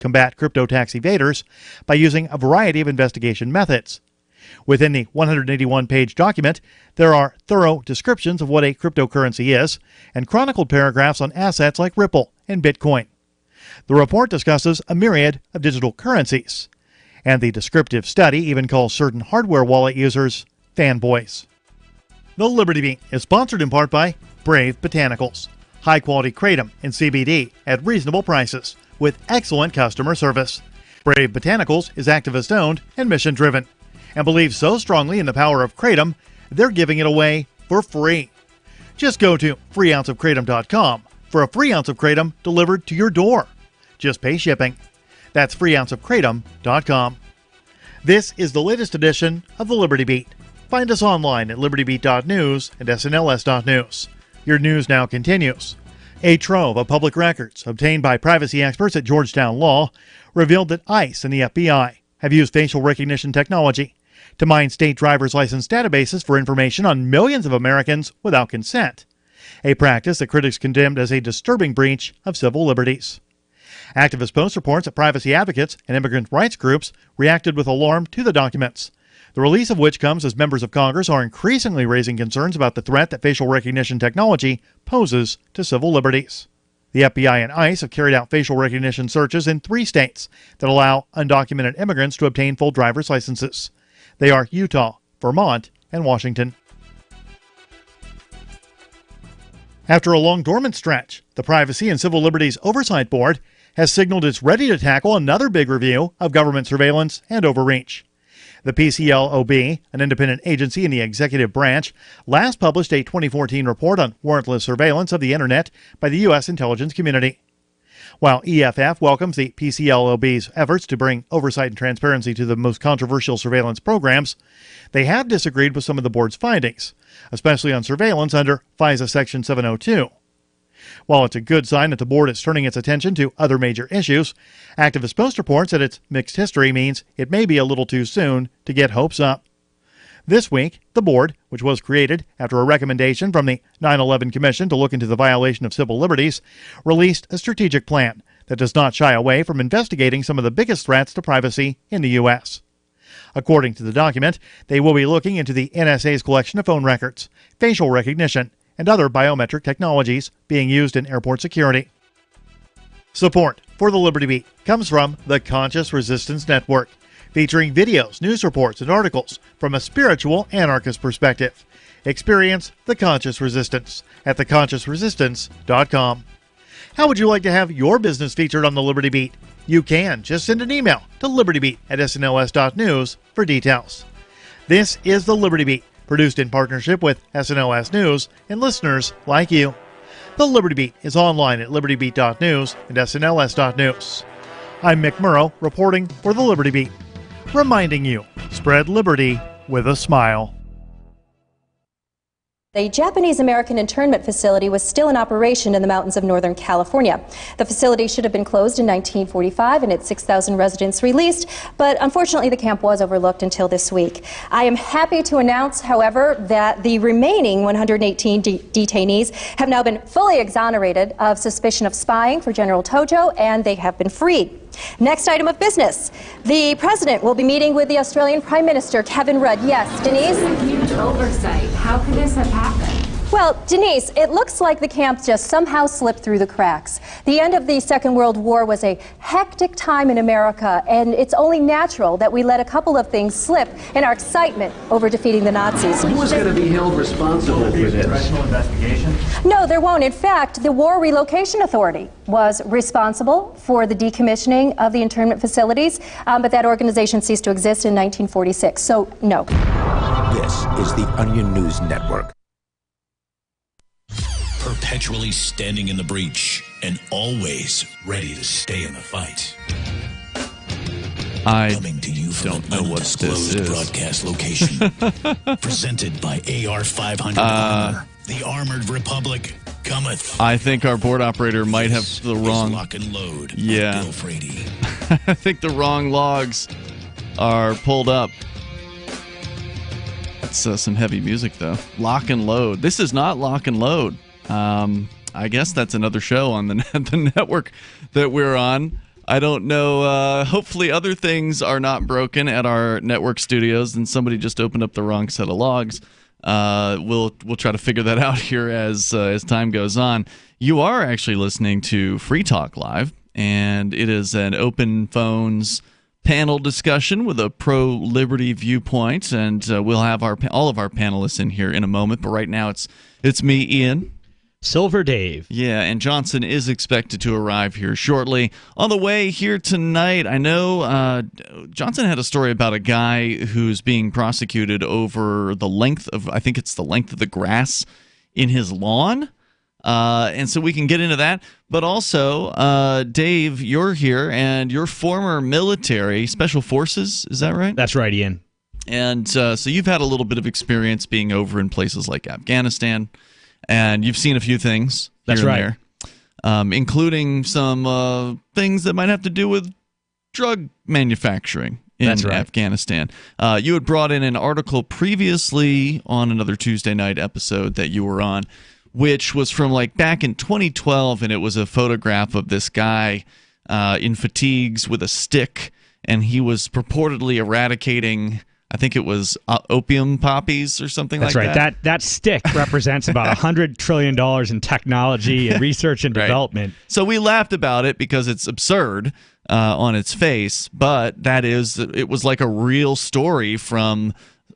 combat crypto tax evaders by using a variety of investigation methods. Within the 181-page document, there are thorough descriptions of what a cryptocurrency is and chronicled paragraphs on assets like Ripple and Bitcoin. The report discusses a myriad of digital currencies, and the descriptive study even calls certain hardware wallet users fanboys. The Liberty Beat is sponsored in part by Brave Botanicals, high-quality kratom and CBD at reasonable prices with excellent customer service. Brave Botanicals is activist-owned and mission-driven, and believes so strongly in the power of kratom, they're giving it away for free. Just go to freeounceofkratom.com for a free ounce of kratom delivered to your door. Just pay shipping. That's freeounceofkratom.com. This is the latest edition of the Liberty Beat. Find us online at libertybeat.news and snls.news. Your news now continues. A trove of public records obtained by privacy experts at Georgetown Law revealed that ICE and the FBI have used facial recognition technology to mine state driver's license databases for information on millions of Americans without consent, a practice that critics condemned as a disturbing breach of civil liberties. Activist Post reports that privacy advocates and immigrant rights groups reacted with alarm to the documents, the release of which comes as members of Congress are increasingly raising concerns about the threat that facial recognition technology poses to civil liberties. The FBI and ICE have carried out facial recognition searches in 3 states that allow undocumented immigrants to obtain full driver's licenses. They are Utah, Vermont, and Washington. After a long dormant stretch, the Privacy and Civil Liberties Oversight Board has signaled it's ready to tackle another big review of government surveillance and overreach. The PCLOB, an independent agency in the executive branch, last published a 2014 report on warrantless surveillance of the Internet by the U.S. intelligence community. While EFF welcomes the PCLOB's efforts to bring oversight and transparency to the most controversial surveillance programs, they have disagreed with some of the board's findings, especially on surveillance under FISA Section 702. While it's a good sign that the board is turning its attention to other major issues, Activist Post reports that its mixed history means it may be a little too soon to get hopes up. This week, the board, which was created after a recommendation from the 9/11 Commission to look into the violation of civil liberties, released a strategic plan that does not shy away from investigating some of the biggest threats to privacy in the U.S. According to the document, they will be looking into the NSA's collection of phone records, facial recognition, and other biometric technologies being used in airport security. Support for the Liberty Beat comes from the Conscious Resistance Network, featuring videos, news reports, and articles from a spiritual anarchist perspective. Experience the Conscious Resistance at theconsciousresistance.com. How would you like to have your business featured on the Liberty Beat? You can. Just send an email to libertybeat@snls.news for details. This is the Liberty Beat, produced in partnership with SNLS News and listeners like you. The Liberty Beat is online at libertybeat.news and snls.news. I'm Mick Murrow, reporting for the Liberty Beat, reminding you, spread liberty with a smile. A Japanese-American internment facility was still in operation in the mountains of Northern California. The facility should have been closed in 1945 and its 6,000 residents released, but unfortunately the camp was overlooked until this week. I am happy to announce, however, that the remaining 118 detainees have now been fully exonerated of suspicion of spying for General Tojo, and they have been freed. Next item of business. The President will be meeting with the Australian Prime Minister, Kevin Rudd. Yes, Denise? Huge oversight. How could this have happened? Well, Denise, it looks like the camp just somehow slipped through the cracks. The end of the Second World War was a hectic time in America, and it's only natural that we let a couple of things slip in our excitement over defeating the Nazis. Who was going to be held responsible for this? Congressional investigation? No, there won't. In fact, the War Relocation Authority was responsible for the decommissioning of the internment facilities, but that organization ceased to exist in 1946, so no. This is the Onion News Network. Perpetually standing in the breach and always ready to stay in the fight. I Coming to you from don't know what this is. Broadcast location. Presented by AR-500 Armor. The Armored Republic cometh. I think our board operator might have the wrong... Lock and load. Yeah. Bill Frady. I think the wrong logs are pulled up. That's some heavy music, though. Lock and Load. This is not Lock and Load. I guess that's another show on the network that we're on. I don't know. Hopefully other things are not broken at our network studios and somebody just opened up the wrong set of logs. We'll try to figure that out here as time goes on. You are actually listening to Free Talk Live, and it is an open phones panel discussion with a pro-liberty viewpoint, and we'll have all of our panelists in here in a moment. But right now it's me, Ian. Silver Dave. Yeah, and Johnson is expected to arrive here shortly. On the way here tonight, I know Johnson had a story about a guy who's being prosecuted over the length of, I think it's the length of the grass in his lawn. And so we can get into that. But also, Dave, you're here, and you're former military, Special Forces, is that right? That's right, Ian. And so you've had a little bit of experience being over in places like Afghanistan. And you've seen a few things here That's right. and there, including some things that might have to do with drug manufacturing in That's right. Afghanistan. You had brought in an article previously on another Tuesday night episode that you were on, which was from like back in 2012, and it was a photograph of this guy in fatigues with a stick, and he was purportedly eradicating, I think it was opium poppies or something That's like right. that. That stick represents about $100 trillion in technology and research and Right. development. So we laughed about it because it's absurd on its face, but it was like a real story from,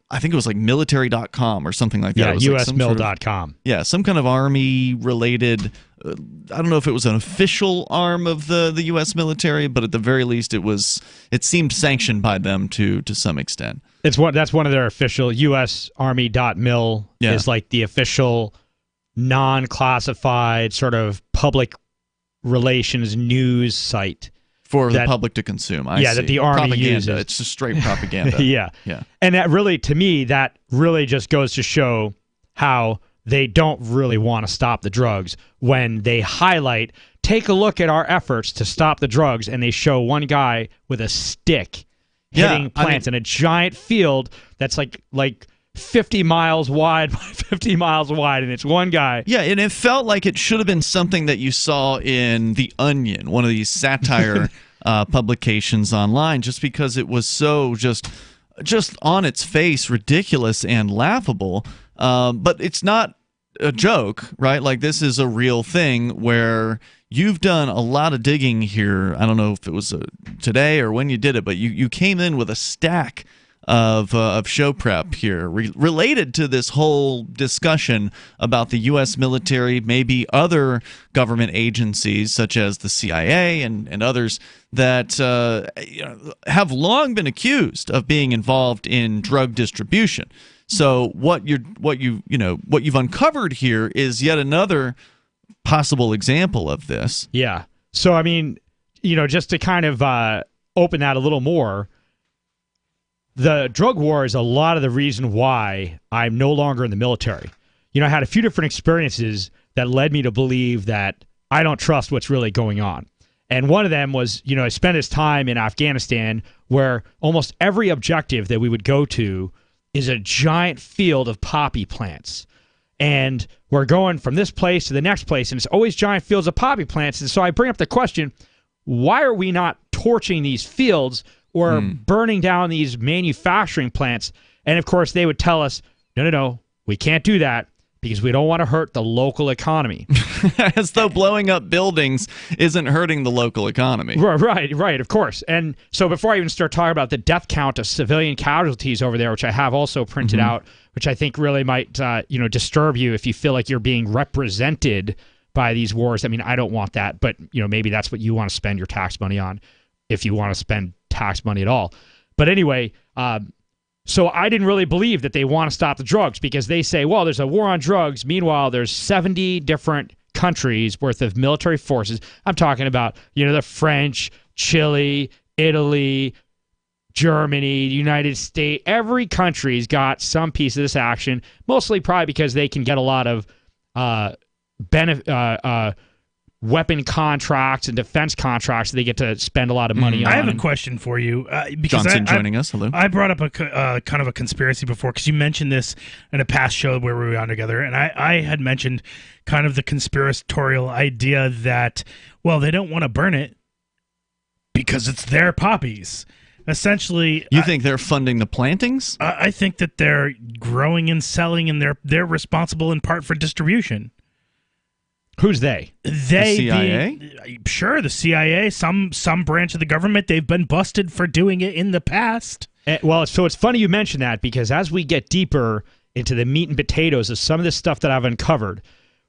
I think it was like military.com or something like that. Yeah, It was like usmil.com. some kind of army-related, I don't know if it was an official arm of the U.S. military, but at the very least it seemed sanctioned by them to some extent. That's one of their official usarmy.mil is like the official non-classified sort of public relations news site For the public to consume. I see. that the Army propaganda. uses. It's just straight propaganda. Yeah. Yeah. And that really, to me, that really just goes to show how they don't really want to stop the drugs when they highlight, take a look at our efforts to stop the drugs, and they show one guy with a stick hitting plants in a giant field that's like 50 miles wide by 50 miles wide, and it's one guy. Yeah, and it felt like it should have been something that you saw in The Onion, one of these satire publications online, just because it was so just on its face ridiculous and laughable. But it's not a joke, right? Like, this is a real thing where you've done a lot of digging here. I don't know if it was today or when you did it, but you came in with a stack of show prep here related to this whole discussion about the U.S. military, maybe other government agencies such as the CIA and others that have long been accused of being involved in drug distribution. So what you've uncovered here is yet another possible example of this. Yeah. So I mean, just to kind of open that a little more, the drug war is a lot of the reason why I'm no longer in the military. I had a few different experiences that led me to believe that I don't trust what's really going on. And one of them was, I spent this time in Afghanistan where almost every objective that we would go to is a giant field of poppy plants. And we're going from this place to the next place, and it's always giant fields of poppy plants. And so I bring up the question, why are we not torching these fields or burning down these manufacturing plants? And of course, they would tell us, no, we can't do that because we don't want to hurt the local economy. As though blowing up buildings isn't hurting the local economy. Right, of course. And so before I even start talking about the death count of civilian casualties over there, which I have also printed out, which I think really might disturb you if you feel like you're being represented by these wars. I mean, I don't want that, but maybe that's what you want to spend your tax money on, if you want to spend tax money at all. But anyway, so I didn't really believe that they want to stop the drugs because they say, well, there's a war on drugs. Meanwhile, there's 70 different countries worth of military forces. I'm talking about, the French, Chile, Italy, Germany, United States. Every country's got some piece of this action, mostly probably because they can get a lot of weapon contracts and defense contracts that they get to spend a lot of money on. I have a question for you. Because Johnson joining us. Hello. I brought up a kind of a conspiracy before because you mentioned this in a past show where we were on together, and I had mentioned kind of the conspiratorial idea that, well, they don't want to burn it. Because it's their poppies. Essentially, You think they're funding the plantings? I think that they're growing and selling, and they're responsible in part for distribution. Who's they? They The CIA? Sure, the CIA, some branch of the government. They've been busted for doing it in the past. Well, so it's funny you mention that, because as we get deeper into the meat and potatoes of some of this stuff that I've uncovered,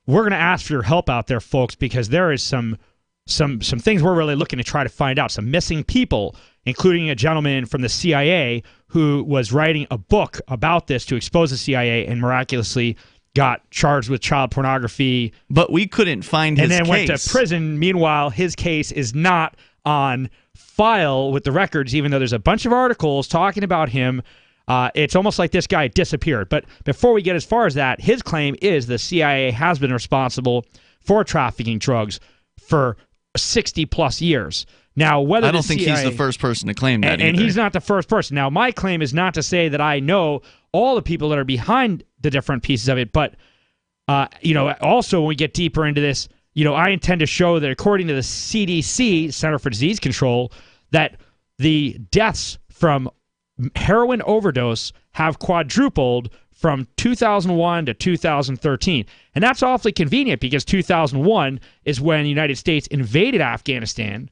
we're going to ask for your help out there, folks, because there is some things we're really looking to try to find out. Some missing people, including a gentleman from the CIA who was writing a book about this to expose the CIA and miraculously got charged with child pornography. But we couldn't find his case. And then went to prison. Meanwhile, his case is not on file with the records, even though there's a bunch of articles talking about him. It's almost like this guy disappeared. But before we get as far as that, his claim is the CIA has been responsible for trafficking drugs for 60-plus years. Now, whether I don't think he's the first person to claim that and either. he's not the first person. Now, my claim is not to say that I know all the people that are behind the different pieces of it, but also when we get deeper into this, I intend to show that according to the CDC, Center for Disease Control, that the deaths from heroin overdose have quadrupled from 2001 to 2013. And that's awfully convenient, because 2001 is when the United States invaded Afghanistan.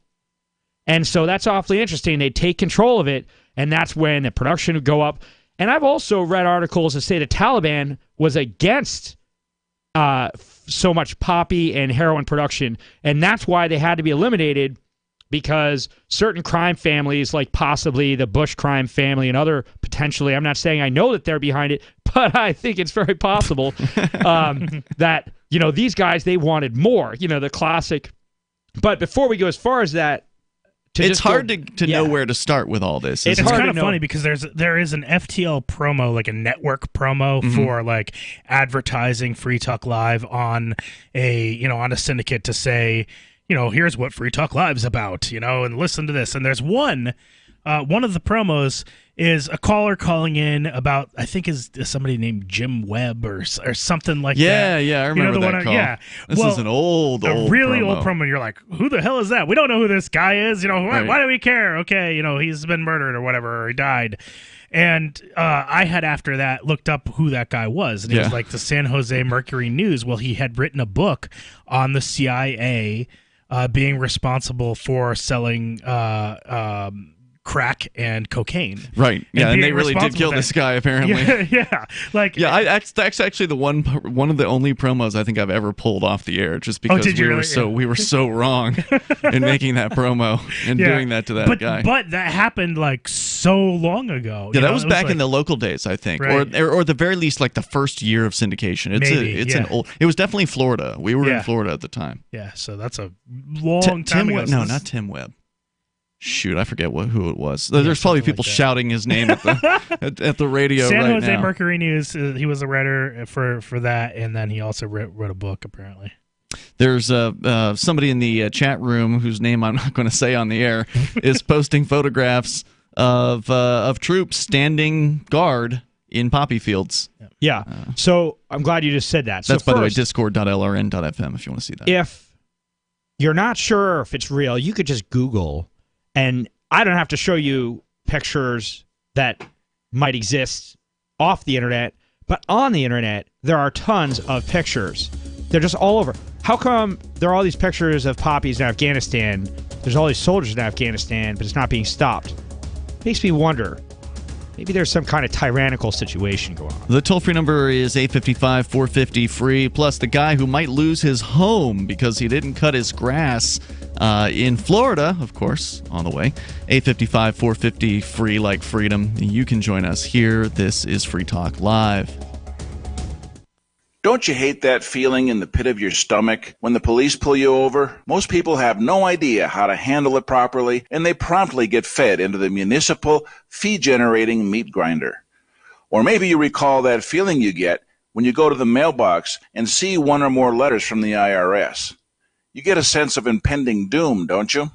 And so that's awfully interesting. They take control of it, and that's when the production would go up. And I've also read articles that say the Taliban was against so much poppy and heroin production, and that's why they had to be eliminated, because certain crime families, like possibly the Bush crime family and other potentially, I'm not saying I know that they're behind it, but I think it's very possible that, these guys, they wanted more, the classic. But before we go as far as that, it's hard to know where to start with all this. It's kind of funny because there is an FTL promo, like a network promo for like advertising Free Talk Live on a syndicate to say, here's what Free Talk Live's about, and listen to this. And there's one of the promos is a caller calling in about, I think is somebody named Jim Webb or something like that. Yeah, I remember that call. Yeah. This is an old really promo. old promo. And you're like, who the hell is that? We don't know who this guy is. Right. Why do we care? Okay, he's been murdered or whatever, or he died. And I had, after that, looked up who that guy was. And he was like the San Jose Mercury News. Well, he had written a book on the CIA being responsible for selling crack and cocaine. Right. Yeah, and they really did kill this guy, apparently. Yeah. That's actually the one of the only promos I think I've ever pulled off the air, just because we were so wrong in making that promo and doing that to that guy. But that happened like so long ago. Yeah, that was back in the local days, I think, right. or the very least like the first year of syndication. It was definitely Florida. We were in Florida at the time. Yeah, so that's a long time ago. No, not Tim Webb. Shoot, I forget who it was. There's probably people shouting his name at the radio San right now. San Jose Mercury News. He was a writer for that, and then he also wrote a book, apparently. There's somebody in the chat room whose name I'm not going to say on the air is posting photographs of troops standing guard in poppy fields. Yeah. So I'm glad you just said that. That's, by the way, discord.lrn.fm if you want to see that. If you're not sure if it's real, you could just Google. And I don't have to show you pictures that might exist off the internet, but on the internet, there are tons of pictures. They're just all over. How come there are all these pictures of poppies in Afghanistan? There's all these soldiers in Afghanistan, but it's not being stopped. Makes me wonder. Maybe there's some kind of tyrannical situation going on. The toll-free number is 855-450-FREE, plus the guy who might lose his home because he didn't cut his grass in Florida, of course, on the way. 855-450-FREE, like freedom. You can join us here. This is Free Talk Live. Don't you hate that feeling in the pit of your stomach when the police pull you over? Most people have no idea how to handle it properly, and they promptly get fed into the municipal fee-generating meat grinder. Or maybe you recall that feeling you get when you go to the mailbox and see one or more letters from the IRS. You get a sense of impending doom, don't you?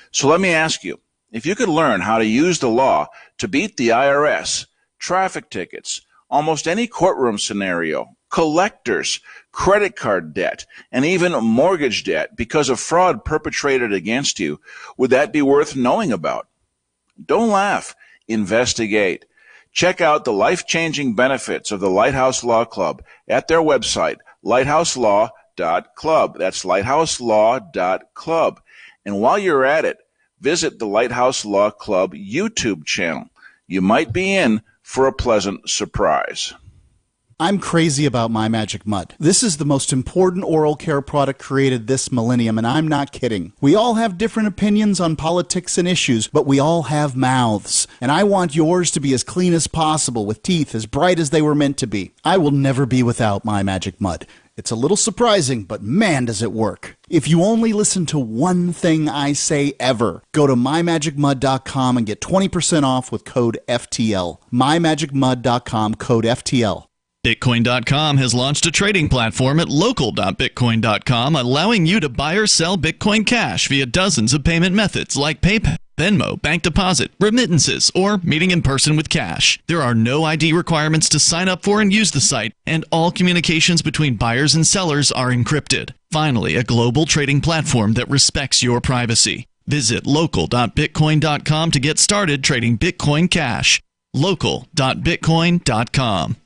So let me ask you, if you could learn how to use the law to beat the IRS, traffic tickets, almost any courtroom scenario, collectors, credit card debt, and even mortgage debt because of fraud perpetrated against you. Would that be worth knowing about? Don't laugh. Investigate. Check out the life-changing benefits of the Lighthouse Law Club at their website, lighthouselaw.club. That's lighthouselaw.club. And while you're at it, visit the Lighthouse Law Club YouTube channel. You might be in for a pleasant surprise. I'm crazy about My Magic Mud. This is the most important oral care product created this millennium, and I'm not kidding. We all have different opinions on politics and issues, but we all have mouths. And I want yours to be as clean as possible, with teeth as bright as they were meant to be. I will never be without My Magic Mud. It's a little surprising, but man, does it work. If you only listen to one thing I say ever, go to mymagicmud.com and get 20% off with code FTL. mymagicmud.com, code FTL. Bitcoin.com has launched a trading platform at local.bitcoin.com, allowing you to buy or sell Bitcoin Cash via dozens of payment methods like PayPal, Venmo, bank deposit, remittances, or meeting in person with cash. There are no ID requirements to sign up for and use the site, and all communications between buyers and sellers are encrypted. Finally, a global trading platform that respects your privacy. Visit local.bitcoin.com to get started trading Bitcoin Cash. local.bitcoin.com.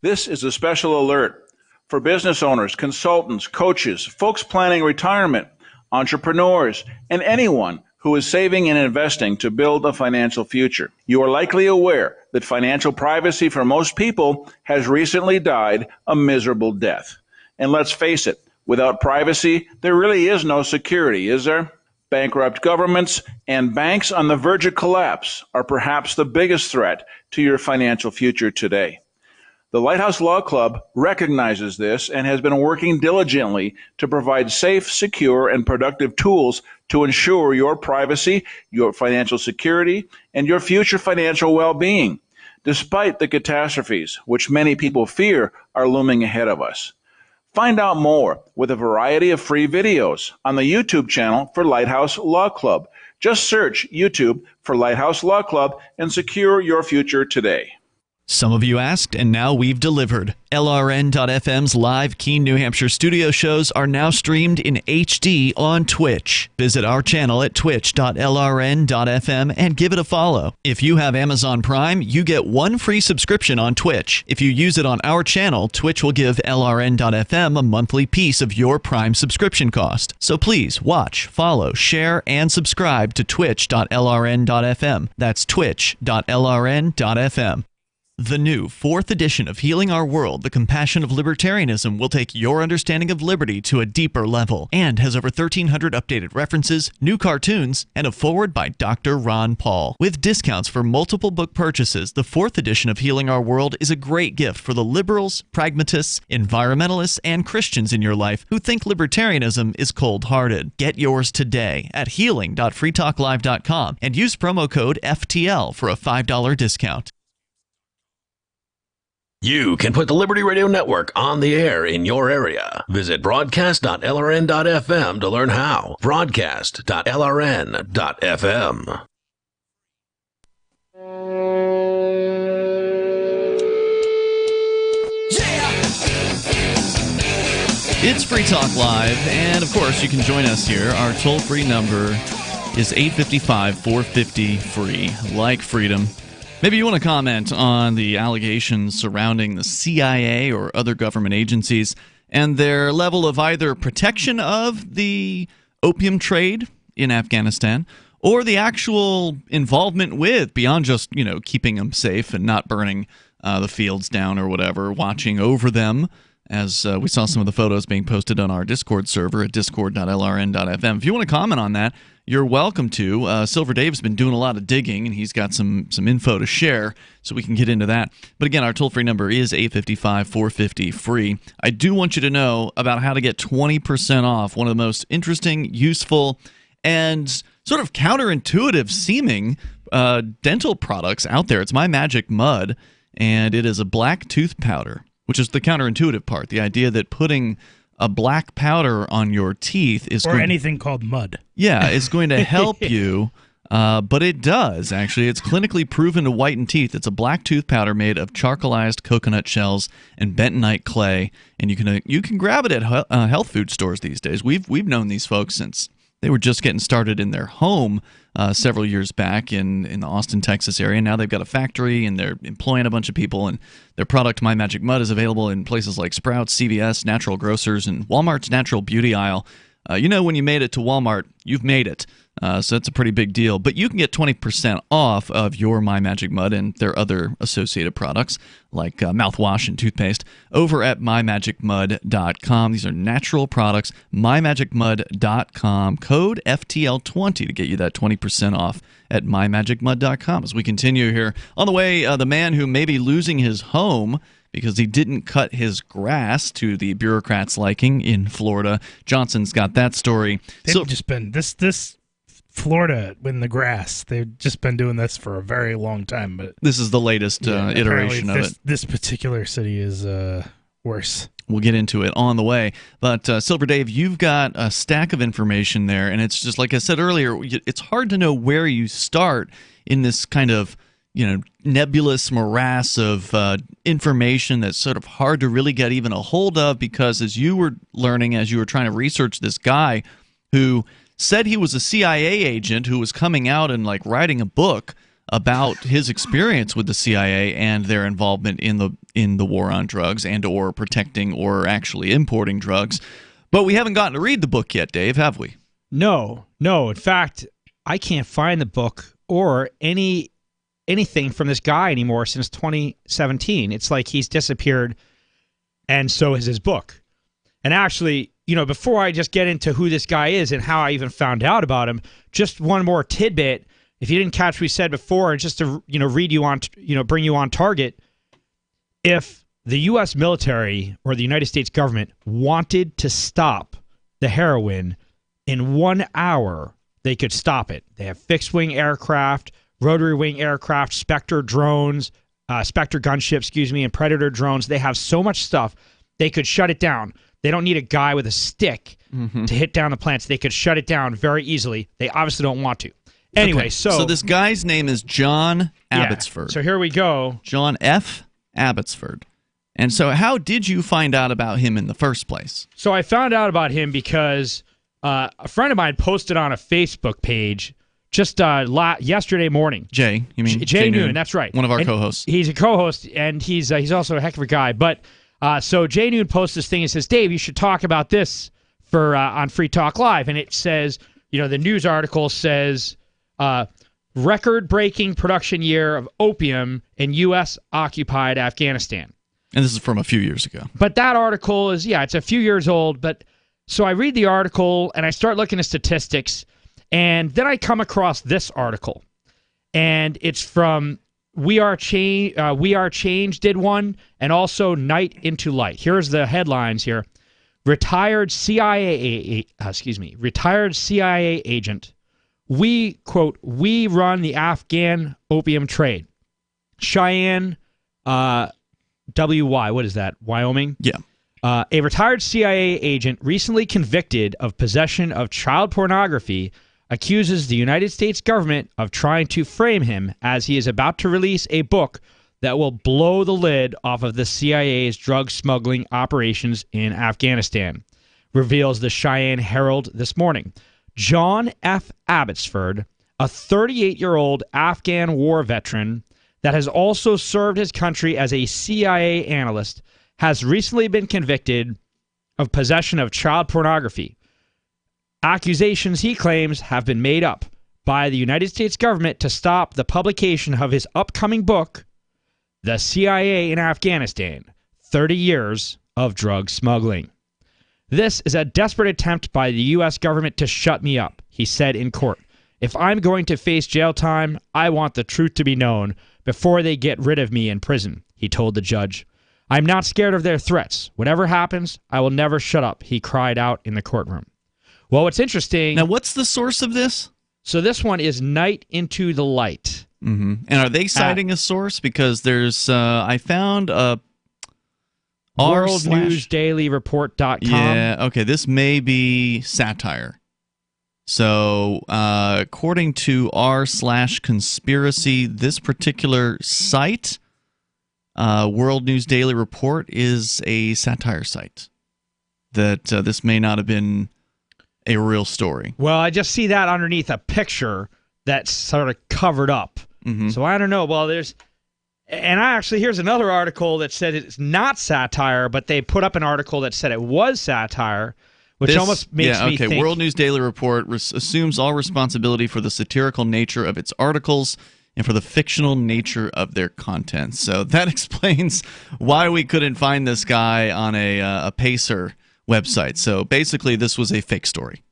This is a special alert for business owners, consultants, coaches, folks planning retirement, entrepreneurs, and anyone who is saving and investing to build a financial future. You are likely aware that financial privacy for most people has recently died a miserable death. And let's face it, without privacy, there really is no security, is there? Bankrupt governments and banks on the verge of collapse are perhaps the biggest threat to your financial future today. The Lighthouse Law Club recognizes this and has been working diligently to provide safe, secure, and productive tools to ensure your privacy, your financial security, and your future financial well-being, despite the catastrophes which many people fear are looming ahead of us. Find out more with a variety of free videos on the YouTube channel for Lighthouse Law Club. Just search YouTube for Lighthouse Law Club and secure your future today. Some of you asked, and now we've delivered. LRN.FM's live Keene, New Hampshire studio shows are now streamed in HD on Twitch. Visit our channel at twitch.lrn.fm and give it a follow. If you have Amazon Prime, you get one free subscription on Twitch. If you use it on our channel, Twitch will give LRN.FM a monthly piece of your Prime subscription cost. So please watch, follow, share, and subscribe to twitch.lrn.fm. That's twitch.lrn.fm. The new 4th edition of Healing Our World, The Compassion of Libertarianism, will take your understanding of liberty to a deeper level and has over 1,300 updated references, new cartoons, and a foreword by Dr. Ron Paul. With discounts for multiple book purchases, the 4th edition of Healing Our World is a great gift for the liberals, pragmatists, environmentalists, and Christians in your life who think libertarianism is cold-hearted. Get yours today at healing.freetalklive.com and use promo code FTL for a $5 discount. You can put the Liberty Radio Network on the air in your area. Visit broadcast.lrn.fm to learn how. Broadcast.lrn.fm. It's Free Talk Live, and of course you can join us here. Our toll-free number is 855-450-FREE, like freedom. Maybe you want to comment on the allegations surrounding the CIA or other government agencies and their level of either protection of the opium trade in Afghanistan or the actual involvement with, beyond just, keeping them safe and not burning the fields down or whatever, watching over them, as we saw some of the photos being posted on our Discord server at discord.lrn.fm. If you want to comment on that, you're welcome to. Silver Dave's been doing a lot of digging, and he's got some info to share, so we can get into that. But again, our toll-free number is 855-450-FREE. I do want you to know about how to get 20% off one of the most interesting, useful, and sort of counterintuitive seeming dental products out there. It's My Magic Mud, and it is a black tooth powder, which is the counterintuitive part. The idea that putting a black powder on your teeth is anything called mud. Yeah, it's going to help you But it does, actually. It's clinically proven to whiten teeth. It's a black tooth powder made of charcoalized coconut shells and bentonite clay, and you can grab it at health food stores these days. We've known these folks since they were just getting started in their home several years back in the Austin, Texas area. Now they've got a factory, and they're employing a bunch of people, and their product, My Magic Mud, is available in places like Sprouts, CVS, Natural Grocers, and Walmart's Natural Beauty aisle. When you made it to Walmart, you've made it. So that's a pretty big deal. But you can get 20% off of your My Magic Mud and their other associated products like mouthwash and toothpaste over at mymagicmud.com. These are natural products. mymagicmud.com. Code FTL20 to get you that 20% off at mymagicmud.com. As we continue here, on the way, the man who may be losing his home because he didn't cut his grass to the bureaucrats' liking in Florida. Johnson's got that story. They've just been this Florida in the grass. They've just been doing this for a very long time. But this is the latest iteration of it. This particular city is worse. We'll get into it on the way. But Silver Dave, you've got a stack of information there, and it's just like I said earlier, it's hard to know where you start in this kind of nebulous morass of information that's sort of hard to really get even a hold of, because as you were learning, as you were trying to research this guy who said he was a CIA agent who was coming out and like writing a book about his experience with the CIA and their involvement in the war on drugs and or protecting or actually importing drugs. But we haven't gotten to read the book yet, Dave, have we? No. In fact, I can't find the book or anything from this guy anymore since 2017. It's like he's disappeared, and so is his book. And actually, before I just get into who this guy is and how I even found out about him, just one more tidbit. If you didn't catch what we said before, just to read you on, bring you on target. If the U.S. military or the United States government wanted to stop the heroin in 1 hour, they could stop it. They have fixed-wing aircraft, rotary wing aircraft, Spectre drones, Spectre gunships, and Predator drones. They have so much stuff, they could shut it down. They don't need a guy with a stick to hit down the plants. They could shut it down very easily. They obviously don't want to. Anyway, okay. So this guy's name is John Abbotsford. So here we go. John F. Abbotsford. And so how did you find out about him in the first place? So I found out about him because a friend of mine posted on a Facebook page just yesterday morning. Jay, you mean? Jay Noon, that's right. One of our co-hosts. He's a co-host, and he's also a heck of a guy. But so Jay Noon posts this thing and says, Dave, you should talk about this for on Free Talk Live. And it says, the news article says, record-breaking production year of opium in U.S.-occupied Afghanistan. And this is from a few years ago. But that article is, it's a few years old. But so I read the article, and I start looking at statistics, and then I come across this article, and it's from We Are Change did one, and also Night into Light. Here's the headlines here. Retired CIA agent. We, quote, we run the Afghan opium trade. Cheyenne, W-Y, what is that, Wyoming? Yeah. A retired CIA agent recently convicted of possession of child pornography accuses the United States government of trying to frame him as he is about to release a book that will blow the lid off of the CIA's drug smuggling operations in Afghanistan, reveals the Cheyenne Herald this morning. John F. Abbotsford, a 38-year-old Afghan war veteran that has also served his country as a CIA analyst, has recently been convicted of possession of child pornography. Accusations, he claims, have been made up by the United States government to stop the publication of his upcoming book, The CIA in Afghanistan, 30 Years of Drug Smuggling. This is a desperate attempt by the U.S. government to shut me up, he said in court. If I'm going to face jail time, I want the truth to be known before they get rid of me in prison, he told the judge. I'm not scared of their threats. Whatever happens, I will never shut up, he cried out in the courtroom. Well, what's interesting... Now, what's the source of this? So this one is Night into the Light. Mm-hmm. And are they citing a source? Because there's... I found a... WorldNewsDailyReport.com. Yeah, okay, this may be satire. So, according to r/conspiracy, this particular site, World News Daily Report, is a satire site. That this may not have been a real story. Well, I just see that underneath a picture that's sort of covered up. So I don't know. Well, here's another article that said it's not satire, but they put up an article that said it was satire. Which almost makes me think... World News Daily Report assumes all responsibility for the satirical nature of its articles and for the fictional nature of their content. So that explains why we couldn't find this guy on a Pacer website. So basically, this was a fake story.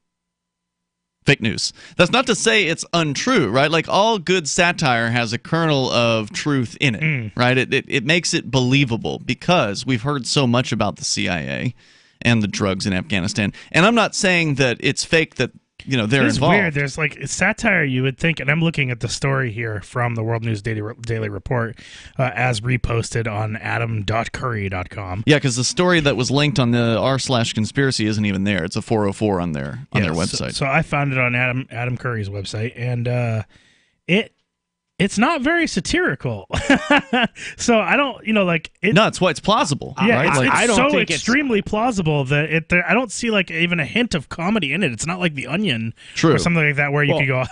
Fake news. That's not to say it's untrue, right? Like, all good satire has a kernel of truth in it, right? It makes it believable because we've heard so much about the CIA and the drugs in Afghanistan. And I'm not saying that it's fake that, they're involved. It's weird. There's satire, you would think, and I'm looking at the story here from the World News Daily Report as reposted on adam.curry.com. Yeah, because the story that was linked on the r/conspiracy isn't even there. It's a 404 on their website. So I found it on Adam Curry's website, and it's not very satirical. So I don't, No, it's plausible. Yeah, right? it's so extremely plausible that I don't see even a hint of comedy in it. It's not like The Onion or something like that where you could go,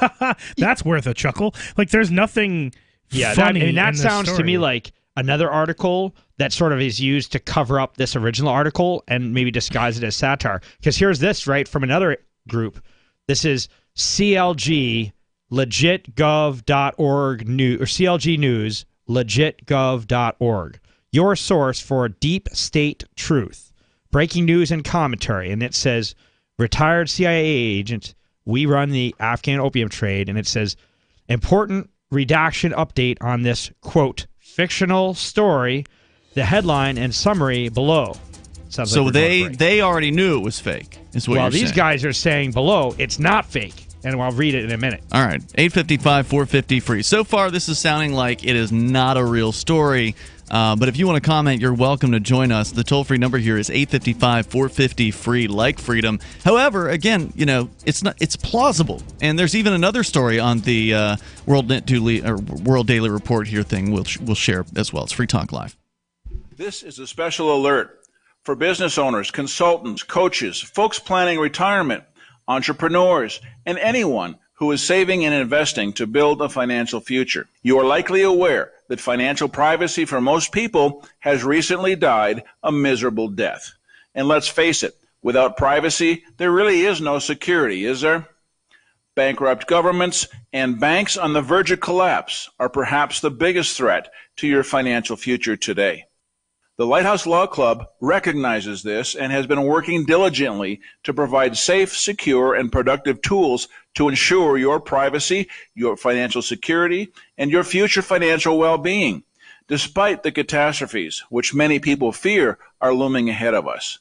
that's worth a chuckle. There's nothing funny that in sounds story. to me like another article that sort of is used to cover up this original article and maybe disguise it as satire. Because here's this, right, from another group. This is CLG legitgov.org news, or CLG News, legitgov.org. Your source for deep state truth, breaking news and commentary. And it says, retired CIA agent, we run the Afghan opium trade. And it says, important redaction update on this, quote, fictional story, the headline and summary below. Sounds so like they already knew it was fake, is what you're saying. Well, these guys are saying below, it's not fake. And I'll read it in a minute. All right, 855-450 free. So far, this is sounding like it is not a real story. But if you want to comment, you're welcome to join us. The toll-free number here is 855-450 free, like freedom. However, again, it's plausible. And there's even another story on the World Daily Report here thing we'll share as well. It's Free Talk Live. This is a special alert for business owners, consultants, coaches, folks planning retirement, entrepreneurs, and anyone who is saving and investing to build a financial future. You are likely aware that financial privacy for most people has recently died a miserable death. And let's face it, without privacy, there really is no security, is there? Bankrupt governments and banks on the verge of collapse are perhaps the biggest threat to your financial future today. The Lighthouse Law Club recognizes this and has been working diligently to provide safe, secure, and productive tools to ensure your privacy, your financial security, and your future financial well-being, despite the catastrophes which many people fear are looming ahead of us.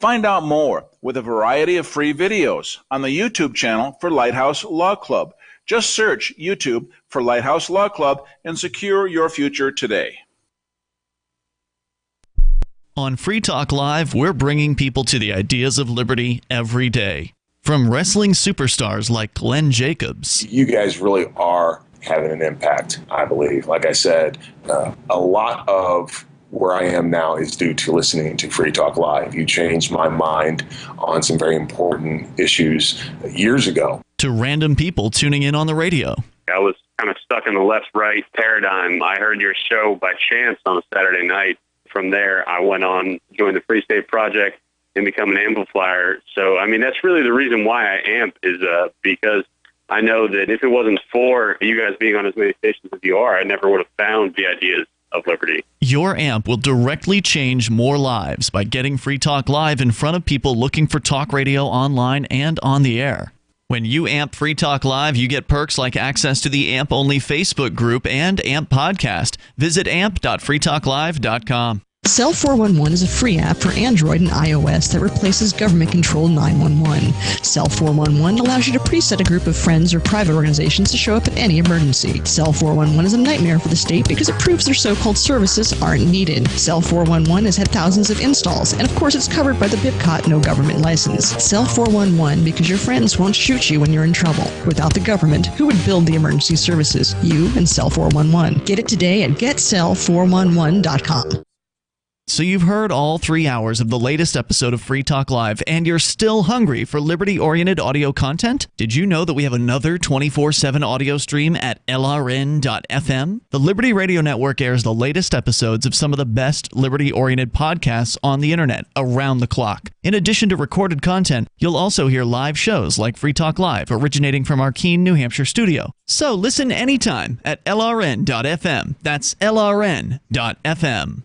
Find out more with a variety of free videos on the YouTube channel for Lighthouse Law Club. Just search YouTube for Lighthouse Law Club and secure your future today. On Free Talk Live, we're bringing people to the ideas of liberty every day. From wrestling superstars like Glenn Jacobs. You guys really are having an impact, I believe. Like I said, a lot of where I am now is due to listening to Free Talk Live. You changed my mind on some very important issues years ago. To random people tuning in on the radio. I was kind of stuck in the left-right paradigm. I heard your show by chance on a Saturday night. From there, I went on, joined the Free State Project, and become an amplifier. So, that's really the reason why I amp is because I know that if it wasn't for you guys being on as many stations as you are, I never would have found the ideas of liberty. Your amp will directly change more lives by getting Free Talk Live in front of people looking for talk radio online and on the air. When you amp Free Talk Live, you get perks like access to the AMP-only Facebook group and AMP podcast. Visit amp.freetalklive.com. Cell 411 is a free app for Android and iOS that replaces government-controlled 911. Cell 411 allows you to preset a group of friends or private organizations to show up at any emergency. Cell 411 is a nightmare for the state because it proves their so-called services aren't needed. Cell 411 has had thousands of installs, and of course it's covered by the BIPCOT no government license. Cell 411 because your friends won't shoot you when you're in trouble. Without the government, who would build the emergency services? You and Cell 411. Get it today at getcell411.com. So you've heard all 3 hours of the latest episode of Free Talk Live, and you're still hungry for liberty-oriented audio content? Did you know that we have another 24/7 audio stream at LRN.FM? The Liberty Radio Network airs the latest episodes of some of the best liberty-oriented podcasts on the internet around the clock. In addition to recorded content, you'll also hear live shows like Free Talk Live, originating from our Keene, New Hampshire studio. So listen anytime at LRN.FM. That's LRN.FM.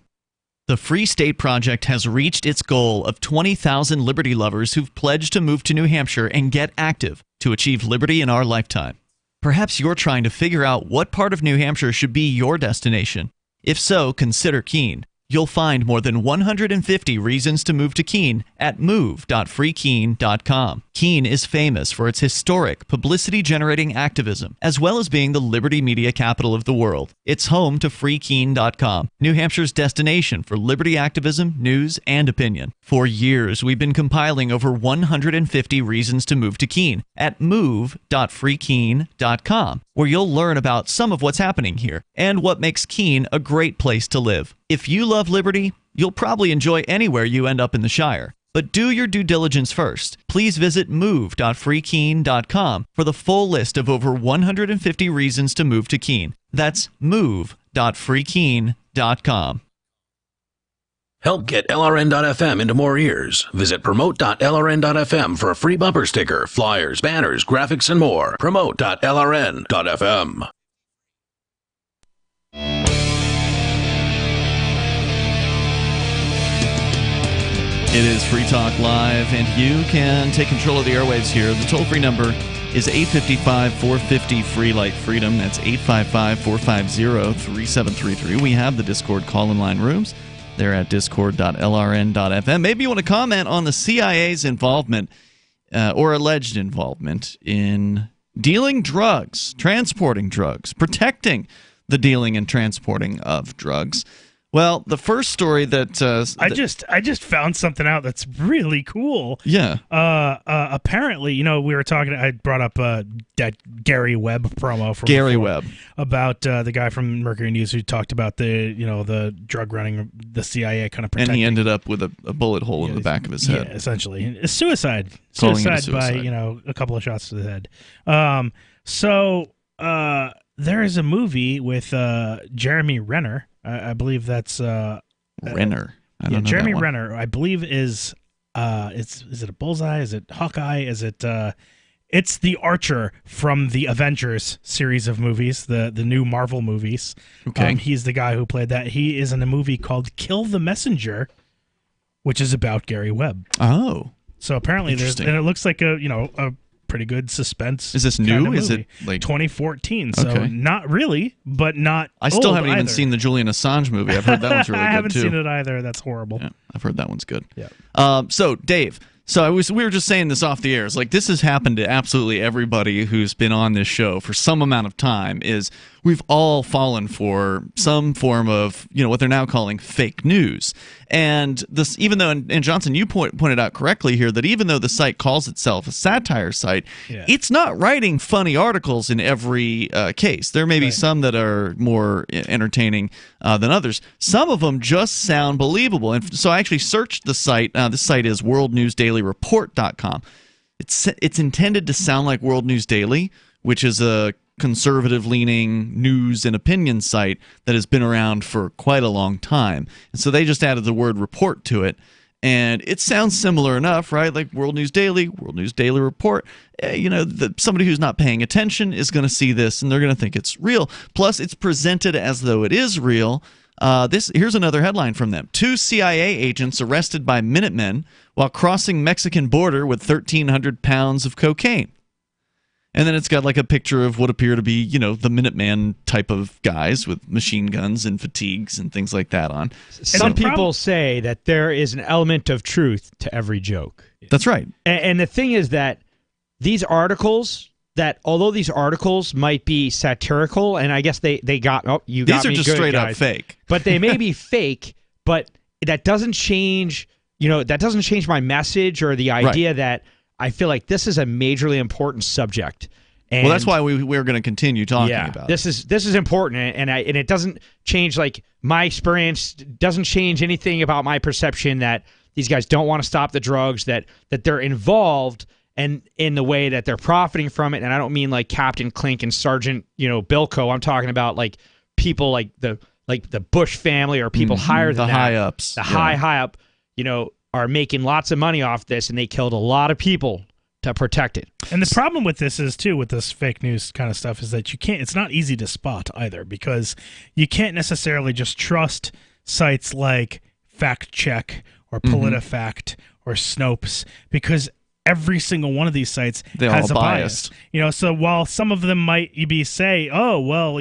The Free State Project has reached its goal of 20,000 liberty lovers who've pledged to move to New Hampshire and get active to achieve liberty in our lifetime. Perhaps you're trying to figure out what part of New Hampshire should be your destination. If so, consider Keene. You'll find more than 150 reasons to move to Keene at move.freekeene.com. Keene is famous for its historic, publicity-generating activism, as well as being the liberty media capital of the world. It's home to freekeene.com, New Hampshire's destination for liberty activism, news, and opinion. For years, we've been compiling over 150 reasons to move to Keene at move.freekeene.com, where you'll learn about some of what's happening here and what makes Keene a great place to live. If you love liberty, you'll probably enjoy anywhere you end up in the Shire. But do your due diligence first. Please visit move.freekeene.com for the full list of over 150 reasons to move to Keene. That's move.freekeene.com. Help get LRN.FM into more ears. Visit promote.lrn.fm for a free bumper sticker, flyers, banners, graphics, and more. Promote.lrn.fm. It is Free Talk Live, and you can take control of the airwaves here. The toll-free number is 855-450-FREE like freedom. That's 855-450-3733. We have the Discord call-in line rooms. They're at discord.lrn.fm. Maybe you want to comment on the CIA's involvement or alleged involvement in dealing drugs, transporting drugs, protecting the dealing and transporting of drugs. Well, the first story that I just found something out that's really cool. Yeah. Apparently, we were talking. I brought up that Gary Webb promo from Gary Webb about the guy from Mercury News who talked about the drug running, the CIA kind of protecting. And he ended up with a bullet hole in the back of his head. Yeah, essentially, a suicide by a couple of shots to the head. So there is a movie with Jeremy Renner. I believe that's Renner. I don't know Jeremy that one. Renner. I believe is it a bullseye? Is it Hawkeye? Is it? It's the Archer from the Avengers series of movies, the new Marvel movies. Okay, he's the guy who played that. He is in a movie called Kill the Messenger, which is about Gary Webb. Oh, so apparently and it looks like a pretty good suspense. Is this new? Is it like 2014? So not really, but not. I still haven't either. even seen the Julian Assange movie. I've heard that one's really good too. I haven't seen it either. That's horrible. Yeah, I've heard that one's good. Yeah. So Dave, we were just saying this off the air. It's like this has happened to absolutely everybody who's been on this show for some amount of time. Is we've all fallen for some form of what they're now calling fake news. And this, even though, and Johnson, you pointed out correctly here that even though the site calls itself a satire site, it's not writing funny articles in every case. There may be some that are more entertaining than others. Some of them just sound believable. And so I actually searched the site. This site is worldnewsdailyreport.com. It's intended to sound like World News Daily, which is a conservative-leaning news and opinion site that has been around for quite a long time. And so they just added the word report to it. And it sounds similar enough, right? Like World News Daily Report. Somebody who's not paying attention is going to see this and they're going to think it's real. Plus, it's presented as though it is real. Here's another headline from them. 2 CIA agents arrested by Minutemen while crossing Mexican border with 1,300 pounds of cocaine. And then it's got like a picture of what appear to be, the Minuteman type of guys with machine guns and fatigues and things like that on. Some people say that there is an element of truth to every joke. That's right. And the thing is that these articles, although these articles might be satirical, and I guess they got, you got me good, guys. These are just straight up fake. But they may be fake, but that doesn't change, my message or the idea that I feel like this is a majorly important subject. And well, that's why we're going to continue talking about this. This is important, and it doesn't change my experience. Doesn't change anything about my perception that these guys don't want to stop the drugs. That they're involved and in the way that they're profiting from it. And I don't mean like Captain Clink and Sergeant Bilko. I'm talking about like people like the Bush family or people higher than the that. High ups, the high up. Are making lots of money off this, and they killed a lot of people to protect it. And the problem with this is, too, with this fake news kind of stuff, is that it's not easy to spot either, because you can't necessarily just trust sites like Fact Check or PolitiFact or Snopes, because every single one of these sites has a bias. So while some of them might say, oh, well,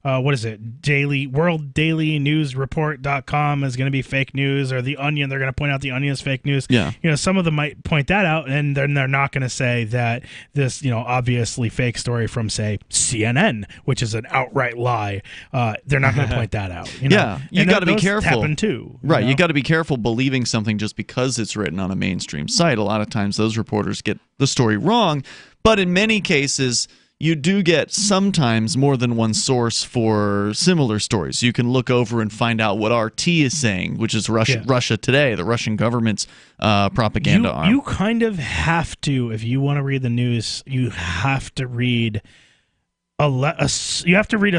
what is it? WorldDailyNewsReport.com is going to be fake news, or The Onion, they're going to point out The Onion is fake news. Yeah. Some of them might point that out, and then they're not going to say that this, obviously fake story from, say, CNN, which is an outright lie. They're not going to point that out. Yeah, you got to be careful. Happen too. Right, you got to be careful believing something just because it's written on a mainstream site. A lot of times those reporters get the story wrong, but in many cases you do get sometimes more than one source for similar stories. You can look over and find out what RT is saying, which is Russia Today, the Russian government's propaganda arm. You kind of have to, if you want to read the news, you have to read a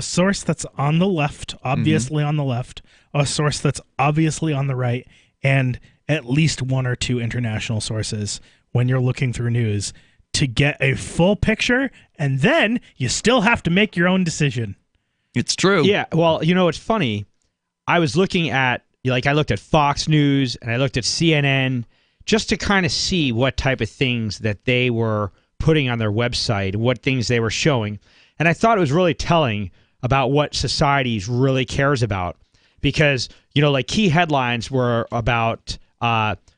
source that's on the left, obviously on the left, a source that's obviously on the right, and at least one or two international sources when you're looking through news to get a full picture, and then you still have to make your own decision. It's true. Yeah, well, it's funny. I was looking at, I looked at Fox News and I looked at CNN just to kind of see what type of things that they were putting on their website, what things they were showing. And I thought it was really telling about what society really cares about. Because, key headlines were about,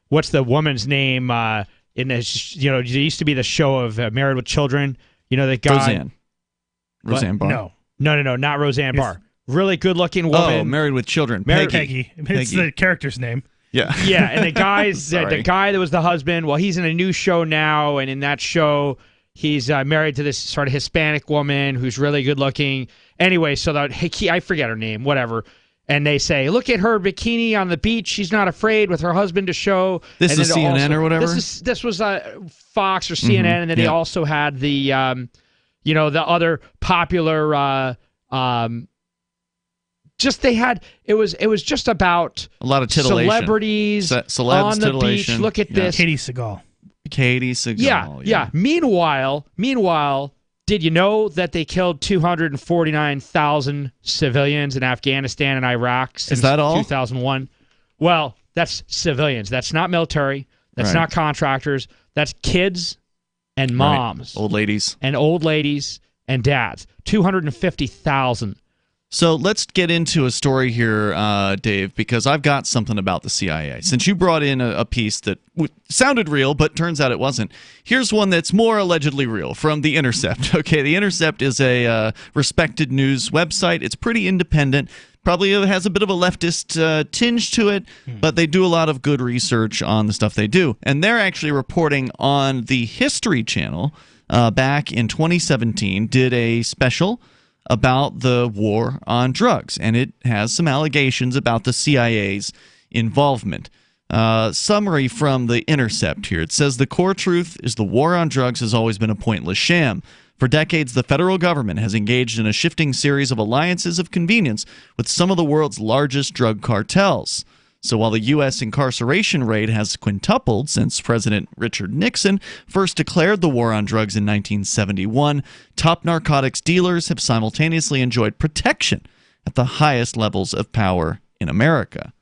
what's the woman's name in this, there used to be the show of Married with Children, the guy. Roseanne Barr. No, not Roseanne Barr. Really good-looking woman. Oh, Married with Children. Peggy. It's the character's name. Yeah. Yeah, and the guy that was the husband, well, he's in a new show now, and in that show, he's married to this sort of Hispanic woman who's really good-looking. Anyway, so I forget her name, whatever. And they say, look at her bikini on the beach. She's not afraid with her husband to show. This is CNN or whatever? This was Fox or CNN, and then they also had the, the other popular, it was just about a lot of titillation. Celebrities on the beach. Look at this. Katie Seagal. Yeah. Meanwhile, did you know that they killed 249,000 civilians in Afghanistan and Iraq since 2001? Well, that's civilians. That's not military. That's not contractors. That's kids and moms. Old ladies. And old ladies and dads. 250,000. So let's get into a story here, Dave, because I've got something about the CIA. Since you brought in a piece that sounded real, but turns out it wasn't, here's one that's more allegedly real from The Intercept. Okay, The Intercept is a respected news website. It's pretty independent. Probably has a bit of a leftist tinge to it, but they do a lot of good research on the stuff they do. And they're actually reporting on the History Channel back in 2017, did a special about the war on drugs, and it has some allegations about the CIA's involvement. Summary from The Intercept here. It says the core truth is the war on drugs has always been a pointless sham. For decades, the federal government has engaged in a shifting series of alliances of convenience with some of the world's largest drug cartels. So while the U.S. incarceration rate has quintupled since President Richard Nixon first declared the war on drugs in 1971, top narcotics dealers have simultaneously enjoyed protection at the highest levels of power in America.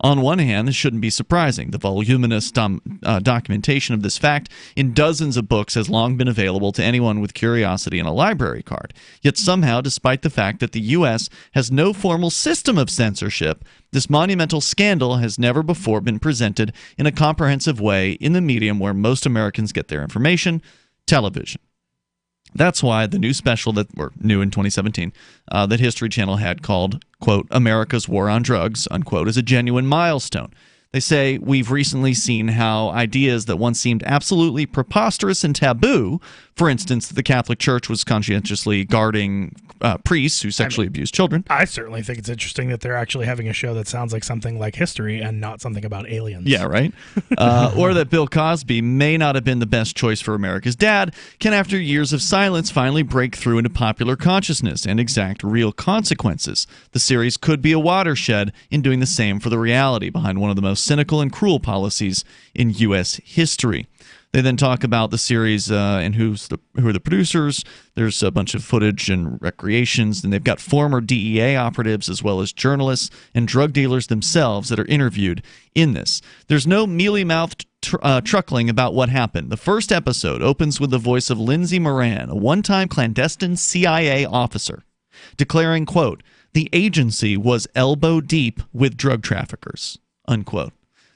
On one hand, this shouldn't be surprising. The voluminous documentation of this fact in dozens of books has long been available to anyone with curiosity and a library card. Yet somehow, despite the fact that the U.S. has no formal system of censorship, this monumental scandal has never before been presented in a comprehensive way in the medium where most Americans get their information, television. That's why the new special that were new in 2017 that History Channel had called, quote, America's War on Drugs, unquote, is a genuine milestone. They say, we've recently seen how ideas that once seemed absolutely preposterous and taboo, for instance, the Catholic Church was conscientiously guarding priests who sexually abused children. I certainly think it's interesting that they're actually having a show that sounds like something like History and not something about aliens. Yeah, right? Or that Bill Cosby may not have been the best choice for America's dad, can after years of silence finally break through into popular consciousness and exact real consequences. The series could be a watershed in doing the same for the reality behind one of the most cynical and cruel policies in U.S. history. They then talk about the series and who are the producers. There's a bunch of footage and recreations, and they've got former DEA operatives as well as journalists and drug dealers themselves that are interviewed in this. There's no mealy-mouthed truckling about what happened. The first episode opens with the voice of Lindsay Moran, a one-time clandestine CIA officer, declaring, quote, the agency was elbow deep with drug traffickers, unquote.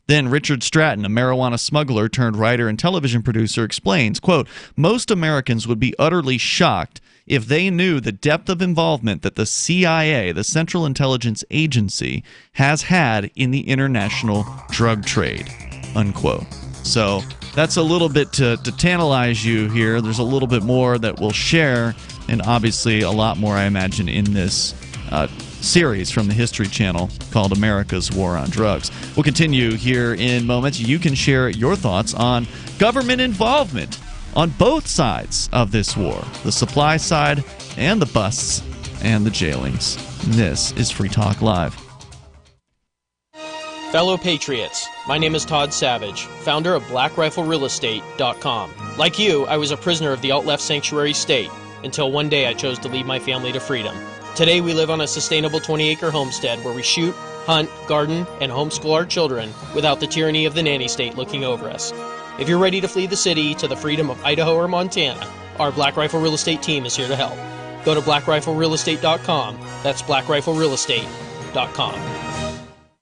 Then Richard Stratton, a marijuana smuggler turned writer and television producer, explains, quote, most Americans would be utterly shocked if they knew the depth of involvement that the CIA, the Central Intelligence Agency, has had in the international drug trade, unquote. So that's a little bit to tantalize you here. There's a little bit more that we'll share, and obviously a lot more, I imagine, in this series from the History Channel called America's War on Drugs. We'll continue here in moments. You can share your thoughts on government involvement on both sides of this war, the supply side and the busts and the jailings. This is Free Talk Live. Fellow Patriots, my name is Todd Savage, founder of BlackRifleRealEstate.com. Like you, I was a prisoner of the alt-left sanctuary state until one day I chose to lead my family to freedom. Today we live on a sustainable 20-acre homestead where we shoot, hunt, garden, and homeschool our children without the tyranny of the nanny state looking over us. If you're ready to flee the city to the freedom of Idaho or Montana, our Black Rifle Real Estate team is here to help. Go to BlackRifleRealEstate.com. That's BlackRifleRealEstate.com.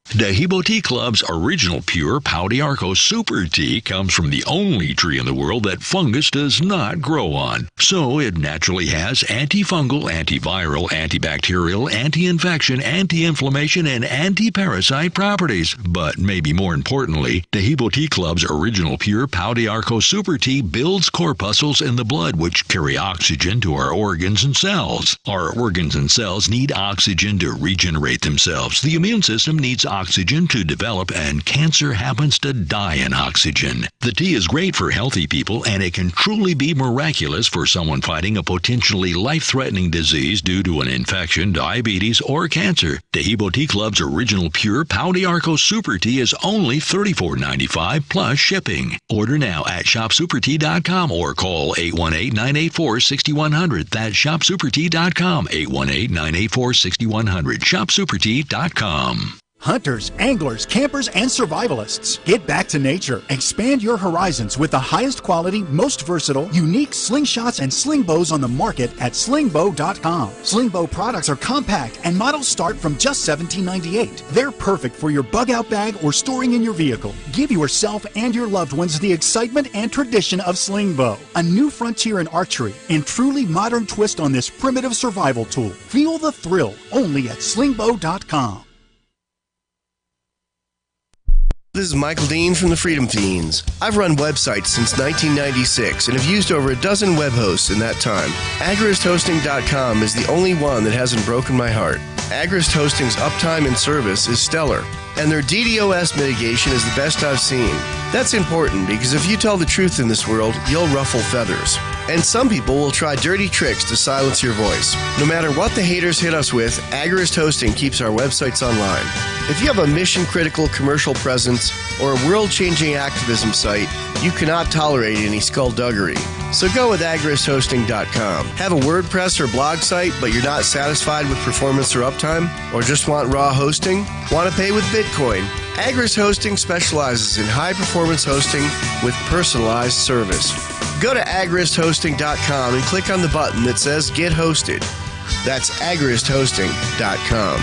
Dahibo Tea Club's original pure Pau d'Arco Super Tea comes from the only tree in the world that fungus does not grow on. So it naturally has antifungal, antiviral, antibacterial, anti-infection, anti-inflammation, and anti-parasite properties. But maybe more importantly, Dahibo Tea Club's original pure Pau d'Arco Super Tea builds corpuscles in the blood which carry oxygen to our organs and cells. Our organs and cells need oxygen to regenerate themselves. The immune system needs oxygen to develop, and cancer happens to die in oxygen. The tea is great for healthy people, and it can truly be miraculous for someone fighting a potentially life-threatening disease due to an infection, diabetes, or cancer. Dahibo Tea Club's original pure Pau d'Arco Super Tea is only $34.95 plus shipping. Order now at shopsupertea.com or call 818-984-6100. That's shopsupertea.com, 818-984-6100, shopsupertea.com. Hunters, anglers, campers, and survivalists. Get back to nature. Expand your horizons with the highest quality, most versatile, unique slingshots and sling bows on the market at slingbow.com. Slingbow products are compact and models start from just $17.98. They're perfect for your bug out bag or storing in your vehicle. Give yourself and your loved ones the excitement and tradition of Slingbow, a new frontier in archery and truly modern twist on this primitive survival tool. Feel the thrill only at slingbow.com. This is Michael Dean from the Freedom Fiends. I've run websites since 1996 and have used over a dozen web hosts in that time. AgristHosting.com is the only one that hasn't broken my heart. Agrist Hosting's uptime and service is stellar, and their DDoS mitigation is the best I've seen. That's important because if you tell the truth in this world, you'll ruffle feathers. And some people will try dirty tricks to silence your voice. No matter what the haters hit us with, Agrist Hosting keeps our websites online. If you have a mission-critical commercial presence or a world-changing activism site, you cannot tolerate any skullduggery. So go with agristhosting.com. Have a WordPress or blog site, but you're not satisfied with performance or uptime? Or just want raw hosting? Want to pay with Bitcoin? Agris Hosting specializes in high-performance hosting with personalized service. Go to agrishosting.com and click on the button that says Get Hosted. That's agrishosting.com.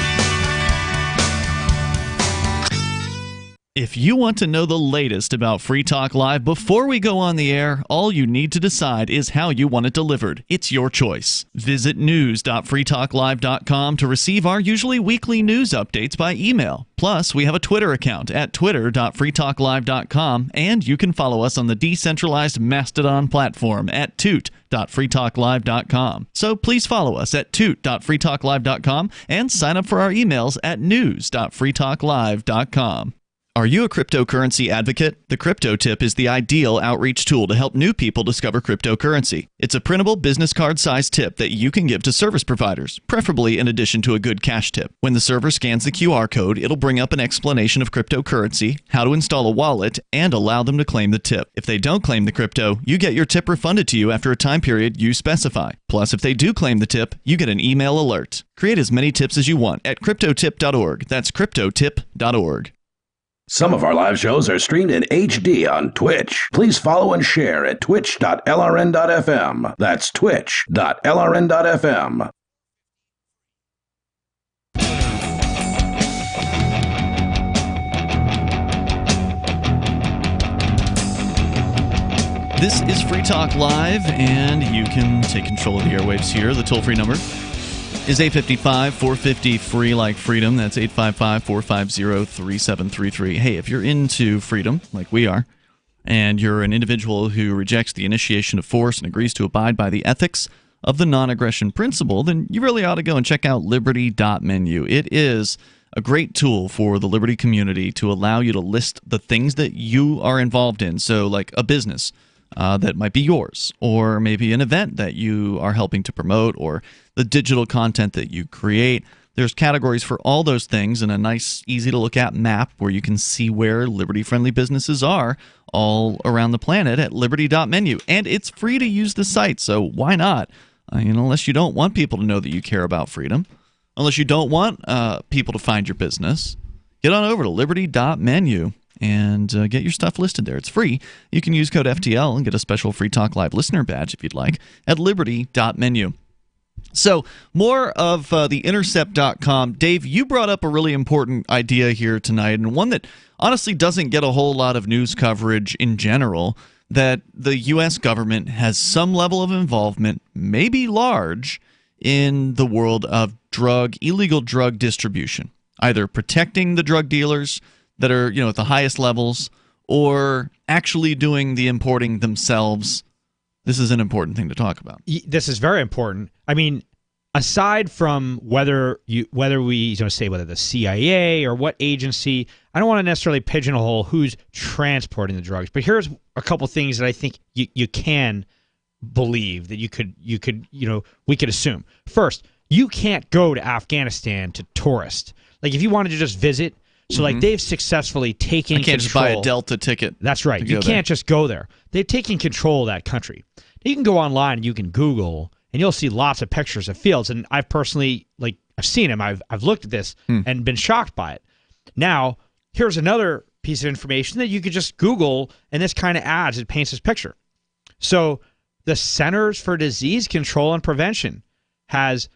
If you want to know the latest about Free Talk Live before we go on the air, all you need to decide is how you want it delivered. It's your choice. Visit news.freetalklive.com to receive our usually weekly news updates by email. Plus, we have a Twitter account at twitter.freetalklive.com, and you can follow us on the decentralized Mastodon platform at toot.freetalklive.com. So please follow us at toot.freetalklive.com and sign up for our emails at news.freetalklive.com. Are you a cryptocurrency advocate? The Crypto Tip is the ideal outreach tool to help new people discover cryptocurrency. It's a printable business card-sized tip that you can give to service providers, preferably in addition to a good cash tip. When the server scans the QR code, it'll bring up an explanation of cryptocurrency, how to install a wallet, and allow them to claim the tip. If they don't claim the crypto, you get your tip refunded to you after a time period you specify. Plus, if they do claim the tip, you get an email alert. Create as many tips as you want at cryptotip.org. That's cryptotip.org. Some of our live shows are streamed in HD on Twitch. Please follow and share at twitch.lrn.fm. That's twitch.lrn.fm. This is Free Talk Live, and you can take control of the airwaves here. The toll-free number is 855-450-FREE like freedom. That's 855-450-3733. Hey, if you're into freedom, like we are, and you're an individual who rejects the initiation of force and agrees to abide by the ethics of the non-aggression principle, then you really ought to go and check out liberty.menu. It is a great tool for the Liberty community to allow you to list the things that you are involved in. So like a business that might be yours, or maybe an event that you are helping to promote, or the digital content that you create. There's categories for all those things and a nice, easy-to-look-at map where you can see where liberty-friendly businesses are all around the planet at liberty.menu. And it's free to use the site, so why not? Unless you don't want people to know that you care about freedom, unless you don't want people to find your business, get on over to liberty.menu. And get your stuff listed there. It's free. You can use code FTL and get a special Free Talk Live listener badge if you'd like at liberty.menu. So more of the Intercept.com. Dave, you brought up a really important idea here tonight, and one that honestly doesn't get a whole lot of news coverage in general, that the U.S. government has some level of involvement, maybe large, in the world of illegal drug distribution, either protecting the drug dealers that are, at the highest levels, or actually doing the importing themselves. This is an important thing to talk about. This is very important. I mean, aside from whether we say whether the CIA or what agency, I don't want to necessarily pigeonhole who's transporting the drugs. But here's a couple things that I think you can believe that we could assume. First, you can't go to Afghanistan to tourist. Like if you wanted to just visit. So, like, they've successfully taken control. I can't just buy a Delta ticket. That's right. You can't just go there. They've taken control of that country. You can go online and you can Google, and you'll see lots of pictures of fields. And I've personally, I've seen them. I've looked at this and been shocked by it. Now, here's another piece of information that you could just Google, and this kind of it paints this picture. So, the Centers for Disease Control and Prevention has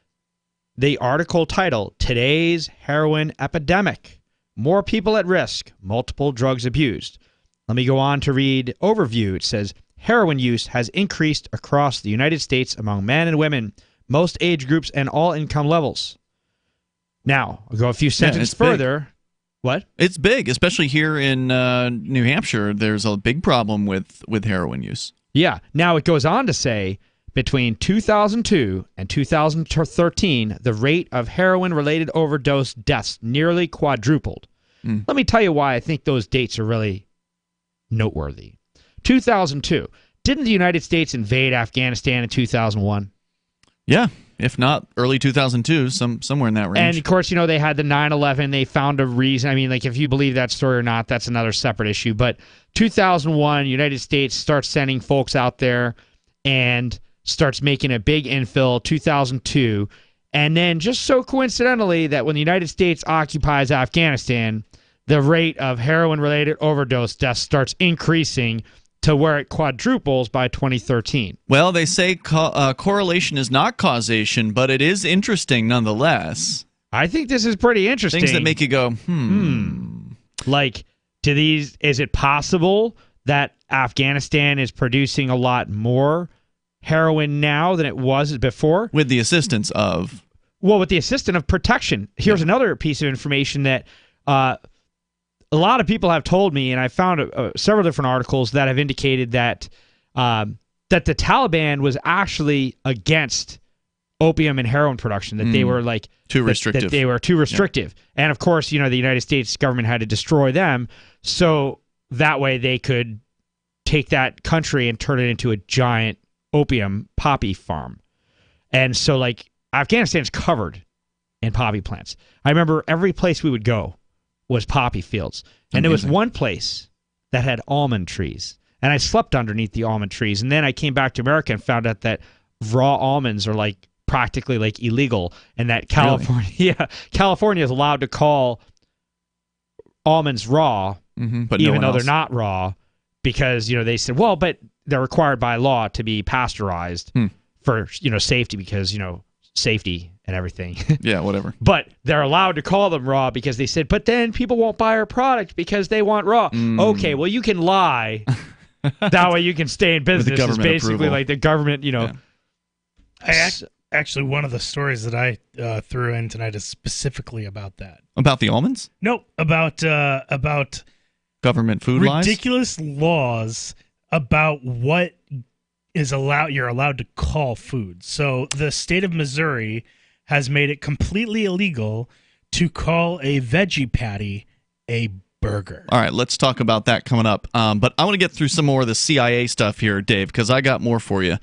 the article titled, Today's Heroin Epidemic. More people at risk, multiple drugs abused. Let me go on to read overview. It says, heroin use has increased across the United States among men and women, most age groups and all income levels. Now, I'll go a few sentences further. Big. What? It's big, especially here in New Hampshire. There's a big problem with heroin use. Yeah. Now, it goes on to say, between 2002 and 2013, the rate of heroin-related overdose deaths nearly quadrupled. Let me tell you why I think those dates are really noteworthy. 2002. Didn't the United States invade Afghanistan in 2001? Yeah, if not early 2002, somewhere in that range. And, of course, they had the 9/11. They found a reason. I mean, if you believe that story or not, that's another separate issue. But 2001, United States starts sending folks out there and starts making a big infill, 2002, and then just so coincidentally that when the United States occupies Afghanistan, the rate of heroin-related overdose deaths starts increasing to where it quadruples by 2013. Well, they say correlation is not causation, but it is interesting nonetheless. I think this is pretty interesting. Things that make you go, Like, is it possible that Afghanistan is producing a lot more heroin now than it was before? With the assistance of? Well, with the assistance of protection. Here's another piece of information that a lot of people have told me, and I found several different articles that have indicated that that the Taliban was actually against opium and heroin production, that they were like too restrictive. That they were too restrictive. Yeah. And of course, the United States government had to destroy them so that way they could take that country and turn it into a giant opium poppy farm. And so like Afghanistan's covered in poppy plants. I remember every place we would go was poppy fields. And there was one place that had almond trees. And I slept underneath the almond trees. And then I came back to America and found out that raw almonds are like practically like illegal, and that California is allowed to call almonds raw, but even though they're not raw, because they said, well, but they're required by law to be pasteurized for safety, because safety and everything. Yeah, whatever. But they're allowed to call them raw because they said, but then people won't buy our product because they want raw. Okay, well, you can lie. That way you can stay in business. With the government it's basically approval. like the government, Actually, one of the stories that I threw in tonight is specifically about that. About the almonds? Nope, about government food lies? Ridiculous laws about what you're allowed to call food. So the state of Missouri has made it completely illegal to call a veggie patty a burger. All right, let's talk about that coming up. But I want to get through some more of the CIA stuff here, Dave, because I got more for you.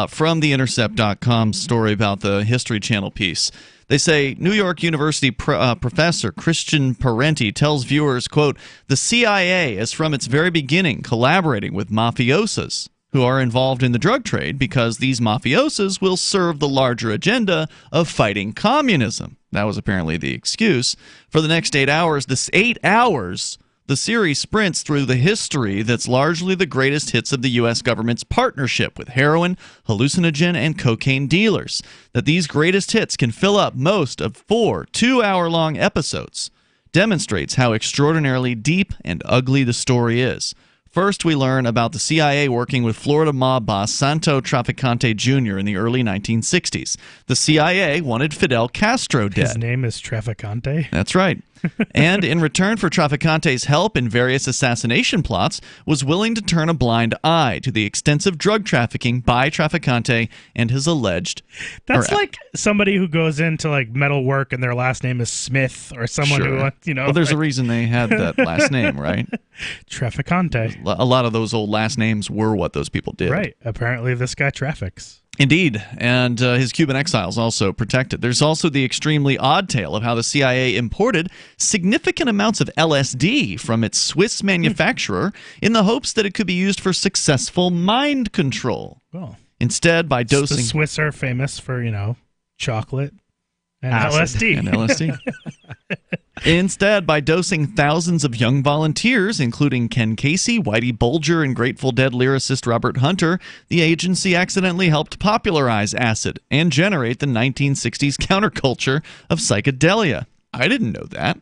From the Intercept.com story about the History Channel piece. They say New York University professor Christian Parenti tells viewers, quote, the CIA is from its very beginning collaborating with mafiosos who are involved in the drug trade because these mafiosos will serve the larger agenda of fighting communism. That was apparently the excuse. For the next 8 hours, the series sprints through the history that's largely the greatest hits of the U.S. government's partnership with heroin, hallucinogen, and cocaine dealers. That these greatest hits can fill up most of 4 2-hour-long episodes demonstrates how extraordinarily deep and ugly the story is. First, we learn about the CIA working with Florida mob boss Santo Traficante Jr. in the early 1960s. The CIA wanted Fidel Castro dead. His name is Traficante? That's right. And in return for Traficante's help in various assassination plots, was willing to turn a blind eye to the extensive drug trafficking by Traficante and his alleged... That's like somebody who goes into like metal work and their last name is Smith, or someone who, Well, there's a reason they had that last name, right? Traficante. A lot of those old last names were what those people did. Right. Apparently this guy traffics. Indeed, and his Cuban exiles also protected. There's also the extremely odd tale of how the CIA imported significant amounts of LSD from its Swiss manufacturer in the hopes that it could be used for successful mind control. Well, instead, by dosing... The Swiss are famous for, chocolate and LSD. And LSD. Instead, by dosing thousands of young volunteers, including Ken Casey, Whitey Bulger, and Grateful Dead lyricist Robert Hunter, the agency accidentally helped popularize acid and generate the 1960s counterculture of psychedelia. I didn't know that.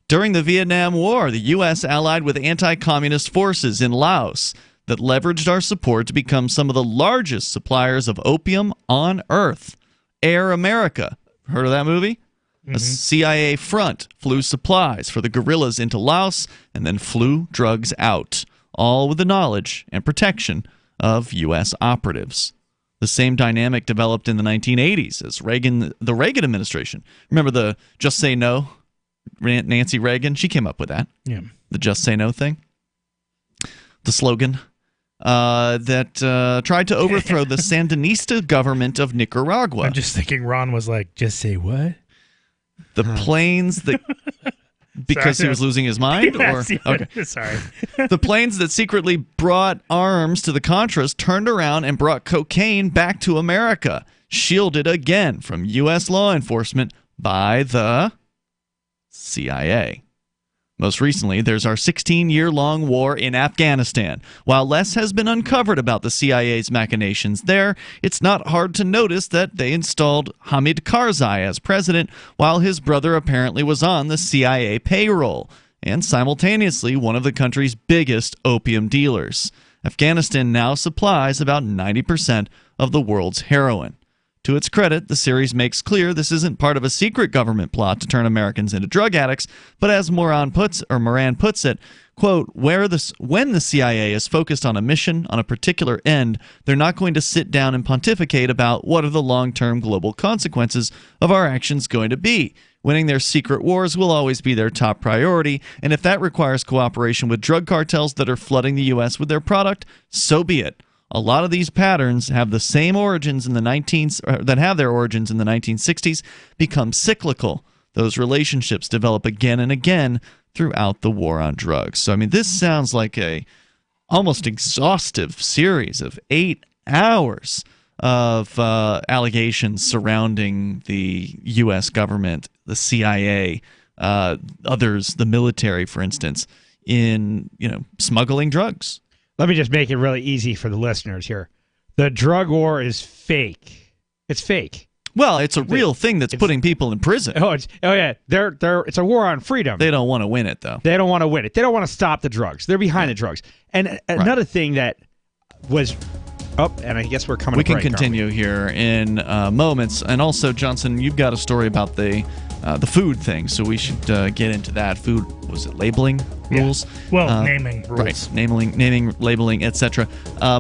During the Vietnam War, the U.S. allied with anti-communist forces in Laos that leveraged our support to become some of the largest suppliers of opium on Earth. Air America. Heard of that movie? A CIA front flew supplies for the guerrillas into Laos and then flew drugs out, all with the knowledge and protection of U.S. operatives. The same dynamic developed in the 1980s as the Reagan administration. Remember the Just Say No? Nancy Reagan, she came up with that. Yeah. The Just Say No thing. The slogan that tried to overthrow the Sandinista government of Nicaragua. I'm just thinking Ron was like, just say what? The planes that... Because he was losing his mind? Yes, or okay. Sorry. The planes that secretly brought arms to the Contras turned around and brought cocaine back to America, shielded again from U.S. law enforcement by the CIA. Most recently, there's our 16-year-long war in Afghanistan. While less has been uncovered about the CIA's machinations there, it's not hard to notice that they installed Hamid Karzai as president while his brother apparently was on the CIA payroll, and simultaneously one of the country's biggest opium dealers. Afghanistan now supplies about 90% of the world's heroin. To its credit, the series makes clear this isn't part of a secret government plot to turn Americans into drug addicts, but as Moran puts it, quote, when the CIA is focused on a mission, on a particular end, they're not going to sit down and pontificate about what are the long-term global consequences of our actions going to be. Winning their secret wars will always be their top priority, and if that requires cooperation with drug cartels that are flooding the U.S. with their product, so be it. A lot of these patterns have the same origins in the 1960s, become cyclical. Those relationships develop again and again throughout the war on drugs. So, I mean, this sounds like a almost exhaustive series of 8 hours of allegations surrounding the U.S. government, the CIA, others, the military, for instance, in smuggling drugs. Let me just make it really easy for the listeners here. The drug war is fake. It's fake. Well, it's a real thing that's putting people in prison. It's a war on freedom. They don't want to win it, though. They don't want to win it. They don't want to stop the drugs. They're behind the drugs. And another thing that was... Oh, and I guess we're coming. We can continue here in moments. And also, Johnson, you've got a story about the food thing, so we should get into that. Food, was it labeling rules? Well, naming rules. Right, naming, labeling, etc.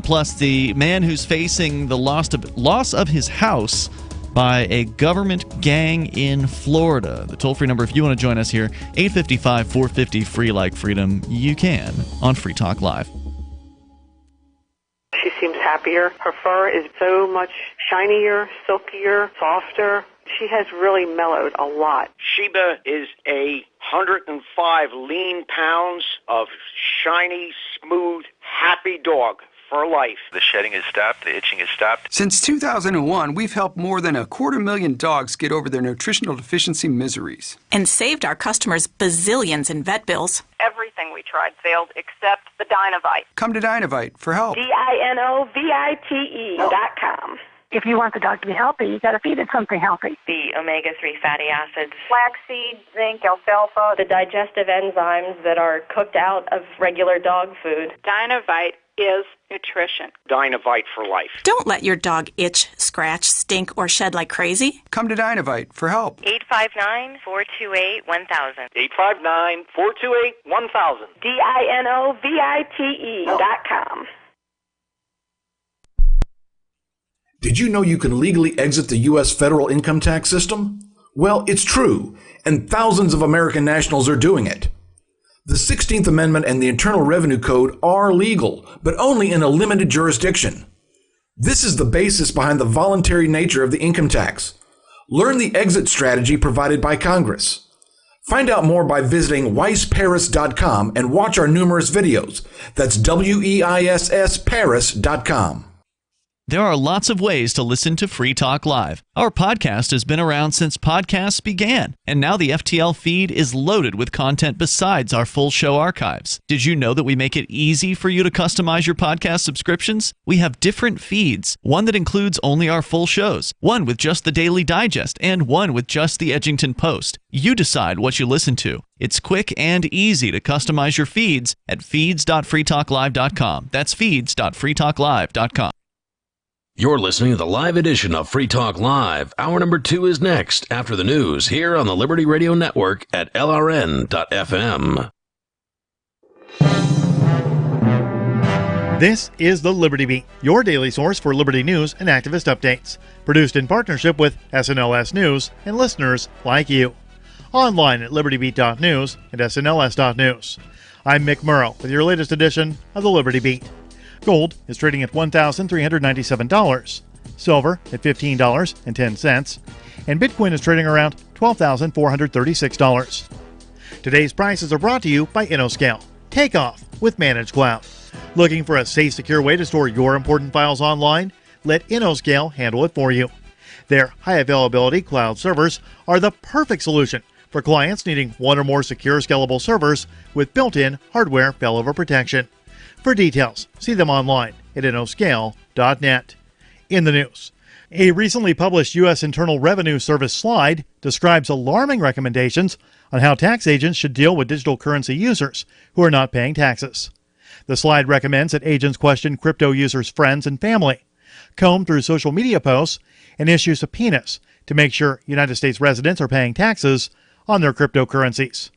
Plus, the man who's facing the loss of his house by a government gang in Florida. The toll-free number, if you want to join us here, 855-450-FREE like freedom. You can on Free Talk Live. She seems happier. Her fur is so much shinier, silkier, softer. She has really mellowed a lot. Sheba is 105 lean pounds of shiny, smooth, happy dog for life. The shedding has stopped. The itching has stopped. Since 2001, we've helped more than 250,000 dogs get over their nutritional deficiency miseries. And saved our customers bazillions in vet bills. Everything we tried failed except the Dinovite. Come to Dinovite for help. DINOVITE.com. If you want the dog to be healthy, you got to feed it something healthy. The omega-3 fatty acids, flaxseed, zinc, alfalfa, the digestive enzymes that are cooked out of regular dog food. Dinovite is nutrition. Dinovite for life. Don't let your dog itch, scratch, stink, or shed like crazy. Come to Dinovite for help. 859-428-1000. 859-428-1000. DINOVITE.com. Did you know you can legally exit the U.S. federal income tax system? Well, it's true, and thousands of American nationals are doing it. The 16th Amendment and the Internal Revenue Code are legal, but only in a limited jurisdiction. This is the basis behind the voluntary nature of the income tax. Learn the exit strategy provided by Congress. Find out more by visiting weissparis.com and watch our numerous videos. That's WEISSparis.com. There are lots of ways to listen to Free Talk Live. Our podcast has been around since podcasts began, and now the FTL feed is loaded with content besides our full show archives. Did you know that we make it easy for you to customize your podcast subscriptions? We have different feeds, one that includes only our full shows, one with just the Daily Digest, and one with just the Edgington Post. You decide what you listen to. It's quick and easy to customize your feeds at feeds.freetalklive.com. That's feeds.freetalklive.com. You're listening to the live edition of Free Talk Live. Hour number 2 is next after the news here on the Liberty Radio Network at LRN.FM. This is the Liberty Beat, your daily source for Liberty news and activist updates. Produced in partnership with SNLS News and listeners like you. Online at libertybeat.news and snls.news. I'm Mick Murrow with your latest edition of the Liberty Beat. Gold is trading at $1,397, silver at $15.10, and Bitcoin is trading around $12,436. Today's prices are brought to you by InnoScale. Take off with Managed Cloud. Looking for a safe, secure way to store your important files online? Let InnoScale handle it for you. Their high availability cloud servers are the perfect solution for clients needing one or more secure scalable servers with built-in hardware failover protection. For details, see them online at innoscale.net. In the news, a recently published U.S. Internal Revenue Service slide describes alarming recommendations on how tax agents should deal with digital currency users who are not paying taxes. The slide recommends that agents question crypto users' friends and family, comb through social media posts, and issue subpoenas to make sure United States residents are paying taxes on their cryptocurrencies.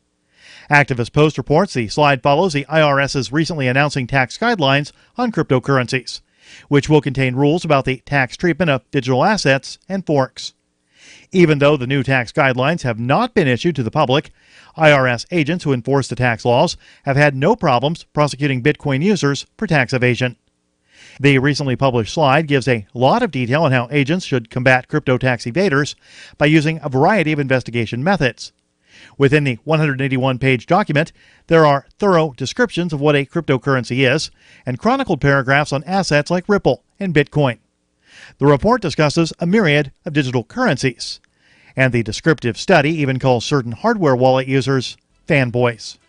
Activist Post reports the slide follows the IRS's recently announcing tax guidelines on cryptocurrencies, which will contain rules about the tax treatment of digital assets and forks. Even though the new tax guidelines have not been issued to the public, IRS agents who enforce the tax laws have had no problems prosecuting Bitcoin users for tax evasion. The recently published slide gives a lot of detail on how agents should combat crypto tax evaders by using a variety of investigation methods. Within the 181-page document, there are thorough descriptions of what a cryptocurrency is and chronicled paragraphs on assets like Ripple and Bitcoin. The report discusses a myriad of digital currencies, and the descriptive study even calls certain hardware wallet users fanboys.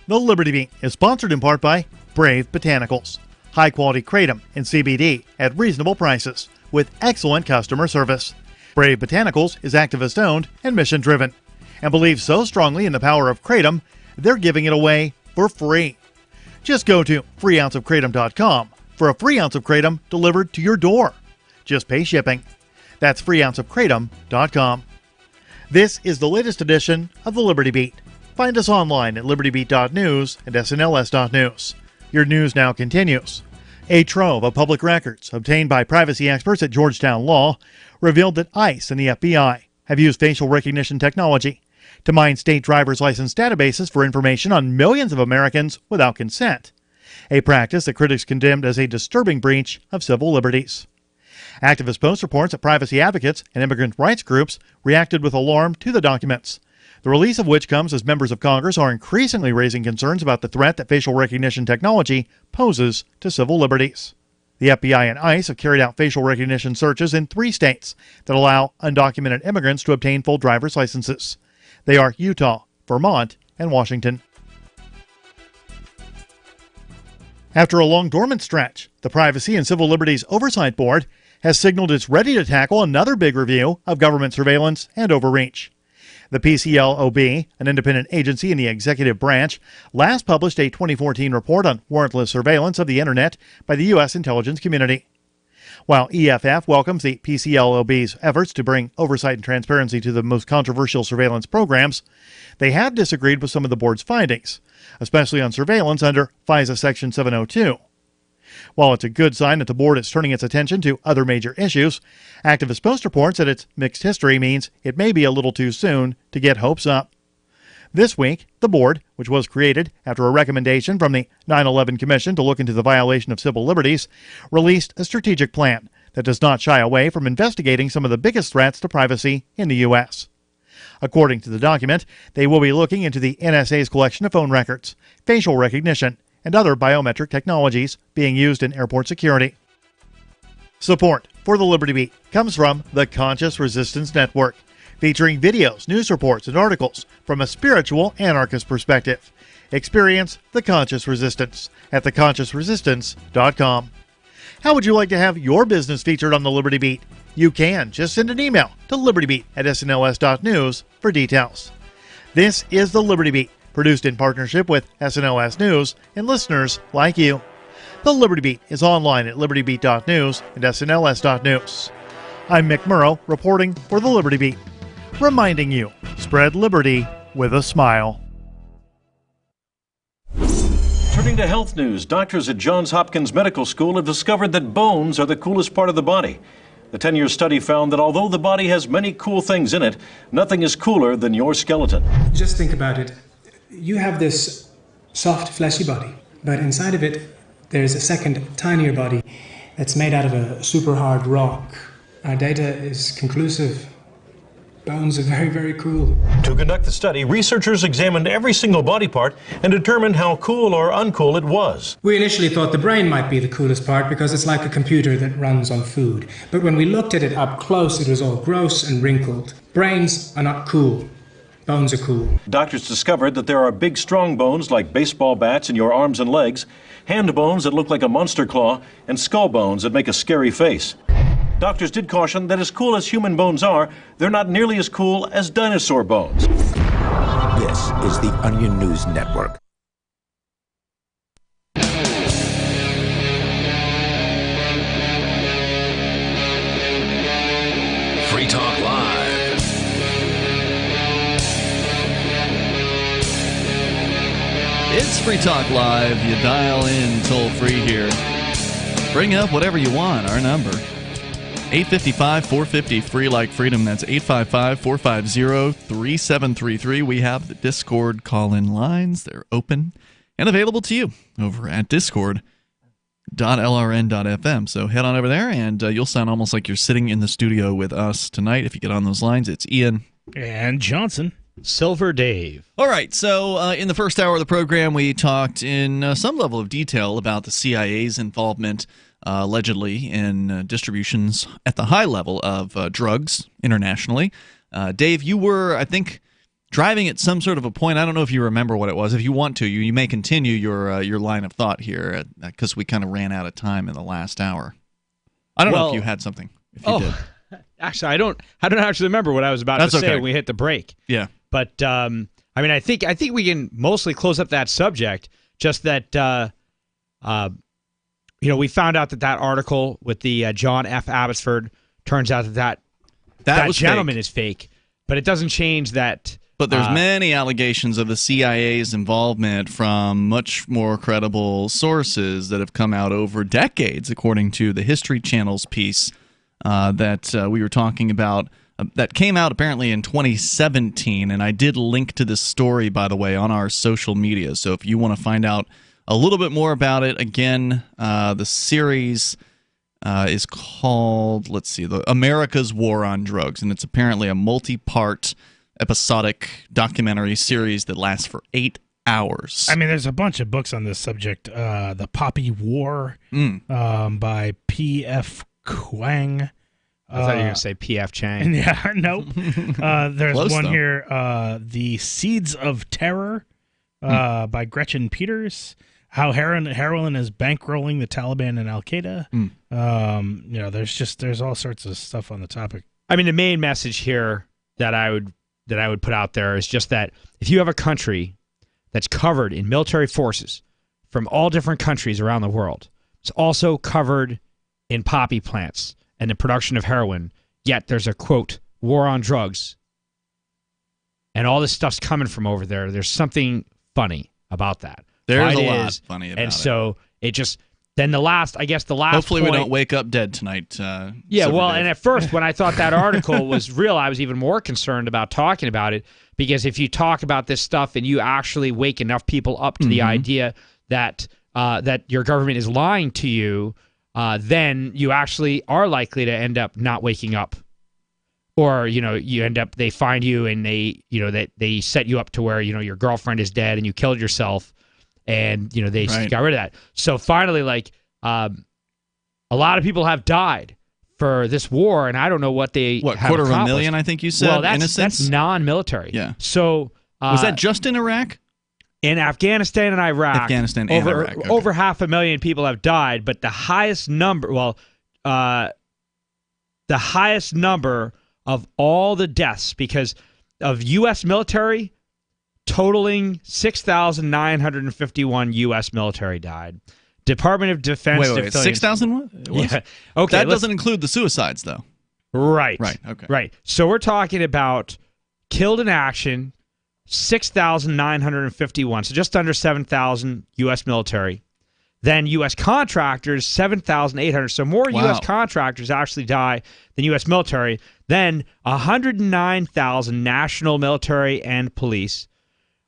The Liberty Beat is sponsored in part by Brave Botanicals, high-quality kratom and CBD at reasonable prices with excellent customer service. Brave Botanicals is activist-owned and mission-driven, and believes so strongly in the power of kratom, they're giving it away for free. Just go to freeounceofkratom.com for a free ounce of kratom delivered to your door. Just pay shipping. That's freeounceofkratom.com. This is the latest edition of the Liberty Beat. Find us online at libertybeat.news and snls.news. Your news now continues. A trove of public records obtained by privacy experts at Georgetown Law revealed that ICE and the FBI have used facial recognition technology to mine state driver's license databases for information on millions of Americans without consent, a practice that critics condemned as a disturbing breach of civil liberties. Activist Post reports that privacy advocates and immigrant rights groups reacted with alarm to the documents, the release of which comes as members of Congress are increasingly raising concerns about the threat that facial recognition technology poses to civil liberties. The FBI and ICE have carried out facial recognition searches in 3 states that allow undocumented immigrants to obtain full driver's licenses. They are Utah, Vermont, and Washington. After a long dormant stretch, the Privacy and Civil Liberties Oversight Board has signaled it's ready to tackle another big review of government surveillance and overreach. The PCLOB, an independent agency in the executive branch, last published a 2014 report on warrantless surveillance of the Internet by the U.S. intelligence community. While EFF welcomes the PCLOB's efforts to bring oversight and transparency to the most controversial surveillance programs, they have disagreed with some of the board's findings, especially on surveillance under FISA Section 702. While it's a good sign that the board is turning its attention to other major issues, Activist Post reports that its mixed history means it may be a little too soon to get hopes up. This week, the board, which was created after a recommendation from the 9/11 Commission to look into the violation of civil liberties, released a strategic plan that does not shy away from investigating some of the biggest threats to privacy in the U.S. According to the document, they will be looking into the NSA's collection of phone records, facial recognition, and other biometric technologies being used in airport security. Support for the Liberty Beat comes from the Conscious Resistance Network, featuring videos, news reports, and articles from a spiritual anarchist perspective. Experience the Conscious Resistance at theconsciousresistance.com. How would you like to have your business featured on the Liberty Beat? You can. Just send an email to libertybeat@snls.news for details. This is the Liberty Beat, produced in partnership with SNLS News and listeners like you. The Liberty Beat is online at libertybeat.news and snls.news. I'm Mick Murrow, reporting for the Liberty Beat, reminding you, spread liberty with a smile. Turning to health news, doctors at Johns Hopkins Medical School have discovered that bones are the coolest part of the body. The 10-year study found that although the body has many cool things in it, nothing is cooler than your skeleton. Just think about it. You have this soft, fleshy body, but inside of it, there's a second, tinier body that's made out of a super hard rock. Our data is conclusive. Bones are very, very cool. To conduct the study, researchers examined every single body part and determined how cool or uncool it was. We initially thought the brain might be the coolest part because it's like a computer that runs on food. But when we looked at it up close, it was all gross and wrinkled. Brains are not cool. Bones are cool. Doctors discovered that there are big, strong bones like baseball bats in your arms and legs, hand bones that look like a monster claw, and skull bones that make a scary face. Doctors did caution that as cool as human bones are, they're not nearly as cool as dinosaur bones. This is the Onion News Network. Free Talk Live. It's Free Talk Live. You dial in toll free here. Bring up whatever you want. Our number 855-450 free like freedom. That's 855-450-3733. We have the Discord call-in lines. They're open and available to you over at discord.lrn.fm. So head on over there and you'll sound almost like you're sitting in the studio with us tonight. If you get on those lines, it's Ian and Johnson. Silver Dave. All right, so in the first hour of the program, we talked in some level of detail about the CIA's involvement, allegedly, in distributions at the high level of drugs internationally. Dave, you were, I think, driving at some sort of a point. I don't know if you remember what it was. If you want to, you may continue your line of thought here, because we kind of ran out of time in the last hour. I don't know if you had something. If you did. Actually, I don't actually remember what I was about to say when we hit the break. Yeah. But I mean, I think we can mostly close up that subject. Just that we found out that article with the John F. Abbotsford turns out that gentleman is fake. But it doesn't change that. But there's many allegations of the CIA's involvement from much more credible sources that have come out over decades, according to the History Channel's piece that we were talking about. That came out apparently in 2017, and I did link to this story, by the way, on our social media. So if you want to find out a little bit more about it, again, the series is called, the America's War on Drugs, and it's apparently a multi-part episodic documentary series that lasts for 8 hours. I mean, there's a bunch of books on this subject. The Poppy War by P.F. Kwang. I thought you were going to say P.F. Chang. Yeah, nope. There's Close, one though. here, The Seeds of Terror by Gretchen Peters. How heroin is bankrolling the Taliban and Al-Qaeda. There's all sorts of stuff on the topic. I mean, the main message here that I would put out there is just that if you have a country that's covered in military forces from all different countries around the world, it's also covered in poppy plants and the production of heroin, yet there's a, quote, war on drugs, and all this stuff's coming from over there. There's something funny about that. There's a lot funny about it. And so it just, then the last Hopefully point, we don't wake up dead tonight. Yeah, well, and at first when I thought that article was real, I was even more concerned about talking about it, because if you talk about this stuff and you actually wake enough people up to the idea that that your government is lying to you, then you actually are likely to end up not waking up. Or, you end up, they find you and they set you up to where, your girlfriend is dead and you killed yourself, and, they got rid of that. So finally, a lot of people have died for this war, and I don't know what they have quarter of a accomplished. million, I think you said, well, innocents? That's non-military. Yeah. So was that just in Iraq? In Afghanistan and Iraq, Iraq. Okay. Over 500,000 people have died, but the highest number, of all the deaths, because of U.S. military, totaling 6,951 U.S. military died. Department of Defense. Wait, 6,000? Yeah. Okay. That doesn't include the suicides, though. Right. Okay. Right. So we're talking about killed in action, 6,951. So just under 7,000 U.S. military. Then U.S. contractors, 7,800. So more U.S. contractors actually die than U.S. military. Then 109,000 national military and police.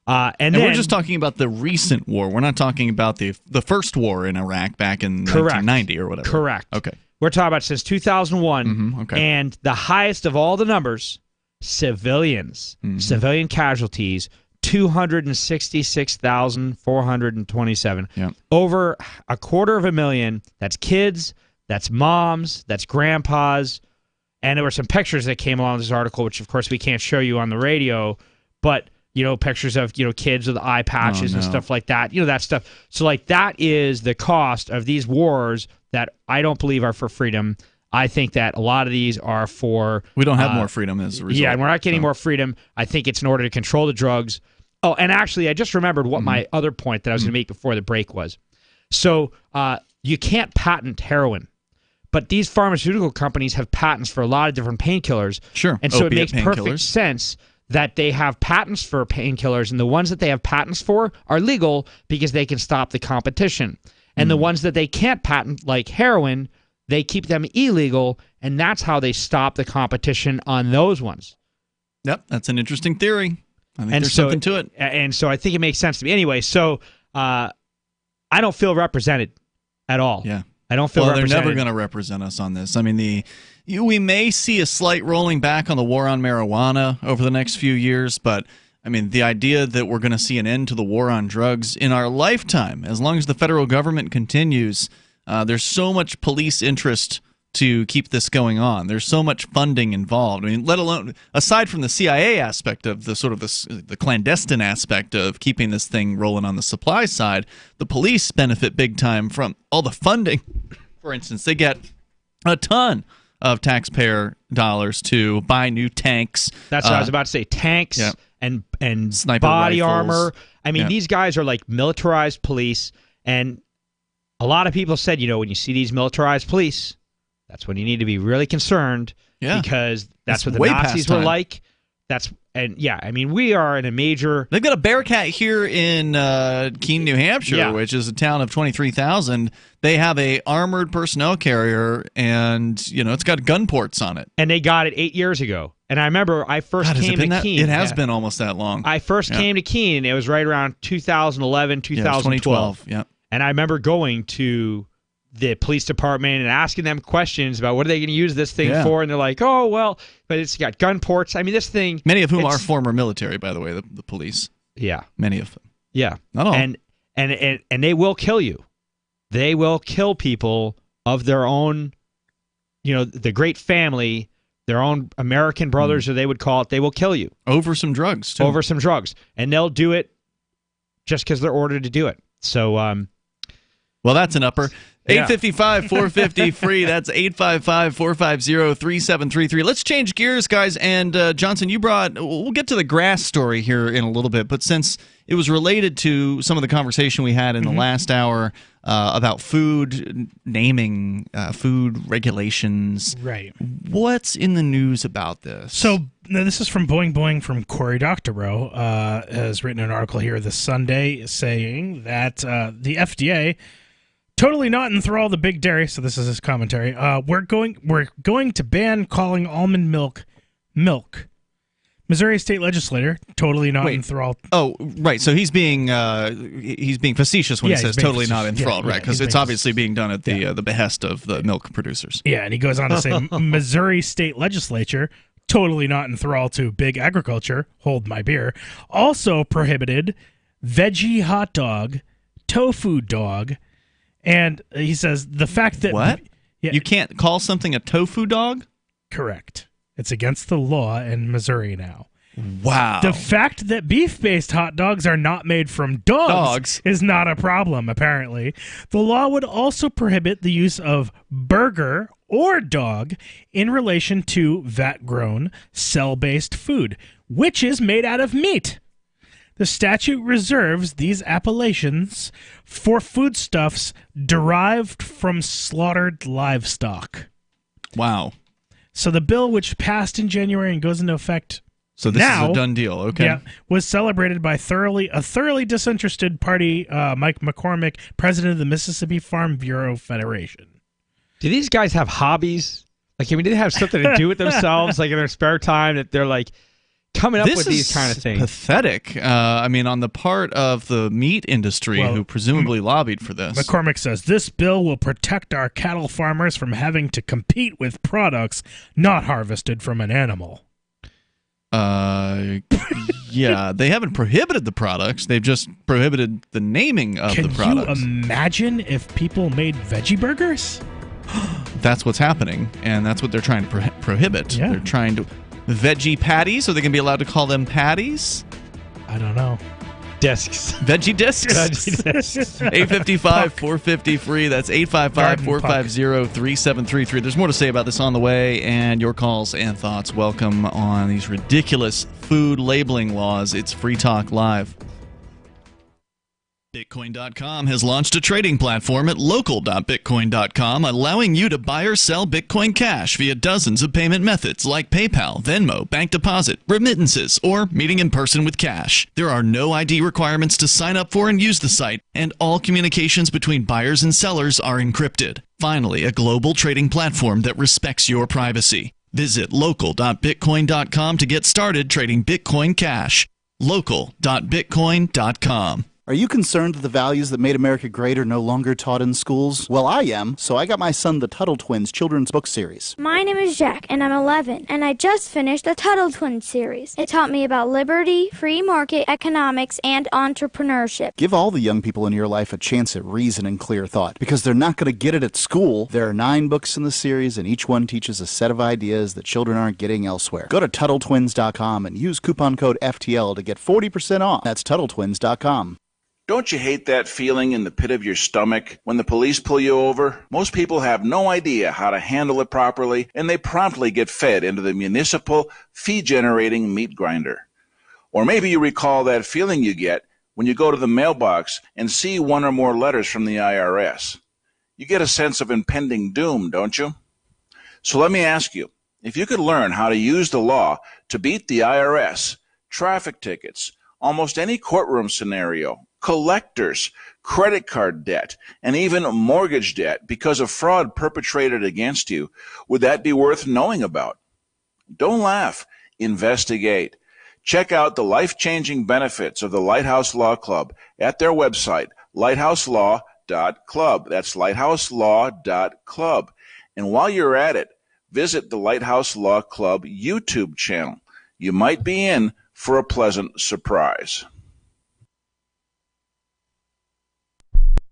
And then, we're just talking about the recent war. We're not talking about the first war in Iraq back in 1990 or whatever. Correct. Okay. We're talking about since 2001. Okay. And the highest of all the numbers, civilians, civilian casualties, 266,427. Yeah. Over 250,000. That's kids, that's moms, that's grandpas. And there were some pictures that came along with this article, which of course we can't show you on the radio, but pictures of kids with eye patches and stuff like that. That stuff. So like that is the cost of these wars that I don't believe are for freedom. I think that a lot of these are for... We don't have more freedom as a result. Yeah, and we're not getting more freedom. I think it's in order to control the drugs. Oh, and actually, I just remembered what my other point that I was going to make before the break was. So you can't patent heroin, but these pharmaceutical companies have patents for a lot of different painkillers. Sure, and so it makes perfect painkillers. sense that they have patents for painkillers, and the ones that they have patents for are legal because they can stop the competition. And the ones that they can't patent, like heroin, they keep them illegal, and that's how they stop the competition on those ones. Yep, that's an interesting theory. I think there's something to it. And so I think it makes sense to me. Anyway, so I don't feel represented at all. Yeah. I don't feel represented. They're never going to represent us on this. I mean, we may see a slight rolling back on the war on marijuana over the next few years, but I mean, the idea that we're going to see an end to the war on drugs in our lifetime, as long as the federal government continues, there's so much police interest to keep this going on. There's so much funding involved. I mean, let alone aside from the CIA aspect of the sort of the clandestine aspect of keeping this thing rolling on the supply side, the police benefit big time from all the funding. For instance, they get a ton of taxpayer dollars to buy new tanks. That's what I was about to say. Tanks and sniper body rifles. armor. I mean, these guys are like militarized police, and a lot of people said, when you see these militarized police, that's when you need to be really concerned because that's what the Nazis were like. I mean, we are in a major... They've got a Bearcat here in Keene, New Hampshire, which is a town of 23,000. They have a armored personnel carrier, and, it's got gun ports on it. And they got it 8 years ago. And I remember I first came to Keene. It has been almost that long. I first came to Keene, and it was right around 2011, 2012. Yeah. And I remember going to the police department and asking them questions about what are they going to use this thing for, and they're like, oh, well, but it's got gun ports. I mean, this thing... Many of whom are former military, by the way, the police. Yeah. Many of them. Yeah. Not all. And they will kill you. They will kill people of their own, the great family, their own American brothers, or they would call it. They will kill you. Over some drugs, too. Over some drugs. And they'll do it just because they're ordered to do it. So... well, that's an upper. 855-450-FREE. That's 855-450-3733. Let's change gears, guys. And Johnson, we'll get to the grass story here in a little bit, but since it was related to some of the conversation we had in the last hour about food, naming, food regulations. Right. What's in the news about this? So this is from Boing Boing from Cory Doctorow, has written an article here this Sunday saying that the FDA... totally not enthralled the big dairy. So this is his commentary. We're going to ban calling almond milk. Missouri state legislator totally not enthralled. Oh, right. So he's being facetious when he says totally not enthralled, right? Because it's obviously being done at the behest of the milk producers. Yeah, and he goes on to say Missouri state legislature totally not enthralled to big agriculture. Hold my beer. Also prohibited veggie hot dog, tofu dog. And he says the fact that... What? Yeah, you can't call something a tofu dog? Correct. It's against the law in Missouri now. Wow. The fact that beef-based hot dogs are not made from dogs is not a problem, apparently. The law would also prohibit the use of burger or dog in relation to vat-grown, cell-based food, which is made out of meat. The statute reserves these appellations for foodstuffs derived from slaughtered livestock. Wow. So the bill, which passed in January and goes into effect so this now, is a done deal, okay. Yeah, was celebrated by a thoroughly disinterested party, Mike McCormick, president of the Mississippi Farm Bureau Federation. Do these guys have hobbies? Like, I mean, do they have something to do with themselves, like in their spare time, that they're like, coming up with these kind of things? Pathetic. I mean, on the part of the meat industry who presumably lobbied for this. McCormick says this bill will protect our cattle farmers from having to compete with products not harvested from an animal. Yeah, they haven't prohibited the products. They've just prohibited the naming of the products. Can you imagine if people made veggie burgers? That's what's happening, and that's what they're trying to prohibit. Yeah. They're trying to... Veggie patties? Are they going to be allowed to call them patties? I don't know. Discs. Veggie discs? Veggie discs. 855-450-FREE. That's 855-450-3733. There's more to say about this on the way, and your calls and thoughts welcome on these ridiculous food labeling laws. It's Free Talk Live. Bitcoin.com has launched a trading platform at local.bitcoin.com, allowing you to buy or sell Bitcoin Cash via dozens of payment methods like PayPal, Venmo, bank deposit, remittances, or meeting in person with cash. There are no ID requirements to sign up for and use the site, and all communications between buyers and sellers are encrypted. Finally, a global trading platform that respects your privacy. Visit local.bitcoin.com to get started trading Bitcoin Cash. local.bitcoin.com. Are you concerned that the values that made America great are no longer taught in schools? Well, I am, so I got my son the Tuttle Twins children's book series. My name is Jack, and I'm 11, and I just finished the Tuttle Twins series. It taught me about liberty, free market economics, and entrepreneurship. Give all the young people in your life a chance at reason and clear thought, because they're not going to get it at school. There are 9 books in the series, and each one teaches a set of ideas that children aren't getting elsewhere. Go to TuttleTwins.com and use coupon code FTL to get 40% off. That's TuttleTwins.com. Don't you hate that feeling in the pit of your stomach when the police pull you over? Most people have no idea how to handle it properly, and they promptly get fed into the municipal fee-generating meat grinder. Or maybe you recall that feeling you get when you go to the mailbox and see one or more letters from the IRS. You get a sense of impending doom, don't you? So let me ask you, if you could learn how to use the law to beat the IRS, traffic tickets, almost any courtroom scenario, collectors, credit card debt, and even mortgage debt because of fraud perpetrated against you, would that be worth knowing about? Don't laugh. Investigate. Check out the life-changing benefits of the Lighthouse Law Club at their website, lighthouselaw.club. That's lighthouselaw.club. And while you're at it, visit the Lighthouse Law Club YouTube channel. You might be in for a pleasant surprise.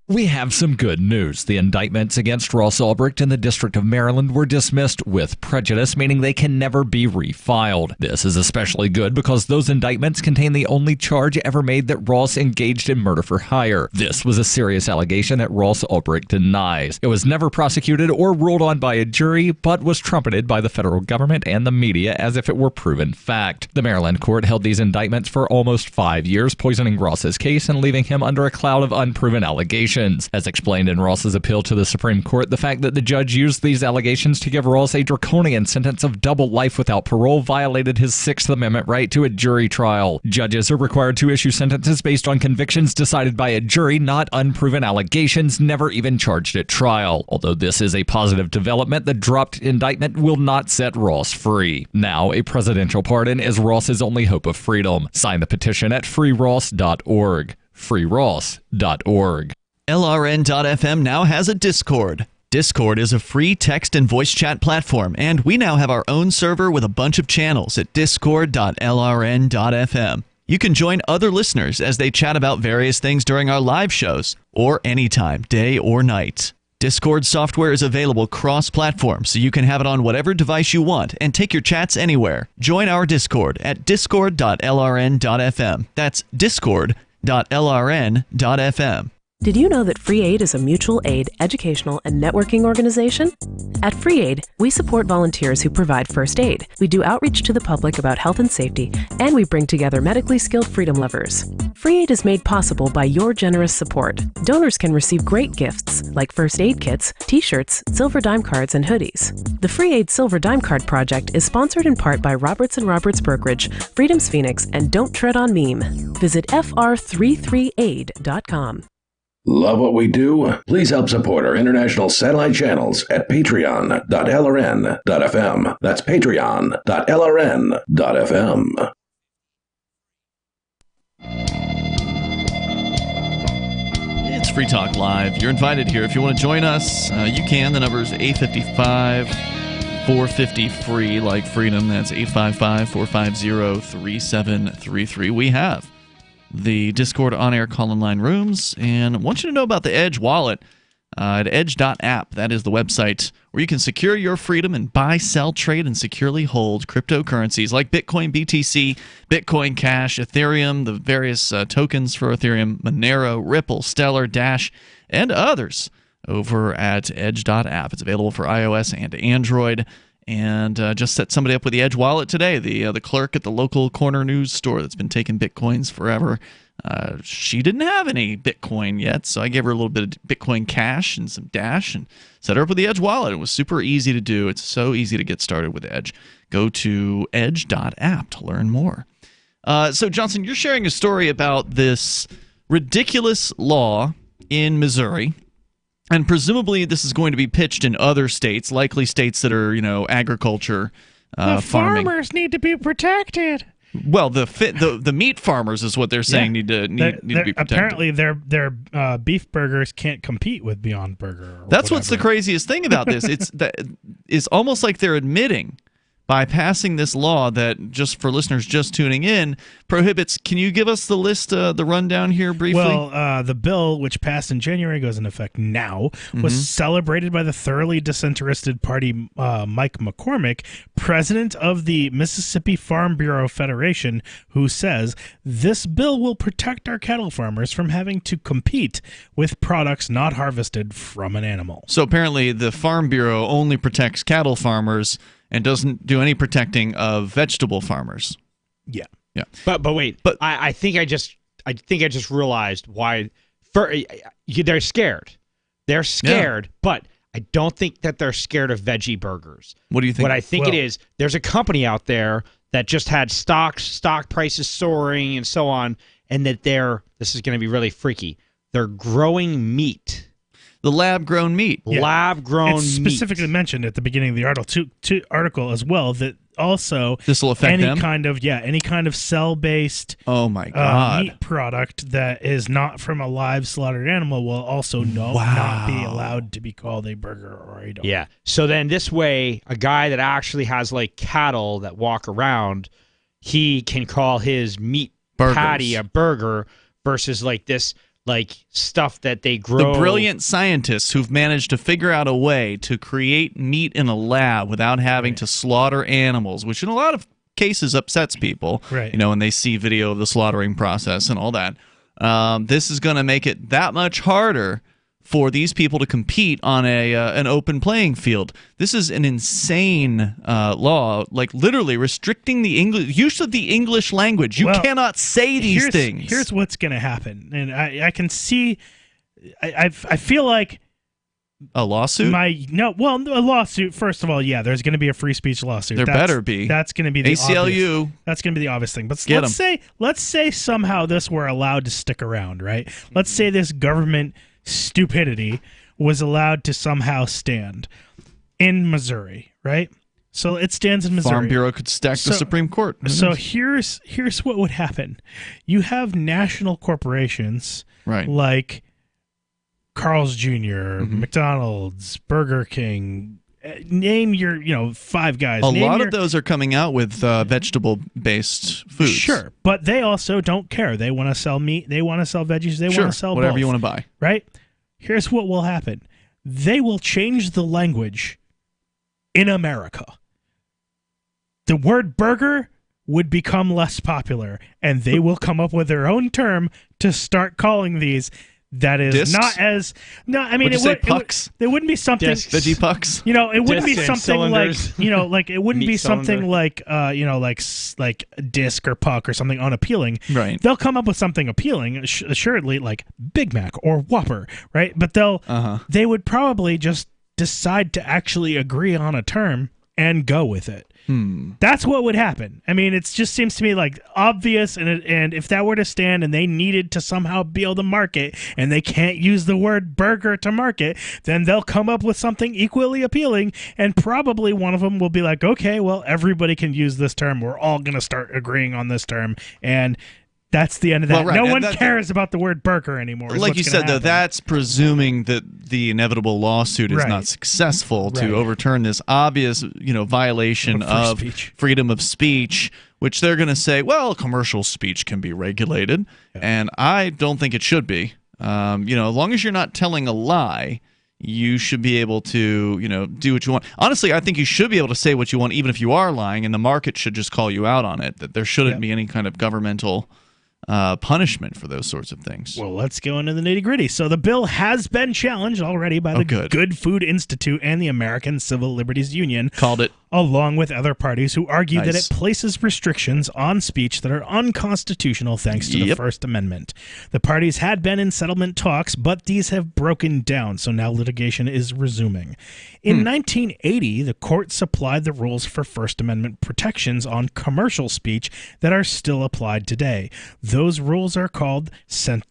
We have some good news. The indictments against Ross Ulbricht in the District of Maryland were dismissed with prejudice, meaning they can never be refiled. This is especially good because those indictments contain the only charge ever made that Ross engaged in murder for hire. This was a serious allegation that Ross Ulbricht denies. It was never prosecuted or ruled on by a jury, but was trumpeted by the federal government and the media as if it were proven fact. The Maryland court held these indictments for almost 5 years, poisoning Ross's case and leaving him under a cloud of unproven allegations. As explained in Ross's appeal to the Supreme Court, the fact that the judge used these allegations to give Ross a draconian sentence of double life without parole violated his Sixth Amendment right to a jury trial. Judges are required to issue sentences based on convictions decided by a jury, not unproven allegations never even charged at trial. Although this is a positive development, the dropped indictment will not set Ross free. Now, a presidential pardon is Ross's only hope of freedom. Sign the petition at freeross.org. freeross.org. LRN.FM now has a Discord. Discord is a free text and voice chat platform, and we now have our own server with a bunch of channels at discord.lrn.fm. You can join other listeners as they chat about various things during our live shows, or anytime, day or night. Discord software is available cross-platform, so you can have it on whatever device you want and take your chats anywhere. Join our Discord at discord.lrn.fm. That's discord.lrn.fm. Did you know that Free Aid is a mutual aid, educational, and networking organization? At Free Aid, we support volunteers who provide first aid. We do outreach to the public about health and safety, and we bring together medically skilled freedom lovers. Free Aid is made possible by your generous support. Donors can receive great gifts like first aid kits, t-shirts, silver dime cards, and hoodies. The Free Aid Silver Dime Card Project is sponsored in part by Roberts & Roberts Brokerage, Freedom's Phoenix, and Don't Tread on Meme. Visit fr33aid.com. Love what we do? Please help support our international satellite channels at patreon.lrn.fm. That's patreon.lrn.fm. It's Free Talk Live. You're invited here. If you want to join us, you can. The number is 855-450-FREE, like freedom. That's 855-450-3733. We have the Discord on-air call-in line rooms, and I want you to know about the Edge wallet at edge.app. That is the website where you can secure your freedom and buy, sell, trade, and securely hold cryptocurrencies like Bitcoin, BTC, Bitcoin Cash, Ethereum, the various tokens for Ethereum, Monero, Ripple, Stellar, Dash, and others over at edge.app. It's available for iOS and Android. And just set somebody up with the Edge wallet today. The clerk at the local corner news store that's been taking Bitcoins forever, she didn't have any Bitcoin yet, so I gave her a little bit of Bitcoin Cash and some Dash and set her up with the Edge wallet. It was super easy to do. It's so easy to get started with Edge. Go to edge.app to learn more. So, Johnson, you're sharing a story about this ridiculous law in Missouri. And presumably this is going to be pitched in other states, likely states that are, agriculture, the farming. farmers need to be protected. Well, the meat farmers is what they're saying need to be protected. Apparently, their beef burgers can't compete with Beyond Burger. That's what's the craziest thing about this. It's almost like they're admitting by passing this law that, just for listeners just tuning in, prohibits. Can you give us the list, the rundown here briefly? Well, the bill, which passed in January, goes into effect now, was celebrated by the thoroughly disinterested party Mike McCormick, president of the Mississippi Farm Bureau Federation, who says this bill will protect our cattle farmers from having to compete with products not harvested from an animal. So apparently the Farm Bureau only protects cattle farmers and doesn't do any protecting of vegetable farmers. Yeah. Yeah. But wait. But I think I just realized why. They're scared. They're scared, but I don't think that they're scared of veggie burgers. What do you think? What I think it is, there's a company out there that just had stock prices soaring and so on, and that this is going to be really freaky. They're growing meat. The lab-grown meat. Yeah. Lab-grown meat. It's specifically mentioned at the beginning of the article as well that also this will affect any kind of cell-based meat product that is not from a live slaughtered animal will also not be allowed to be called a burger or a dog. Yeah. So then this way, a guy that actually has like cattle that walk around, he can call his meat patty a burger versus like this stuff that they grow. The brilliant scientists who've managed to figure out a way to create meat in a lab without having to slaughter animals, which in a lot of cases upsets people, right? When they see video of the slaughtering process and all that. This is going to make it that much harder for these people to compete on an open playing field. This is an insane law, like literally restricting the use of the English language. You cannot say these things. Here's what's going to happen, and I can see. I feel like a lawsuit. A lawsuit. First of all, yeah, there's going to be a free speech lawsuit. There better be. That's going to be the ACLU. Obvious, that's going to be the obvious thing. But let's say somehow this were allowed to stick around, right? Let's say this government stupidity was allowed to somehow stand in Missouri, right? So it stands in Missouri. Farm Bureau could stack the Supreme Court. So here's what would happen. You have national corporations like Carl's Jr., McDonald's, Burger King. Name your, Five Guys. A lot of those are coming out with vegetable-based foods. Sure, but they also don't care. They want to sell meat. They want to sell veggies. They want to sell whatever both, you want to buy. Right? Here's what will happen. They will change the language in America. The word burger would become less popular, and they will come up with their own term to start calling these. That is Discs? not as I mean, pucks? It wouldn't be something veggie pucks. It wouldn't be something like it wouldn't be something cylinder. like disc or puck or something unappealing. Right. They'll come up with something appealing, assuredly, like Big Mac or Whopper, right? But they would probably just decide to actually agree on a term and go with it. That's what would happen. I mean, it just seems to me like obvious, and if that were to stand and they needed to somehow be able to market and they can't use the word burger to market, then they'll come up with something equally appealing, and probably one of them will be like, okay, well, everybody can use this term. We're all going to start agreeing on this term, and that's the end of that. Well, right. No one cares about the word burger anymore. Like you said, though, that's presuming that the inevitable lawsuit is not successful to overturn this obvious, violation of freedom of speech, which they're going to say, well, commercial speech can be regulated, and I don't think it should be. As long as you're not telling a lie, you should be able to, do what you want. Honestly, I think you should be able to say what you want even if you are lying, and the market should just call you out on it, that there shouldn't be any kind of governmental punishment for those sorts of things. Well, let's go into the nitty-gritty. So the bill has been challenged already by the Good Food Institute and the American Civil Liberties Union. Called it. Along with other parties who argue that it places restrictions on speech that are unconstitutional thanks to the First Amendment. The parties had been in settlement talks, but these have broken down, so now litigation is resuming. In 1980, the court supplied the rules for First Amendment protections on commercial speech that are still applied today. Those rules are called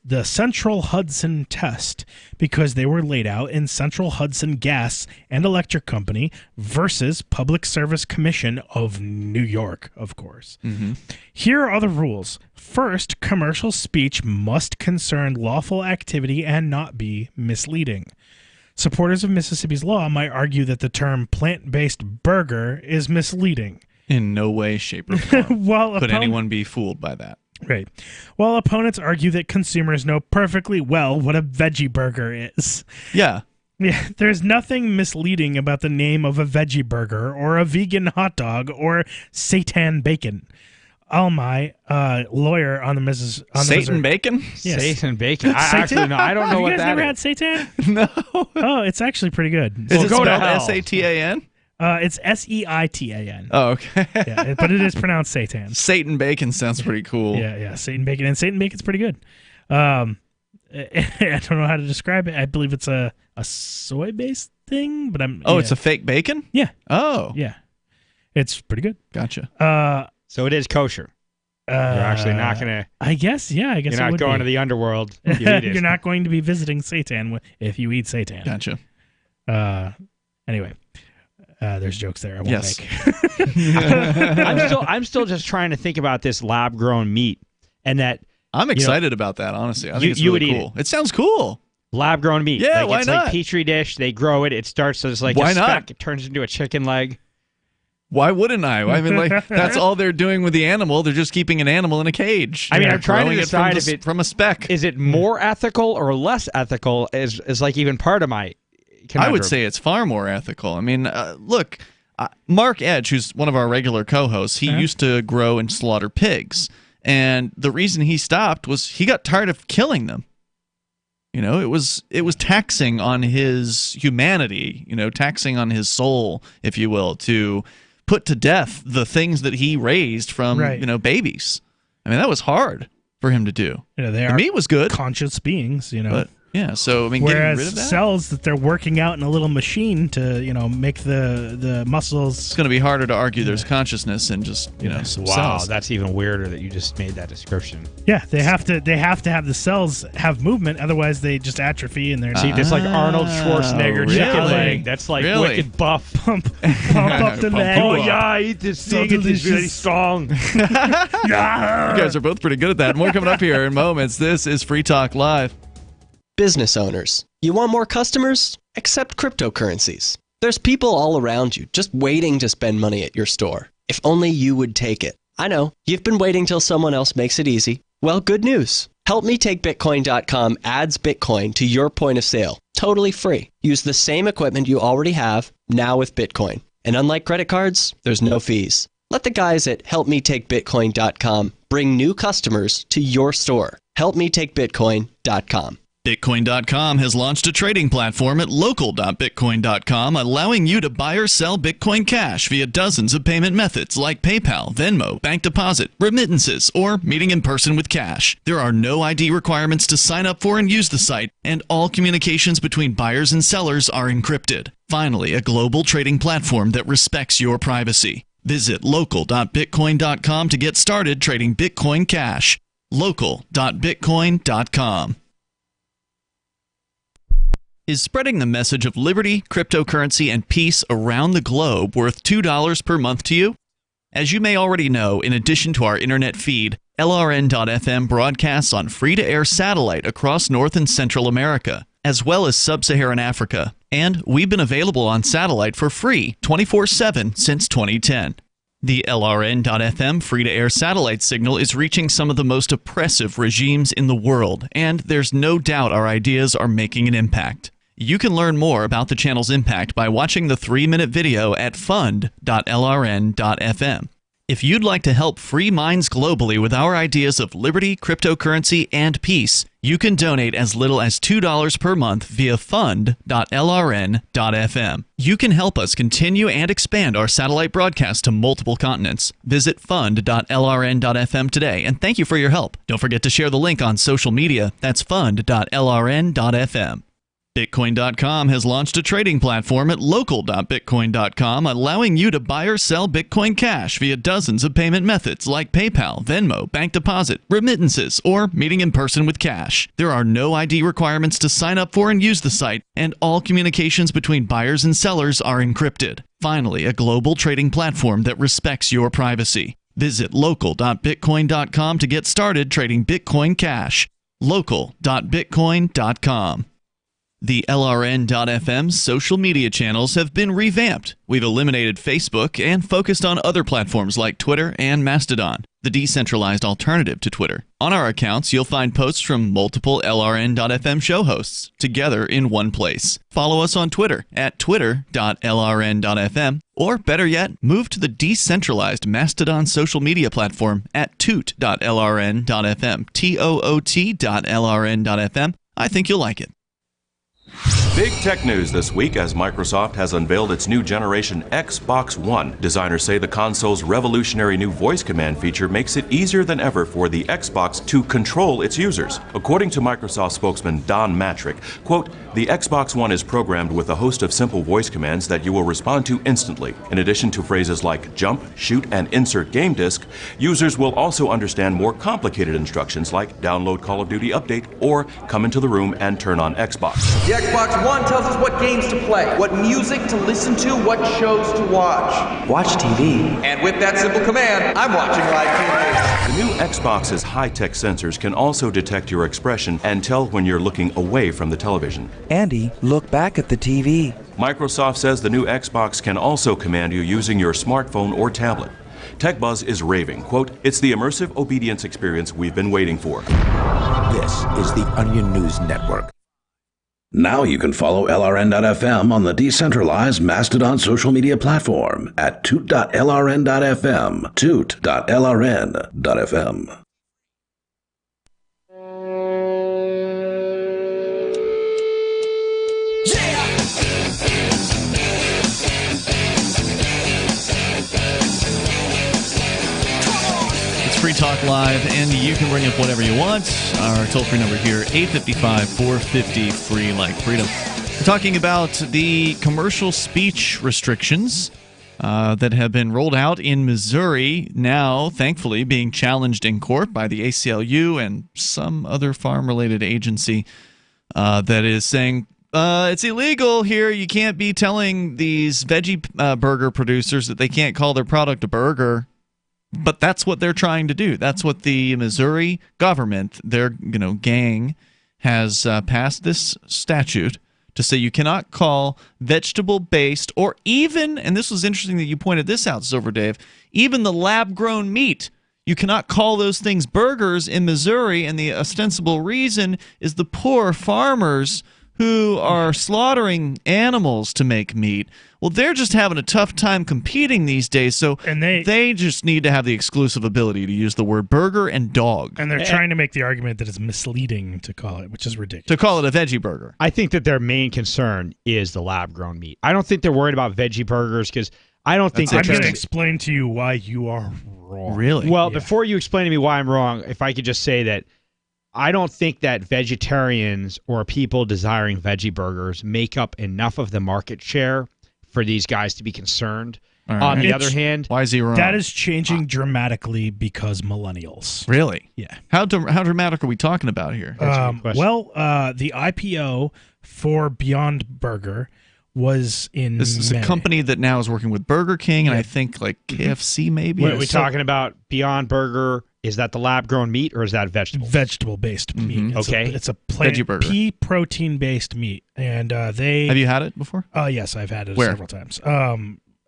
the Central Hudson Test because they were laid out in Central Hudson Gas and Electric Company versus Public Service Commission of New York, of course. Here are the rules. First, commercial speech must concern lawful activity and not be misleading. Supporters of Mississippi's law might argue that the term plant-based burger is misleading. In no way, shape, or form could anyone be fooled by that. Right. While opponents argue that consumers know perfectly well what a veggie burger is. Yeah. Yeah, there's nothing misleading about the name of a veggie burger or a vegan hot dog or seitan bacon. Almy, lawyer on the Satan bacon? Yes. Satan bacon. I don't know what that is. You guys never had seitan? No. Oh, it's actually pretty good. Is it spelled S-A-T-A-N? It's S-E-I-T-A-N. Oh, okay. Yeah, but it is pronounced seitan. Satan bacon sounds pretty cool. Yeah, Satan bacon. And Satan bacon's pretty good. I don't know how to describe it. I believe it's a soy-based thing, but it's a fake bacon? Yeah. Oh. Yeah. It's pretty good. Gotcha. So it is kosher. You're actually not going to... I guess, yeah. I guess you're not going to the underworld. You eat it. You're not going to be visiting Satan if you eat Satan. Gotcha. Anyway, there's jokes there I won't make. I'm still just trying to think about this lab-grown meat, and that... I'm excited about that, honestly. I think it's really cool. It sounds cool. Lab-grown meat. Yeah, why it's not? Like Petri dish. They grow it. It starts as like a speck. It turns into a chicken leg. Why wouldn't I? I mean, that's all they're doing with the animal. They're just keeping an animal in a cage. I mean, I'm trying to decide if from a speck. Is it more ethical or less ethical? Is like even part of my conundrum. I would say it's far more ethical. I mean, look, Mark Edge, who's one of our regular co-hosts, he used to grow and slaughter pigs. And the reason he stopped was he got tired of killing them. It was taxing on his humanity, taxing on his soul, if you will, to put to death the things that he raised from, babies. I mean, that was hard for him to do. The meat was good. Conscious beings, But, yeah, so, I mean, whereas getting rid of that? cells that they're working out in a little machine to, make the muscles... It's going to be harder to argue there's consciousness and just, some cells. That's even weirder that you just made that description. Yeah, they have to have the cells have movement, otherwise they just atrophy and they're... See, that's like Arnold Schwarzenegger chicken leg. That's like wicked buff. Pump up the leg. Oh, yeah, I eat this thing. It's really strong. You guys are both pretty good at that. More coming up here in moments. This is Free Talk Live. Business owners, you want more customers? Accept cryptocurrencies. There's people all around you just waiting to spend money at your store. If only you would take it. I know, you've been waiting till someone else makes it easy. Well, good news. HelpMeTakeBitcoin.com adds Bitcoin to your point of sale. Totally free. Use the same equipment you already have, now with Bitcoin. And unlike credit cards, there's no fees. Let the guys at HelpMeTakeBitcoin.com bring new customers to your store. HelpMeTakeBitcoin.com. Bitcoin.com has launched a trading platform at local.bitcoin.com, allowing you to buy or sell Bitcoin Cash via dozens of payment methods like PayPal, Venmo, bank deposit, remittances, or meeting in person with cash. There are no ID requirements to sign up for and use the site, and all communications between buyers and sellers are encrypted. Finally, a global trading platform that respects your privacy. Visit local.bitcoin.com to get started trading Bitcoin Cash. local.bitcoin.com. Is spreading the message of liberty, cryptocurrency, and peace around the globe worth $2 per month to you? As you may already know, in addition to our internet feed, LRN.FM broadcasts on free-to-air satellite across North and Central America, as well as Sub-Saharan Africa. And we've been available on satellite for free 24/7 since 2010. The LRN.FM free-to-air satellite signal is reaching some of the most oppressive regimes in the world, and there's no doubt our ideas are making an impact. You can learn more about the channel's impact by watching the 3-minute video at fund.lrn.fm. If you'd like to help free minds globally with our ideas of liberty, cryptocurrency, and peace, you can donate as little as $2 per month via fund.lrn.fm. You can help us continue and expand our satellite broadcast to multiple continents. Visit fund.lrn.fm today, and thank you for your help. Don't forget to share the link on social media. That's fund.lrn.fm. Bitcoin.com has launched a trading platform at local.bitcoin.com, allowing you to buy or sell Bitcoin Cash via dozens of payment methods like PayPal, Venmo, bank deposit, remittances, or meeting in person with cash. There are no ID requirements to sign up for and use the site, and all communications between buyers and sellers are encrypted. Finally, a global trading platform that respects your privacy. Visit local.bitcoin.com to get started trading Bitcoin Cash. local.bitcoin.com. The LRN.FM social media channels have been revamped. We've eliminated Facebook and focused on other platforms like Twitter and Mastodon, the decentralized alternative to Twitter. On our accounts, you'll find posts from multiple LRN.FM show hosts together in one place. Follow us on Twitter at twitter.lrn.fm, or better yet, move to the decentralized Mastodon social media platform at toot.lrn.fm, toot.lrn.fm. I think you'll like it. Big tech news this week as Microsoft has unveiled its new generation Xbox One. Designers say the console's revolutionary new voice command feature makes it easier than ever for the Xbox to control its users. According to Microsoft spokesman Don Matrick, quote, "The Xbox One is programmed with a host of simple voice commands that you will respond to instantly. In addition to phrases like jump, shoot, and insert game disc, users will also understand more complicated instructions like download Call of Duty Update or come into the room and turn on Xbox." The Xbox One tells us what games to play, what music to listen to, what shows to watch. Watch TV. And with that simple command, I'm watching live TV. The new Xbox's high-tech sensors can also detect your expression and tell when you're looking away from the television. Andy, look back at the TV. Microsoft says the new Xbox can also command you using your smartphone or tablet. TechBuzz is raving, quote, "It's the immersive obedience experience we've been waiting for." This is the Onion News Network. Now you can follow LRN.FM on the decentralized Mastodon social media platform at toot.lrn.fm, toot.lrn.fm. Free Talk Live, and you can bring up whatever you want. Our toll-free number here, 855-450-FREE like freedom. We're talking about the commercial speech restrictions that have been rolled out in Missouri, now, thankfully, being challenged in court by the ACLU and some other farm-related agency that is saying, it's illegal here. You can't be telling these veggie burger producers that they can't call their product a burger. But that's what they're trying to do. That's what the Missouri government, their gang, has passed this statute to say you cannot call vegetable-based or even, and this was interesting that you pointed this out, Silver Dave, even the lab-grown meat. You cannot call those things burgers in Missouri, and the ostensible reason is the poor farmers who are slaughtering animals to make meat. Well, they're just having a tough time competing these days, so they just need to have the exclusive ability to use the word burger and dog. And they're trying to make the argument that it's misleading to call it, which is ridiculous. To call it a veggie burger. I think that their main concern is the lab-grown meat. I don't think they're worried about veggie burgers because I don't think I'm going to explain to you why you are wrong. Really? Well, before you explain to me why I'm wrong, if I could just say that I don't think that vegetarians or people desiring veggie burgers make up enough of the market share for these guys to be concerned. Right. On the other hand, why is he wrong? That is changing dramatically because millennials. Really? Yeah. How dramatic are we talking about here? The IPO for Beyond Burger was in This is May. a company that now is working with Burger King and I think like KFC maybe. What are we talking about? Beyond Burger, is that the lab-grown meat or is that vegetable? Vegetable-based meat. It's a plant, veggie burger. pea protein-based meat, and they. Have you had it before? Yes, I've had it Where? several times.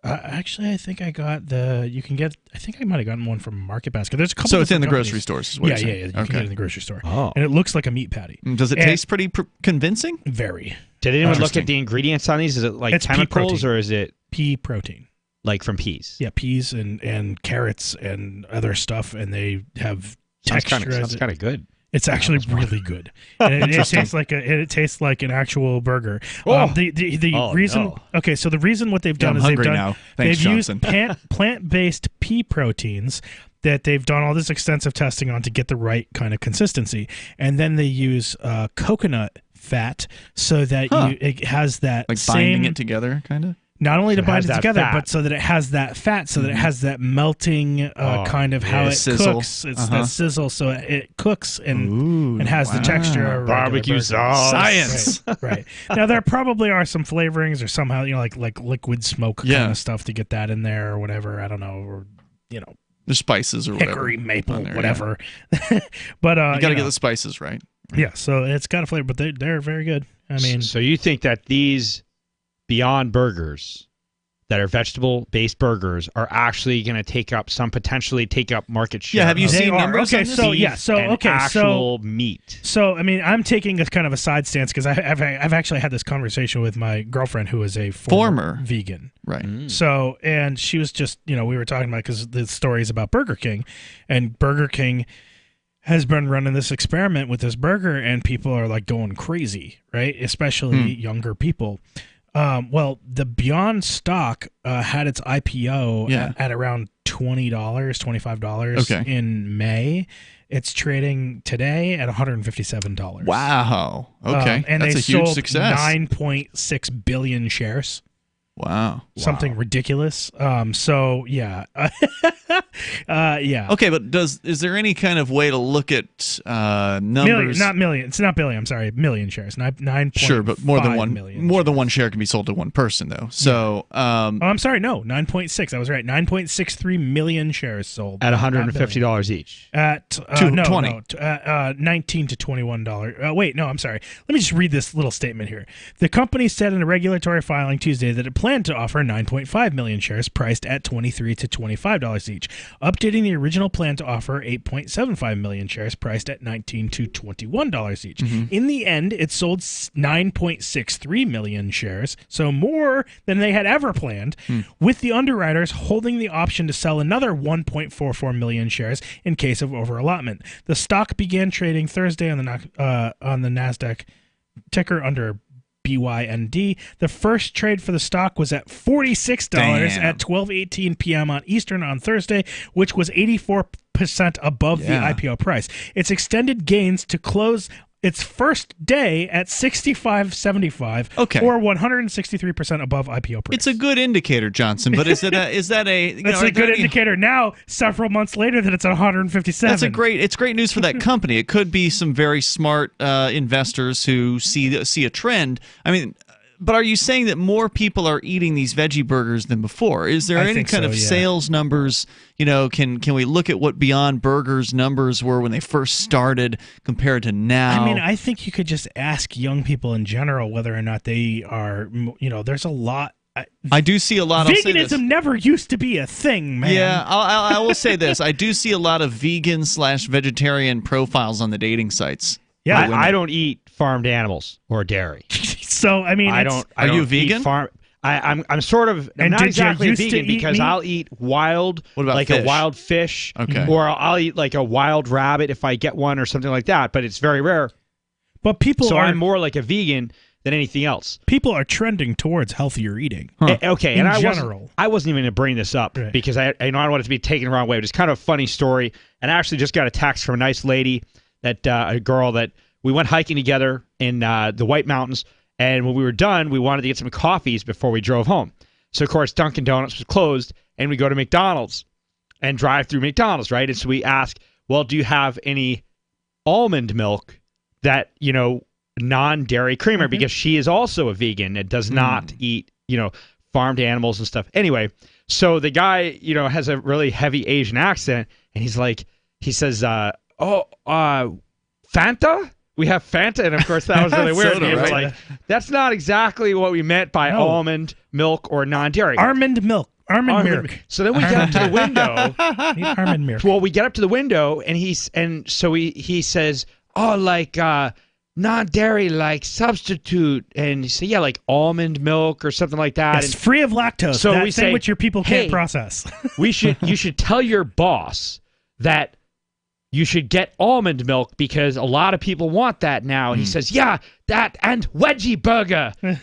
Actually, I think I got you can get, I think I might have gotten one from Market Basket. There's a couple. So it's in the companies. grocery stores, is what you're saying. You can get it in the grocery store. Oh. And it looks like a meat patty. Does it taste pretty convincing? Very. Did anyone look at the ingredients on these? Is it like It's pea chemicals protein. or is it pea protein? Like from peas? Yeah, peas and carrots and other stuff, and they have Sounds texture. kind of good. It's actually really good. And it tastes like an actual burger. The reason. No. Okay, so the reason what they've done is hungry now. Thanks, they've used Johnson. plant-based pea proteins that they've done all this extensive testing on to get the right kind of consistency, and then they use coconut fat so that it has that Like same, binding it together, kind of? not only So to it bind has it that together, fat. but so that it has that fat, so that it has that melting kind of how yeah, it sizzle. cooks. It's that sizzle, so it cooks and has the texture of a regular Barbecue burger. sauce. Science. Right. Now there probably are some flavorings or somehow like liquid smoke kind of stuff to get that in there or whatever. I don't know, or The spices or whatever. hickory, maple, on there, whatever. But You got to get the spices right. Yeah, so it's got a flavor, but they're very good. I mean, so you think that these Beyond Burgers that are vegetable-based burgers are actually going to potentially take up market share? Yeah, have you of seen numbers Okay, on this? so beef and actual meat. So I mean, I'm taking a kind of a side stance because I've actually had this conversation with my girlfriend who is a former vegan. Right. So, and she was just, we were talking about, because the story is about Burger King, and Burger King has been running this experiment with this burger, and people are like going crazy, right? Especially younger people. Well, the Beyond stock had its IPO at around $20, $25 in May. It's trading today at $157. Wow. Okay. And that's they a huge sold success. 9.6 billion shares. Wow. Something ridiculous. So yeah. Yeah. Okay, but is there any kind of way to look at numbers? It's not billion. I'm sorry, million shares. 9. Sure, but more than one. million More than one share can be sold to one person, though. So, I'm sorry. No, 9.6. I was right. 9.63 million shares sold At $150 each. At 20. 19 to $21. Wait, no, I'm sorry. Let me just read this little statement here. The company said in a regulatory filing Tuesday that it planned to offer 9.5 million shares priced at $23 to $25 each, updating the original plan to offer 8.75 million shares priced at $19 to $21 each. In the end, it sold 9.63 million shares, so more than they had ever planned, with the underwriters holding the option to sell another 1.44 million shares in case of overallotment. The stock began trading Thursday on the NASDAQ ticker under BYND. The first trade for the stock was at $46 at 12:18 p.m. on Eastern on Thursday, which was 84% above the IPO price. Its extended gains to close its first day at $65.75, or 163% above IPO price. it's a good indicator, Johnson. But is that a? It's a good indicator now, several months later, that it's at 157. It's great news for that company. It could be some very smart investors who see a trend. I mean, but are you saying that more people are eating these veggie burgers than before? Is there any kind of sales numbers? Can we look at what Beyond Burgers numbers were when they first started compared to now? I mean, I think you could just ask young people in general whether or not they are, there's a lot. I do see a lot. Veganism never used to be a thing, man. Yeah, I will say this. I do see a lot of vegan/vegetarian profiles on the dating sites. Yeah, I don't eat farmed animals or dairy. So I mean, I don't. Are you vegan? I'm sort of. I'm not exactly a vegan because I'll eat wild, fish? a wild fish, or I'll eat like a wild rabbit if I get one or something like that. But it's very rare. But I'm more like a vegan than anything else. People are trending towards healthier eating. Okay, in and general. I wasn't even going to bring this up because I don't want it to be taken the wrong way. But it's kind of a funny story, and I actually just got a text from a nice lady a girl that we went hiking together in the White Mountains. And when we were done, we wanted to get some coffees before we drove home. So, of course, Dunkin' Donuts was closed, and we go to McDonald's and drive through McDonald's, right? And so we ask, well, do you have any almond milk that, non-dairy creamer? Because she is also a vegan and does not eat, farmed animals and stuff. Anyway, so the guy, has a really heavy Asian accent, and he says, Fanta? We have Fanta, and of course that was really weird. Soda, He was right? like, that's not exactly what we meant by almond milk or non-dairy. Almond milk. Armin Mirk. So then we get up to the window. Armin Mirk. Well, we get up to the window, and he says, "Oh, like non-dairy, like substitute," and he said, "Yeah, like almond milk or something like that." It's and free of lactose. So that we thing say, which your people "Hey, can't process." you should tell your boss that you should get almond milk because a lot of people want that now. And he says, "Yeah, that and veggie burger, and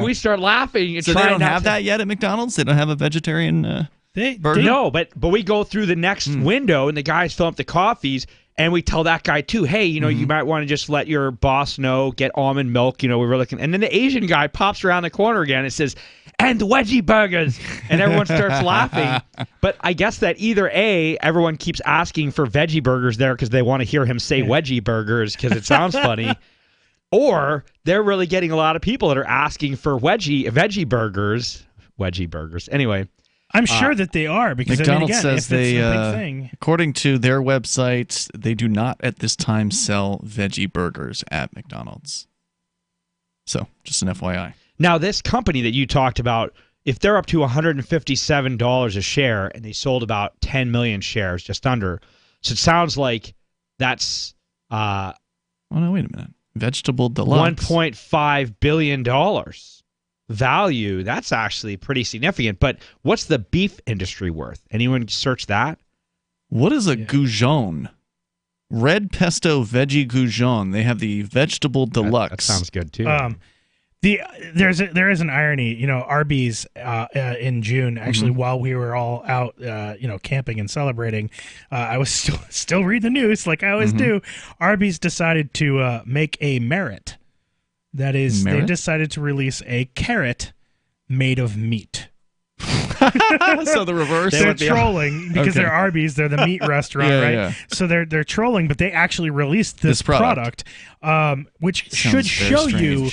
we start laughing. And So they don't have that yet at McDonald's? They don't have a vegetarian burger? No, but we go through the next window, and the guys fill up the coffees, and we tell that guy too, "Hey, you might want to just let your boss know, get almond milk. We were looking." And then the Asian guy pops around the corner again and says, "And veggie burgers," and everyone starts laughing. But I guess that either A, everyone keeps asking for veggie burgers there because they want to hear him say wedgie burgers because it sounds funny, or they're really getting a lot of people that are asking for veggie burgers. Anyway. I'm sure that they are because McDonald's says if they, it's a big thing. according to their website, they do not at this time sell veggie burgers at McDonald's. So, just an FYI. Now, this company that you talked about, if they're up to $157 a share and they sold about 10 million shares, just under, so it sounds like that's oh no, wait a minute. Vegetable Deluxe. $1.5 billion value. That's actually pretty significant. But what's the beef industry worth? Anyone search that? What is a goujon? Red pesto veggie goujon. They have the Vegetable Deluxe. That sounds good too. There is an irony. Arby's in June, actually, while we were all out, camping and celebrating, I was still reading the news like I always do. Arby's decided to make a merit. That is, they decided to release a carrot made of meat. So the reverse. They're trolling because they're Arby's. They're the meat restaurant, right? Yeah. So they're trolling, but they actually released this product, which should show you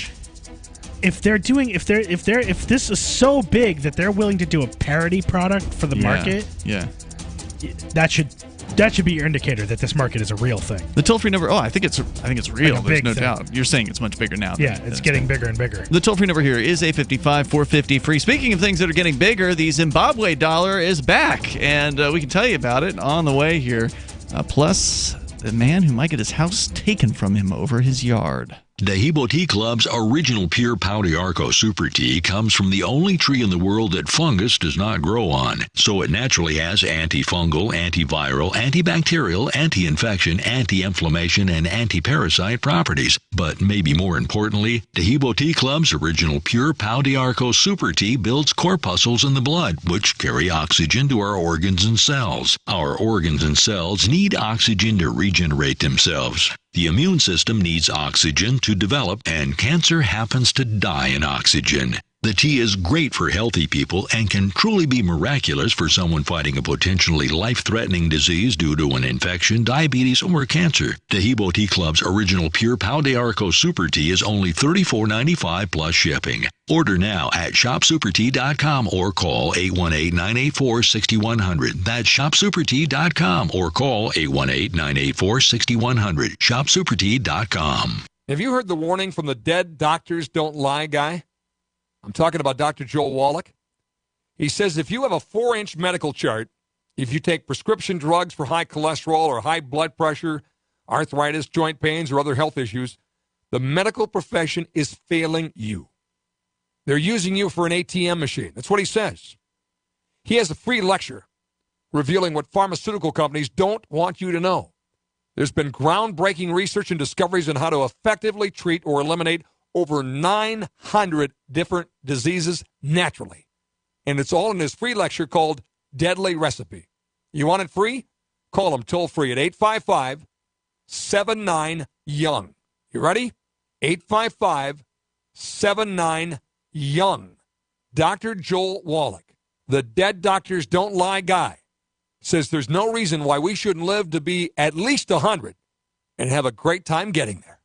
if this is so big that they're willing to do a parody product for the market. Yeah. That should be your indicator that this market is a real thing. The toll-free number. Oh, I think it's real. Like There's no thing. doubt. You're saying it's much bigger now. Yeah, it's getting bigger and bigger. The toll-free number here is 855-450-FREE. Speaking of things that are getting bigger, the Zimbabwe dollar is back, and we can tell you about it on the way here. Plus, the man who might get his house taken from him over his yard. Dahibo Tea Club's original pure Pau d'Arco Super Tea comes from the only tree in the world that fungus does not grow on, so it naturally has antifungal, antiviral, antibacterial, anti-infection, anti-inflammation, and anti-parasite properties. But maybe more importantly, Dahibo Tea Club's original pure Pau d'Arco Super Tea builds corpuscles in the blood, which carry oxygen to our organs and cells. Our organs and cells need oxygen to regenerate themselves. The immune system needs oxygen to develop, and cancer happens to die in oxygen. The tea is great for healthy people and can truly be miraculous for someone fighting a potentially life-threatening disease due to an infection, diabetes, or cancer. Dahibo Tea Club's original pure Pau d'Arco Super Tea is only $34.95 plus shipping. Order now at shopsupertea.com or call 818-984-6100. That's shopsupertea.com or call 818-984-6100. Shopsupertea.com. Have you heard the warning from the dead doctors don't lie guy? I'm talking about Dr. Joel Wallach. He says if you have a 4-inch medical chart, if you take prescription drugs for high cholesterol or high blood pressure, arthritis, joint pains, or other health issues, the medical profession is failing you. They're using you for an ATM machine. That's what he says. He has a free lecture revealing what pharmaceutical companies don't want you to know. There's been groundbreaking research and discoveries on how to effectively treat or eliminate over 900 different diseases naturally. And it's all in his free lecture called Deadly Recipe. You want it free? Call him toll free at 855-79-YOUNG. You ready? 855-79-YOUNG. Dr. Joel Wallach, the Dead Doctors Don't Lie guy, says there's no reason why we shouldn't live to be at least 100 and have a great time getting there.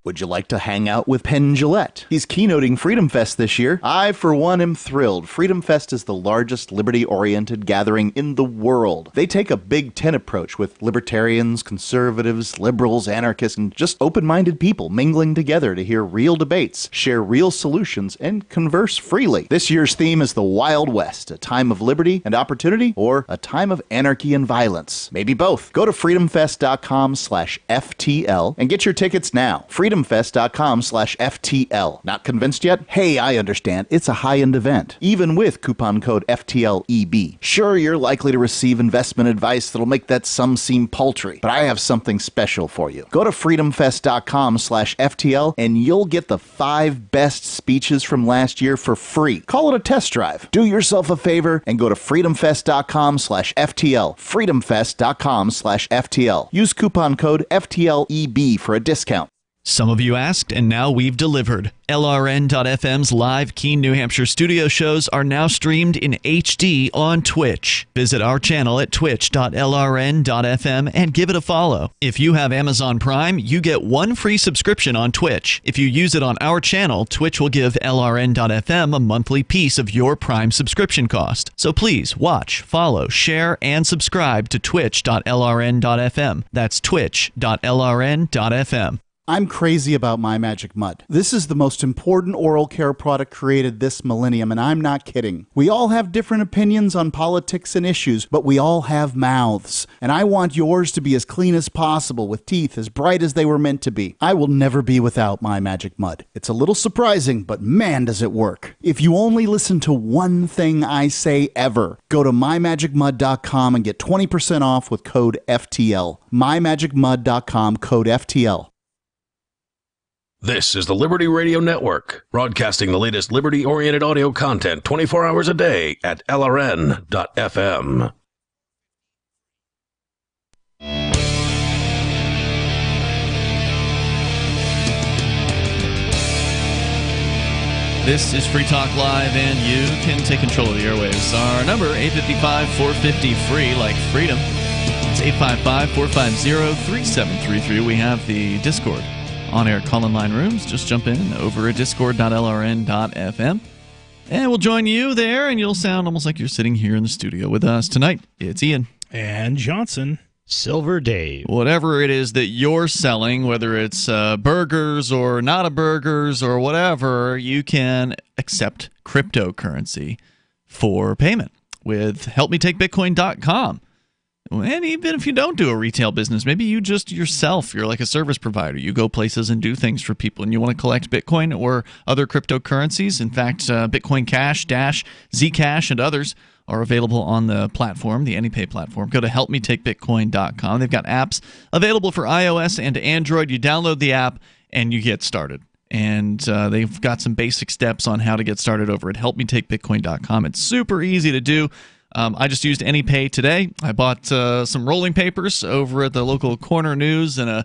Would you like to hang out with Penn Jillette? He's keynoting Freedom Fest this year. I, for one, am thrilled. Freedom Fest is the largest liberty-oriented gathering in the world. They take a Big Ten approach with libertarians, conservatives, liberals, anarchists, and just open-minded people mingling together to hear real debates, share real solutions, and converse freely. This year's theme is the Wild West, a time of liberty and opportunity, or a time of anarchy and violence. Maybe both. Go to freedomfest.com/FTL and get your tickets now. freedomfest.com/FTL. Not convinced yet? Hey, I understand. It's a high-end event, even with coupon code FTLEB. Sure, you're likely to receive investment advice that'll make that sum seem paltry, but I have something special for you. Go to freedomfest.com/FTL and you'll get the 5 best speeches from last year for free. Call it a test drive. Do yourself a favor and go to freedomfest.com/FTL. freedomfest.com/FTL. Use coupon code FTLEB for a discount. Some of you asked, and now we've delivered. LRN.FM's live Keene, New Hampshire studio shows are now streamed in HD on Twitch. Visit our channel at twitch.lrn.fm and give it a follow. If you have Amazon Prime, you get 1 free subscription on Twitch. If you use it on our channel, Twitch will give LRN.FM a monthly piece of your Prime subscription cost. So please watch, follow, share, and subscribe to twitch.lrn.fm. That's twitch.lrn.fm. I'm crazy about My Magic Mud. This is the most important oral care product created this millennium, and I'm not kidding. We all have different opinions on politics and issues, but we all have mouths. And I want yours to be as clean as possible, with teeth as bright as they were meant to be. I will never be without My Magic Mud. It's a little surprising, but man, does it work. If you only listen to one thing I say ever, go to mymagicmud.com and get 20% off with code FTL. mymagicmud.com, code FTL. This is the Liberty Radio Network, broadcasting the latest liberty-oriented audio content 24 hours a day at LRN.FM. This is Free Talk Live, and you can take control of the airwaves. Our number, 855-450-FREE, like freedom. It's 855-450-3733. We have the Discord on-air call-in line rooms. Just jump in over at discord.lrn.fm. And we'll join you there, and you'll sound almost like you're sitting here in the studio with us tonight. It's Ian. And Johnson. Silver Dave. Whatever it is that you're selling, whether it's burgers or not a burgers or whatever, you can accept cryptocurrency for payment with helpmetakebitcoin.com. And even if you don't do a retail business, maybe you just yourself, you're like a service provider. You go places and do things for people, and you want to collect Bitcoin or other cryptocurrencies. In fact, Bitcoin Cash, Dash, Zcash, and others are available on the platform, the AnyPay platform. Go to helpmetakebitcoin.com. They've got apps available for iOS and Android. You download the app, and you get started. And they've got some basic steps on how to get started over at helpmetakebitcoin.com. It's super easy to do. I just used AnyPay today. I bought some rolling papers over at the local Corner News and a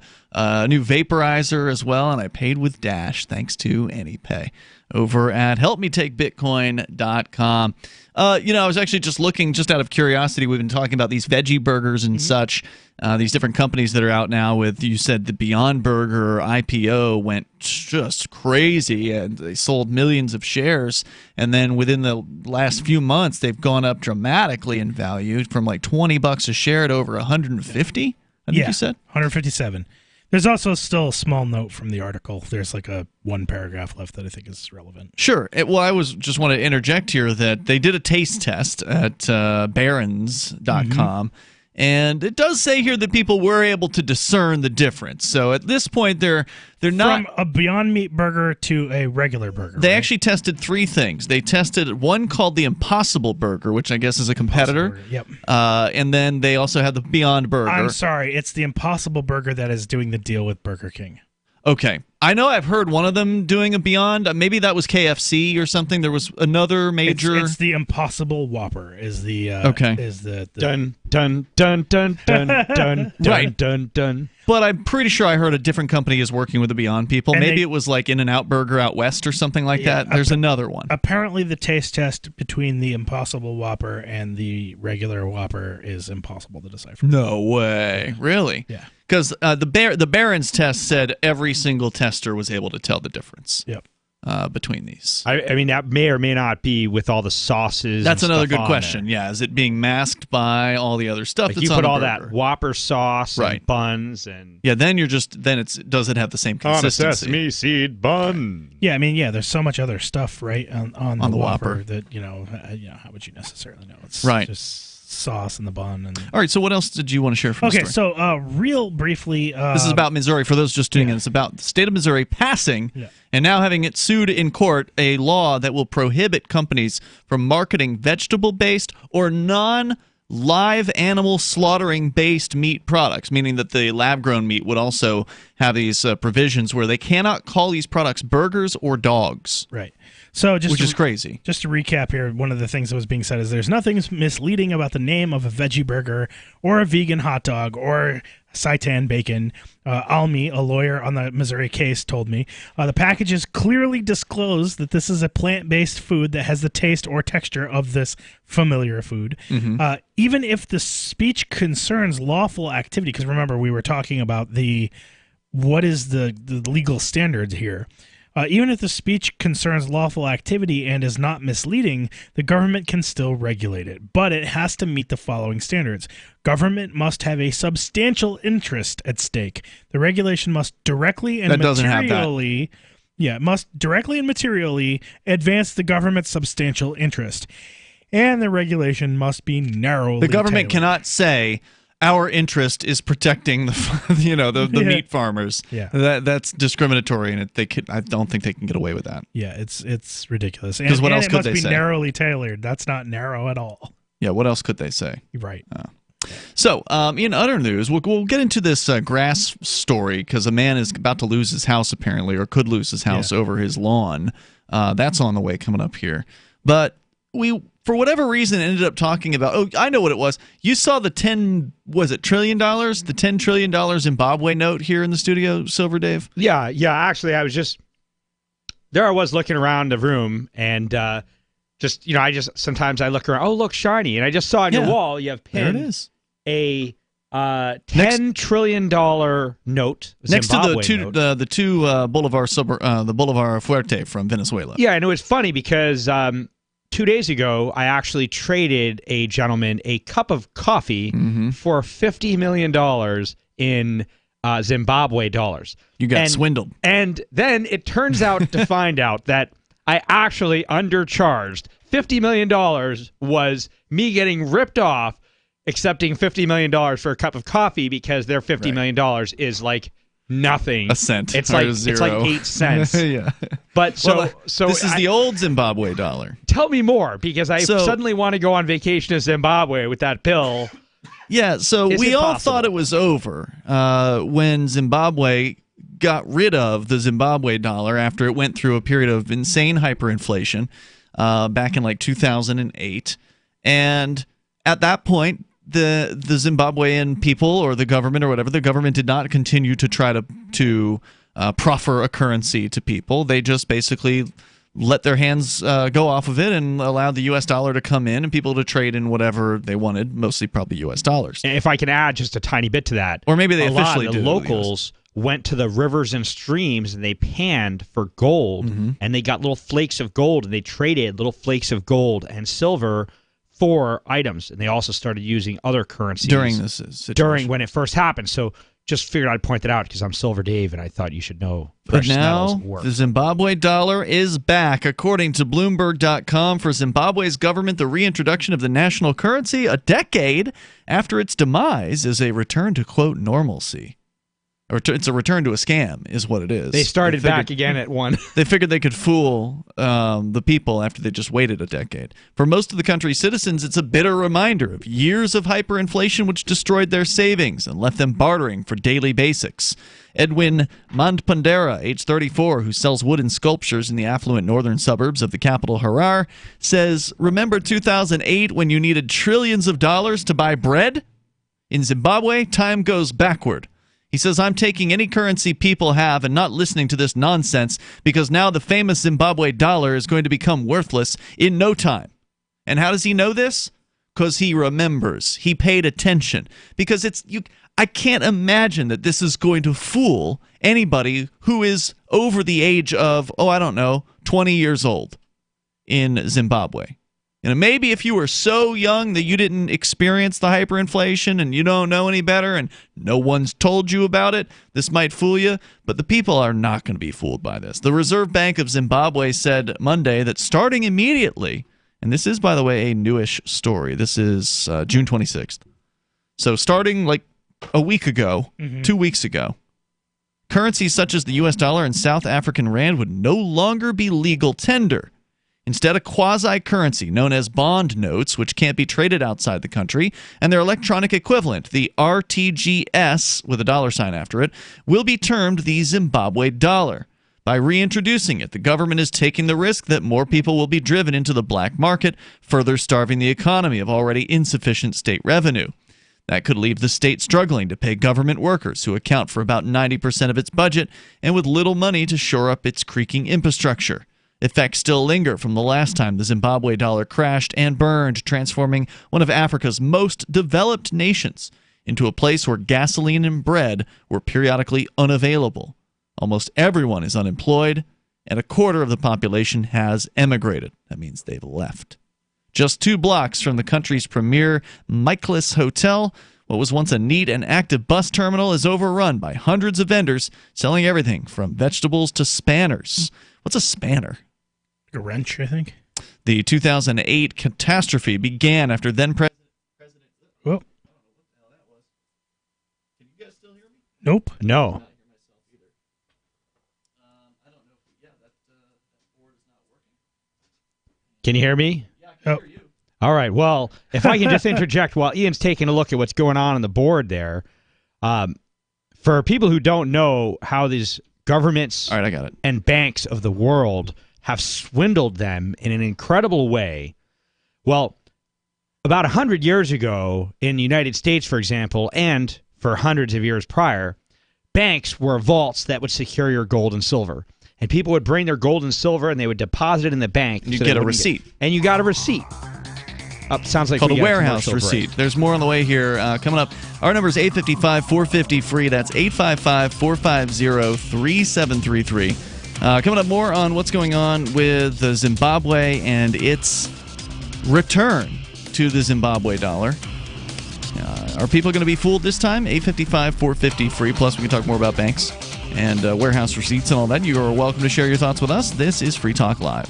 new vaporizer as well, and I paid with Dash thanks to AnyPay over at helpmetakebitcoin.com. I was actually just looking, just out of curiosity, we've been talking about these veggie burgers and such, these different companies that are out now with, you said the Beyond Burger IPO went just crazy, and they sold millions of shares, and then within the last few months, they've gone up dramatically in value from like $20 a share to over 150, I think you said? 157. There's also still a small note from the article. There's like a 1 paragraph left that I think is relevant. Sure. Well, I just want to interject here that they did a taste test at barons.com, and it does say here that people were able to discern the difference. So at this point, they're not... From a Beyond Meat burger to a regular burger. They actually tested 3 things. They tested one called the Impossible Burger, which I guess is a competitor. Yep. And then they also had the Beyond Burger. I'm sorry. It's the Impossible Burger that is doing the deal with Burger King. Okay. I know I've heard one of them doing a Beyond. Maybe that was KFC or something. There was another major... It's the Impossible Whopper is the... okay. Is the... Dun, dun, dun, dun, dun, dun, right. dun, dun. But I'm pretty sure I heard a different company is working with the Beyond people. And Maybe it was like In-N-Out Burger out west or something like that. There's another one. Apparently the taste test between the Impossible Whopper and the regular Whopper is impossible to decipher. No way. Really? Yeah. Because the Barron's test said every single test tester was able to tell the difference. Yep. Between these. I mean, that may or may not be with all the sauces. That's and another stuff good on question. there. Yeah, is it being masked by all the other stuff Like that's you on put the all burger? that Whopper sauce Right. and buns and Yeah, then you're just does it have the same on a consistency? sesame seed bun. Yeah, I mean, there's so much other stuff, right, on the the Whopper. Whopper that how would you necessarily know? It's Right. just sauce in the bun. And All right, so what else did you want to share from the okay, story? so real briefly, This is about Missouri. For those just tuning in, it's about the state of Missouri passing and now having it sued in court a law that will prohibit companies from marketing vegetable-based or non-live animal slaughtering-based meat products, meaning that the lab-grown meat would also have these provisions where they cannot call these products burgers or dogs. Right. So which is crazy. Just to recap here, one of the things that was being said is there's nothing misleading about the name of a veggie burger or a vegan hot dog or seitan bacon. Almi, a lawyer on the Missouri case, told me the packages clearly disclose that this is a plant-based food that has the taste or texture of this familiar food. Even if the speech concerns lawful activity, because remember we were talking about what is the legal standards here. Even if the speech concerns lawful activity and is not misleading, the government can still regulate it. But it has to meet the following standards. Government must have a substantial interest at stake. The regulation must directly and materially advance the government's substantial interest. And the regulation must be narrowly The government tailored. cannot say our interest is protecting the meat farmers. Yeah. That's discriminatory, and I don't think they can get away with that. Yeah, it's ridiculous. Because what else it could must they be say? narrowly tailored. That's not narrow at all. Yeah, what else could they say? Right. So, in other news, we'll get into this grass story because a man is about to lose his house, apparently, or could lose his house over his lawn. That's on the way coming up here. But we, for whatever reason, ended up talking about, oh, I know what it was. You saw the $10 trillion Zimbabwe note here in the studio, Silver Dave? Yeah. Actually, I was looking around the room and sometimes I look around. Oh, look, shiny! And I just saw on your wall you have pinned there it is. A $10 trillion note Next to Zimbabwe note. the two the Bolivar Fuerte from Venezuela. Yeah, and it was funny because 2 days ago I actually traded a gentleman a cup of coffee for $50 million in Zimbabwe dollars. You got swindled. And then it turns out to find out that I actually undercharged. $50 million was me getting ripped off, accepting $50 million for a cup of coffee because their $50 million is like nothing. A cent. It's or like zero. It's like 8 cents. Yeah. But so this is the old Zimbabwe dollar. Tell me more because I suddenly want to go on vacation to Zimbabwe with that bill. Yeah, so we all thought it was over when Zimbabwe got rid of the Zimbabwe dollar after it went through a period of insane hyperinflation back in like 2008. And at that point, the Zimbabwean people or the government or whatever, the government did not continue to try to proffer a currency to people. They just basically let their hands go off of it and allowed the U.S. dollar to come in and people to trade in whatever they wanted, mostly probably U.S. dollars. And if I can add just a tiny bit to that. Or maybe they a officially lot of the do. locals went to the rivers and streams and they panned for gold and they got little flakes of gold and they traded little flakes of gold and silver for items. And they also started using other currencies during this situation. During when it first happened. So just figured I'd point that out because I'm Silver Dave and I thought you should know But precious now metals work. the Zimbabwe dollar is back. According to Bloomberg.com, for Zimbabwe's government, the reintroduction of the national currency a decade after its demise is a return to, quote, normalcy. Or it's a return to a scam, is what it is. They started back again at one. They figured they could fool the people after they just waited a decade. For most of the country's citizens, it's a bitter reminder of years of hyperinflation which destroyed their savings and left them bartering for daily basics. Edwin Mandpandera, age 34, who sells wooden sculptures in the affluent northern suburbs of the capital Harar, says, "Remember 2008 when you needed trillions of dollars to buy bread? In Zimbabwe, time goes backward." He says, "I'm taking any currency people have and not listening to this nonsense because now the famous Zimbabwe dollar is going to become worthless in no time." And how does he know this? because he remembers. He paid attention. Because I can't imagine that this is going to fool anybody who is over the age of, 20 years old in Zimbabwe. Maybe if you were so young that you didn't experience the hyperinflation and you don't know any better and no one's told you about it, this might fool you. But the people are not going to be fooled by this. The Reserve Bank of Zimbabwe said Monday that starting immediately, and this is, by the way, a newish story. This is June 26th. So starting like a week ago, 2 weeks ago, currencies such as the U.S. dollar and South African rand would no longer be legal tender. Instead, a quasi-currency known as bond notes, which can't be traded outside the country, and their electronic equivalent, the RTGS, with a dollar sign after it, will be termed the Zimbabwe dollar. By reintroducing it, the government is taking the risk that more people will be driven into the black market, further starving the economy of already insufficient state revenue. That could leave the state struggling to pay government workers, who account for about 90% of its budget, and with little money to shore up its creaking infrastructure. Effects still linger from the last time the Zimbabwe dollar crashed and burned, transforming one of Africa's most developed nations into a place where gasoline and bread were periodically unavailable. Almost everyone is unemployed, and a quarter of the population has emigrated. That means they've left. Just 2 blocks from the country's premier Michaelis Hotel, what was once a neat and active bus terminal is overrun by hundreds of vendors selling everything from vegetables to spanners. What's a spanner? A wrench, I think. The 2008 catastrophe began after then-President... Whoa. Can you guys still hear me? Nope. No. Can you hear me? Yeah, I can hear you. All right. Well, if I can just interject while Ian's taking a look at what's going on the board there. For people who don't know how these governments All right, I got it. and banks of the world have swindled them in an incredible way. Well, about 100 years ago in the United States, for example, and for hundreds of years prior, banks were vaults that would secure your gold and silver. And people would bring their gold and silver and they would deposit it in the bank. You get a receipt. And you got a receipt. Sounds like called we a got warehouse commercial break. receipt. There's more on the way here. Coming up, our number is 855-450-FREE. That's 855-450-3733. Coming up, more on what's going on with Zimbabwe and its return to the Zimbabwe dollar. Are people going to be fooled this time? 855-450-FREE. Plus, we can talk more about banks and warehouse receipts and all that. You are welcome to share your thoughts with us. This is Free Talk Live.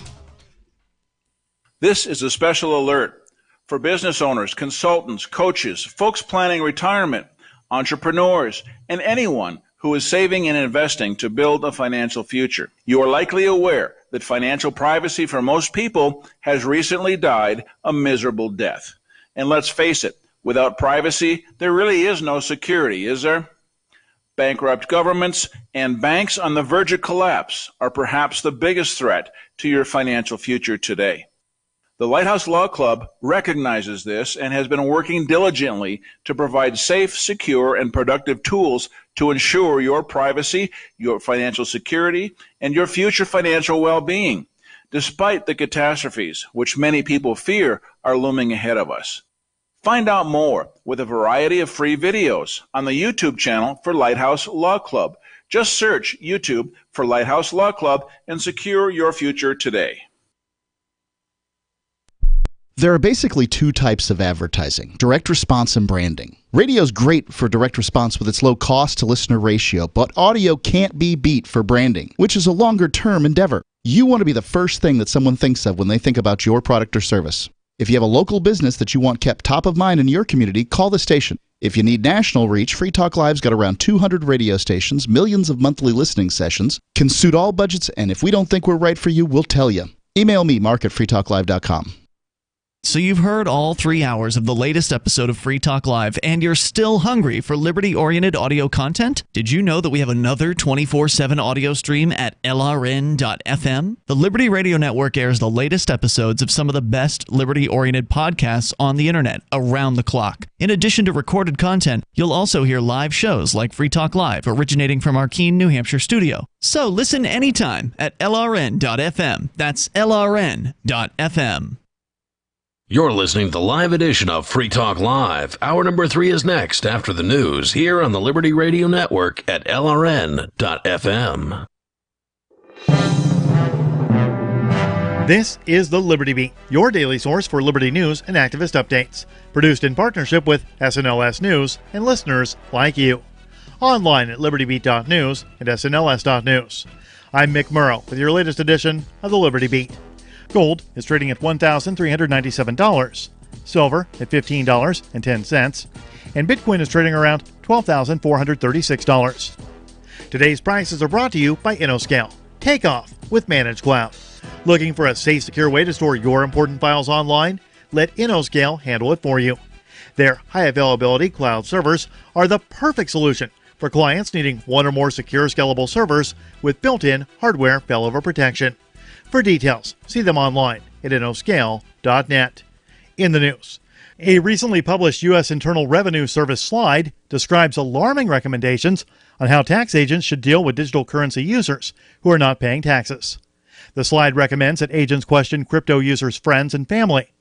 This is a special alert for business owners, consultants, coaches, folks planning retirement, entrepreneurs, and anyone who is saving and investing to build a financial future. You are likely aware that financial privacy for most people has recently died a miserable death. And let's face it, without privacy, there really is no security, is there? Bankrupt governments and banks on the verge of collapse are perhaps the biggest threat to your financial future today. The Lighthouse Law Club recognizes this and has been working diligently to provide safe, secure, and productive tools to ensure your privacy, your financial security, and your future financial well-being, despite the catastrophes which many people fear are looming ahead of us. Find out more with a variety of free videos on the YouTube channel for Lighthouse Law Club. Just search YouTube for Lighthouse Law Club and secure your future today. There are basically 2 types of advertising, direct response and branding. Radio's great for direct response with its low cost to listener ratio, but audio can't be beat for branding, which is a longer-term endeavor. You want to be the first thing that someone thinks of when they think about your product or service. If you have a local business that you want kept top of mind in your community, call the station. If you need national reach, Free Talk Live's got around 200 radio stations, millions of monthly listening sessions, can suit all budgets, and if we don't think we're right for you, we'll tell you. Email me, mark@freetalklive.com. So you've heard all 3 hours of the latest episode of Free Talk Live, and you're still hungry for liberty-oriented audio content? Did you know that we have another 24/7 audio stream at LRN.FM? The Liberty Radio Network airs the latest episodes of some of the best liberty-oriented podcasts on the internet around the clock. In addition to recorded content, you'll also hear live shows like Free Talk Live, originating from our Keene, New Hampshire studio. So listen anytime at LRN.FM. That's LRN.FM. You're listening to the live edition of Free Talk Live. Hour number 3 is next after the news here on the Liberty Radio Network at LRN.FM. This is the Liberty Beat, your daily source for liberty news and activist updates. Produced in partnership with SNLS News and listeners like you. Online at libertybeat.news and snls.news. I'm Mick Murrow with your latest edition of the Liberty Beat. Gold is trading at $1,397, silver at $15.10, and Bitcoin is trading around $12,436. Today's prices are brought to you by InnoScale. Take off with Managed Cloud. Looking for a safe, secure way to store your important files online? Let InnoScale handle it for you. Their high-availability cloud servers are the perfect solution for clients needing one or more secure, scalable servers with built-in hardware failover protection. For details, see them online at innoscale.net. In the news, a recently published U.S. Internal Revenue Service slide describes alarming recommendations on how tax agents should deal with digital currency users who are not paying taxes. The slide recommends that agents question crypto users' friends and family,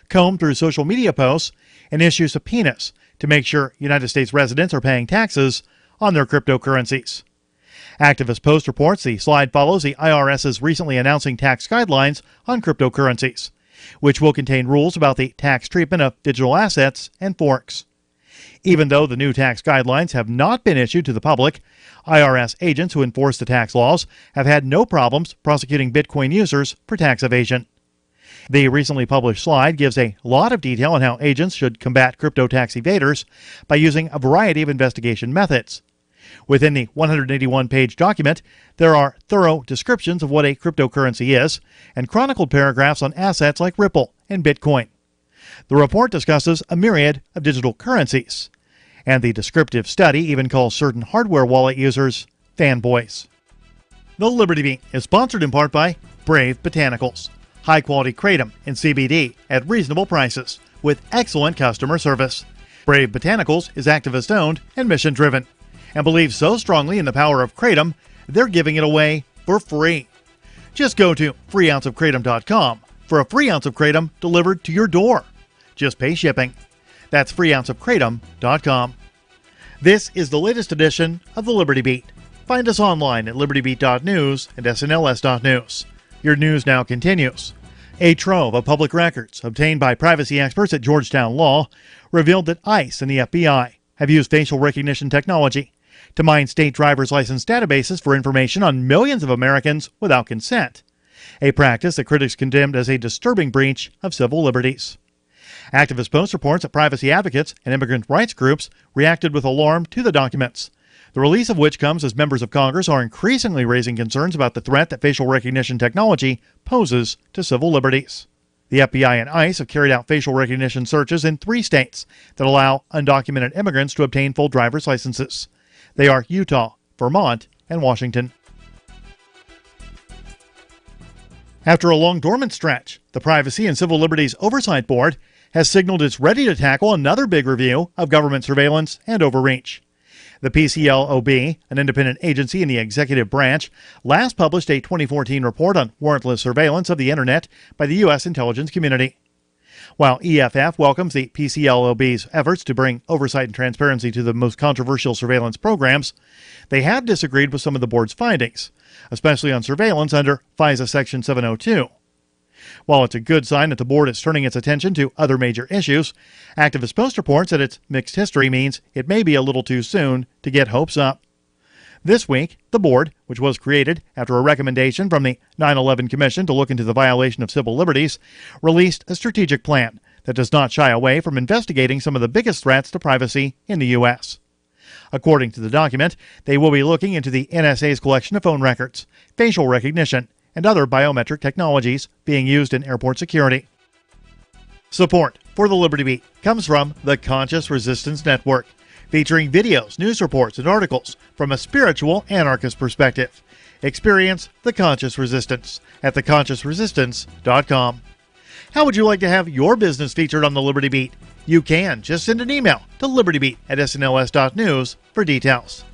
comb through social media posts, and issue subpoenas to make sure United States residents are paying taxes on their cryptocurrencies. Activist Post reports the slide follows the IRS's recently announcing tax guidelines on cryptocurrencies, which will contain rules about the tax treatment of digital assets and forks. Even though the new tax guidelines have not been issued to the public, IRS agents who enforce the tax laws have had no problems prosecuting Bitcoin users for tax evasion. The recently published slide gives a lot of detail on how agents should combat crypto tax evaders by using a variety of investigation methods. Within the 181-page document, there are thorough descriptions of what a cryptocurrency is and chronicled paragraphs on assets like Ripple and Bitcoin. The report discusses a myriad of digital currencies, and the descriptive study even calls certain hardware wallet users fanboys. The Liberty Beat is sponsored in part by Brave Botanicals, high-quality kratom and CBD at reasonable prices with excellent customer service. Brave Botanicals is activist-owned and mission-driven, and believes so strongly in the power of kratom, they're giving it away for free. Just go to freeounceofkratom.com for a free ounce of kratom delivered to your door. Just pay shipping. That's freeounceofkratom.com. This is the latest edition of the Liberty Beat. Find us online at libertybeat.news and snls.news. Your news now continues. A trove of public records obtained by privacy experts at Georgetown Law revealed that ICE and the FBI have used facial recognition technology to mine state driver's license databases for information on millions of Americans without consent, a practice that critics condemned as a disturbing breach of civil liberties. Activist Post reports that privacy advocates and immigrant rights groups reacted with alarm to the documents, the release of which comes as members of Congress are increasingly raising concerns about the threat that facial recognition technology poses to civil liberties. The FBI and ICE have carried out facial recognition searches in 3 states that allow undocumented immigrants to obtain full driver's licenses. They are Utah, Vermont, and Washington. After a long dormant stretch, the Privacy and Civil Liberties Oversight Board has signaled it's ready to tackle another big review of government surveillance and overreach. The PCLOB, an independent agency in the executive branch, last published a 2014 report on warrantless surveillance of the Internet by the U.S. intelligence community. While EFF welcomes the PCLOB's efforts to bring oversight and transparency to the most controversial surveillance programs, they have disagreed with some of the board's findings, especially on surveillance under FISA Section 702. While it's a good sign that the board is turning its attention to other major issues, Activist Post reports that its mixed history means it may be a little too soon to get hopes up. This week, the board, which was created after a recommendation from the 9/11 Commission to look into the violation of civil liberties, released a strategic plan that does not shy away from investigating some of the biggest threats to privacy in the U.S. According to the document, they will be looking into the NSA's collection of phone records, facial recognition, and other biometric technologies being used in airport security. Support for the Liberty Beat comes from the Conscious Resistance Network, featuring videos, news reports, and articles from a spiritual anarchist perspective. Experience the Conscious Resistance at theconsciousresistance.com. How would you like to have your business featured on the Liberty Beat? You can. Just send an email to libertybeat@snls.news for details.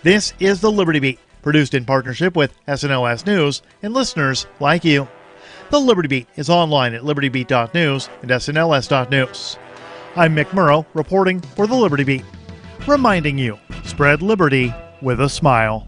This is the Liberty Beat, produced in partnership with SNLS News and listeners like you. The Liberty Beat is online at libertybeat.news and snls.news. I'm Mick Murrow, reporting for The Liberty Beat, reminding you, spread liberty with a smile.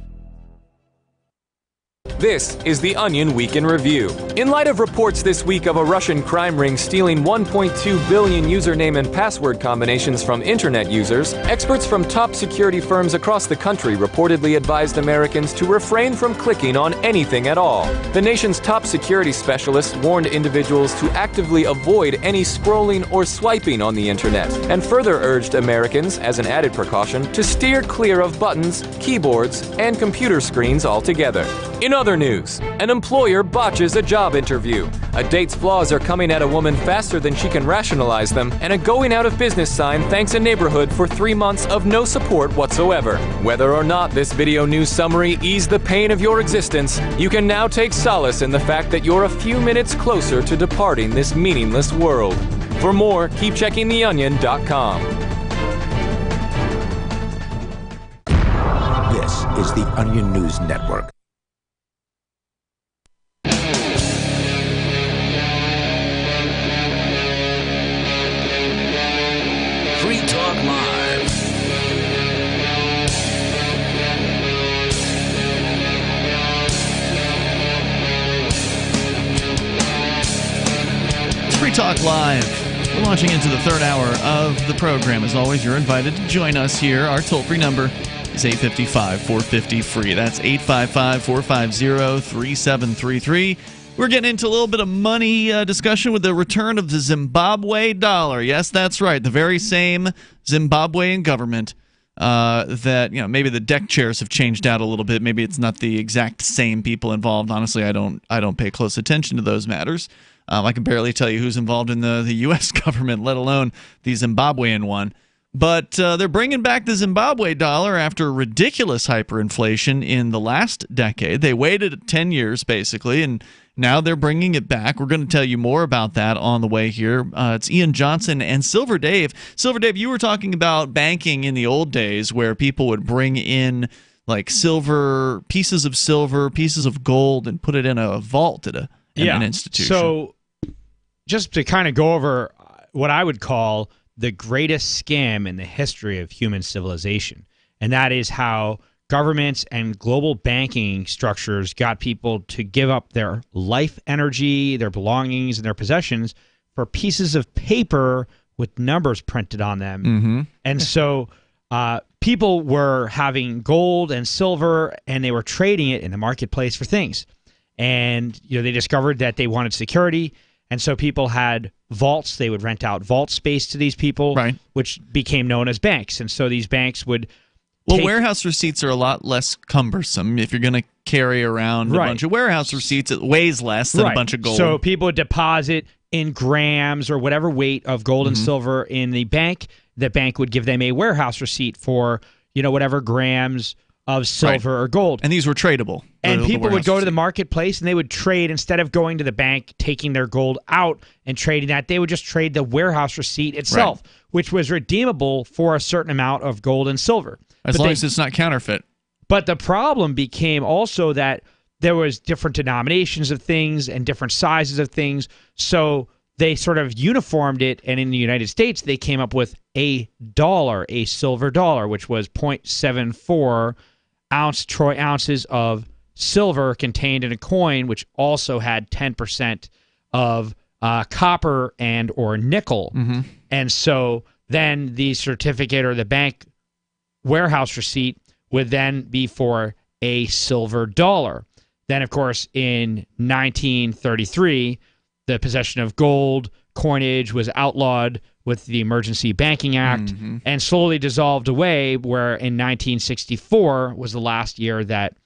This is the Onion Week in Review. In light of reports this week of a Russian crime ring stealing 1.2 billion username and password combinations from internet users, experts from top security firms across the country reportedly advised Americans to refrain from clicking on anything at all. The nation's top security specialists warned individuals to actively avoid any scrolling or swiping on the internet, and further urged Americans, as an added precaution, to steer clear of buttons, keyboards, and computer screens altogether. In other news, an employer botches a job interview. A date's flaws are coming at a woman faster than she can rationalize them, and a going out of business sign thanks a neighborhood for 3 months of no support whatsoever. Whether or not this video news summary eased the pain of your existence, you can now take solace in the fact that you're a few minutes closer to departing this meaningless world. For more, keep checking theonion.com. This is the Onion News Network. Free Talk Live. It's Free Talk Live. We're launching into the third hour of the program. As always, you're invited to join us here. Our toll-free number is 855-450-FREE. That's 855-450-3733. We're getting into a little bit of money discussion with the return of the Zimbabwe dollar. Yes, that's right. The very same Zimbabwean government that, maybe the deck chairs have changed out a little bit. Maybe it's not the exact same people involved. Honestly, I don't pay close attention to those matters. I can barely tell you who's involved in the U.S. government, let alone the Zimbabwean one. But they're bringing back the Zimbabwe dollar after ridiculous hyperinflation in the last decade. They waited 10 years, basically, and now they're bringing it back. We're going to tell you more about that on the way here. It's Ian Johnson and Silver Dave. Silver Dave, you were talking about banking in the old days where people would bring in like silver, pieces of gold, and put it in a vault at an institution. So just to kind of go over what I would call the greatest scam in the history of human civilization, and that is how governments and global banking structures got people to give up their life energy, their belongings, and their possessions for pieces of paper with numbers printed on them. Mm-hmm. And so people were having gold and silver, and they were trading it in the marketplace for things. And they discovered that they wanted security, and so people had vaults. They would rent out vault space to these people, right, which became known as banks. And so these banks would warehouse receipts are a lot less cumbersome. If you're going to carry around a bunch of warehouse receipts, it weighs less than a bunch of gold. So people would deposit in grams or whatever weight of gold and silver in the bank. The bank would give them a warehouse receipt for, whatever grams of silver or gold. And these were tradable. And people would go to the marketplace and they would trade. Instead of going to the bank, taking their gold out and trading that, they would just trade the warehouse receipt itself, which was redeemable for a certain amount of gold and silver. As long as it's not counterfeit. But the problem became also that there was different denominations of things and different sizes of things. So they sort of uniformed it. And in the United States, they came up with a dollar, a silver dollar, which was 0.74 troy ounces of silver contained in a coin, which also had 10% of copper and or nickel. Mm-hmm. And so then the certificate or the bank warehouse receipt would then be for a silver dollar. Then, of course, in 1933, the possession of gold coinage was outlawed with the Emergency Banking Act and slowly dissolved away, where in 1964 was the last year that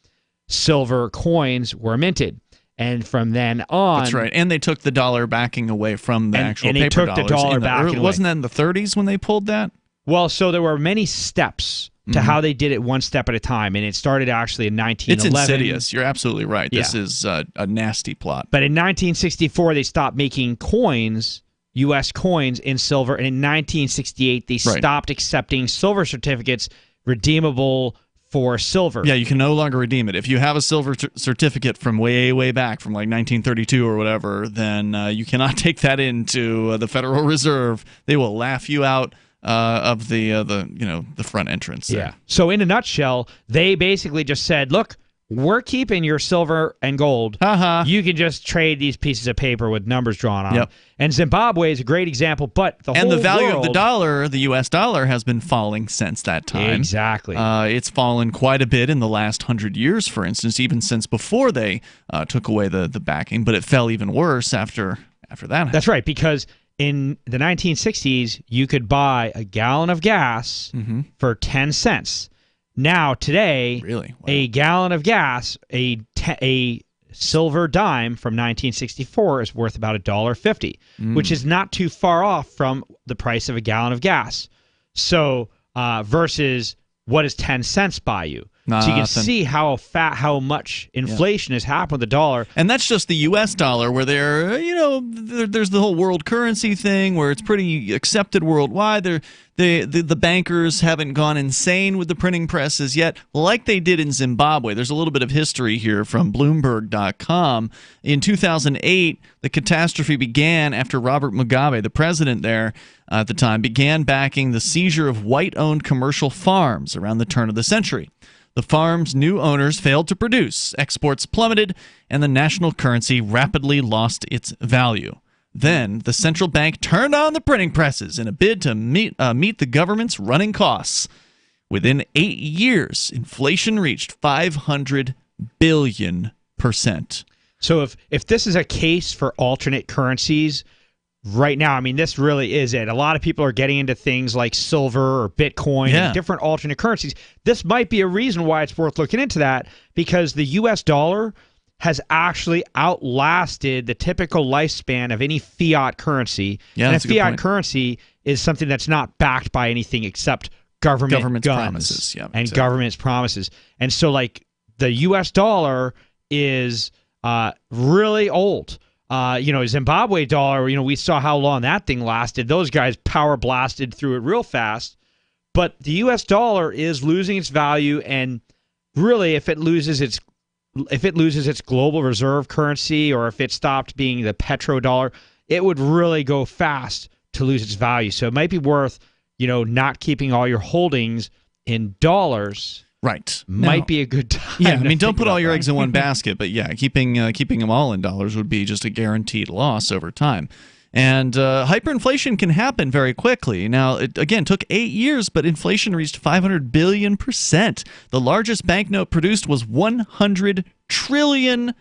silver coins were minted. And from then on... That's right. And they took the dollar backing away from the actual paper dollars. And they took the dollar backing away. Wasn't that in the 30s when they pulled that? Well, so there were many steps to how they did it one step at a time, and it started actually in 1911. It's insidious. You're absolutely right. This is a nasty plot. But in 1964, they stopped making coins, U.S. coins, in silver, and in 1968, they stopped accepting silver certificates redeemable for silver. Yeah, you can no longer redeem it. If you have a silver certificate from way back, from like 1932 or whatever, then you cannot take that into the Federal Reserve. They will laugh you out of the front entrance there. Yeah. So in a nutshell, they basically just said, look, we're keeping your silver and gold. You can just trade these pieces of paper with numbers drawn on them. And Zimbabwe is a great example, but the value of the dollar, the U.S. dollar, has been falling since that time. Exactly. It's fallen quite a bit in the last 100 years, for instance, even since before they took away the backing, but it fell even worse after that happened. That's right, because in the 1960s, you could buy a gallon of gas for 10 cents. Now, today, a gallon of gas, a silver dime from 1964 is worth about $1.50, which is not too far off from the price of a gallon of gas. So, versus what does 10 cents buy you? So you can see how much inflation has happened with the dollar. And that's just the U.S. dollar, where there's the whole world currency thing, where it's pretty accepted worldwide. The bankers haven't gone insane with the printing presses yet, like they did in Zimbabwe. There's a little bit of history here from Bloomberg.com. In 2008, the catastrophe began after Robert Mugabe, the president there at the time, began backing the seizure of white-owned commercial farms around the turn of the century. The farm's new owners failed to produce, exports plummeted, and the national currency rapidly lost its value. Then, the central bank turned on the printing presses in a bid to meet the government's running costs. Within 8 years, inflation reached 500 billion %. So if this is a case for alternate currencies, right now, I mean, this really is it. A lot of people are getting into things like silver or Bitcoin and different alternate currencies. This might be a reason why it's worth looking into that, because the U.S. dollar has actually outlasted the typical lifespan of any fiat currency. And a fiat currency is something that's not backed by anything except government's promises. Yeah, and government's promises. And so, like, the U.S. dollar is really old. Zimbabwe dollar, we saw how long that thing lasted. Those guys power blasted through it real fast. But the U.S. dollar is losing its value, and really, if it loses its global reserve currency, or if it stopped being the petrodollar, it would really go fast to lose its value. So it might be worth, not keeping all your holdings in dollars. Right. Might be a good time. Yeah, I mean, don't put all your eggs in one basket, but yeah, keeping them all in dollars would be just a guaranteed loss over time. And hyperinflation can happen very quickly. Now, it, again, took 8 years, but inflation reached 500 billion %. The largest banknote produced was 100 trillion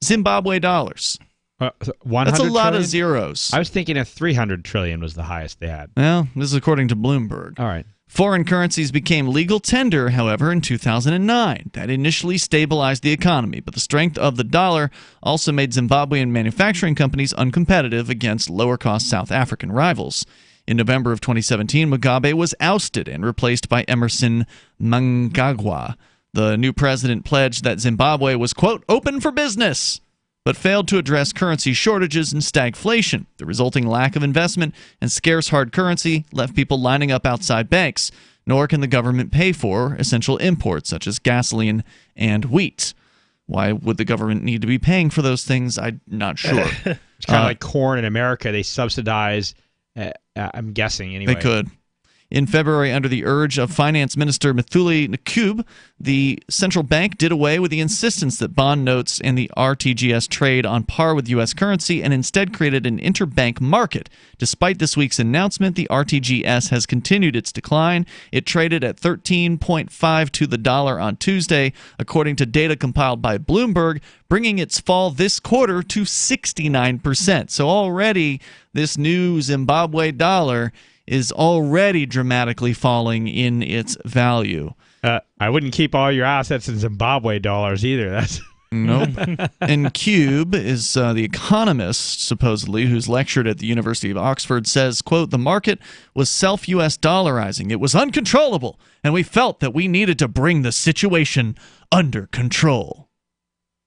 Zimbabwe dollars. 100 That's a lot trillion? of zeros. I was thinking a 300 trillion was the highest they had. Well, this is according to Bloomberg. All right. Foreign currencies became legal tender, however, in 2009. That initially stabilized the economy, but the strength of the dollar also made Zimbabwean manufacturing companies uncompetitive against lower-cost South African rivals. In November of 2017, Mugabe was ousted and replaced by Emerson Mnangagwa. The new president pledged that Zimbabwe was, quote, open for business, but failed to address currency shortages and stagflation. The resulting lack of investment and scarce hard currency left people lining up outside banks, nor can the government pay for essential imports such as gasoline and wheat. Why would the government need to be paying for those things? I'm not sure. It's kind of like corn in America. They subsidize, I'm guessing anyway. They could. In February, under the urge of Finance Minister Mthuli Ncube, the central bank did away with the insistence that bond notes and the RTGS trade on par with U.S. currency and instead created an interbank market. Despite this week's announcement, the RTGS has continued its decline. It traded at 13.5 to the dollar on Tuesday, according to data compiled by Bloomberg, bringing its fall this quarter to 69%. So already this new Zimbabwe dollar is already dramatically falling in its value. I wouldn't keep all your assets in Zimbabwe dollars either. That's nope. And Cube is the economist, supposedly, who's lectured at the University of Oxford, says, quote, the market was self-U.S. dollarizing. It was uncontrollable, and we felt that we needed to bring the situation under control.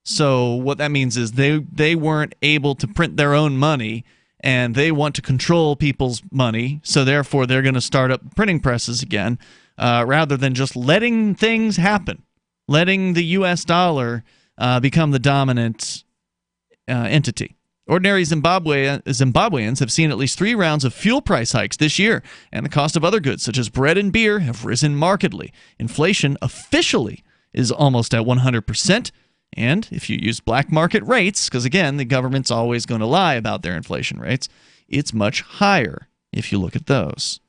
So what that means is they weren't able to print their own money, and they want to control people's money, so therefore they're going to start up printing presses again. rather than just letting things happen, letting the U.S. dollar become the dominant entity. Ordinary Zimbabweans have seen at least 3 rounds of fuel price hikes this year, and the cost of other goods, such as bread and beer, have risen markedly. Inflation officially is almost at 100%, and if you use black market rates, because again, the government's always going to lie about their inflation rates, it's much higher if you look at those.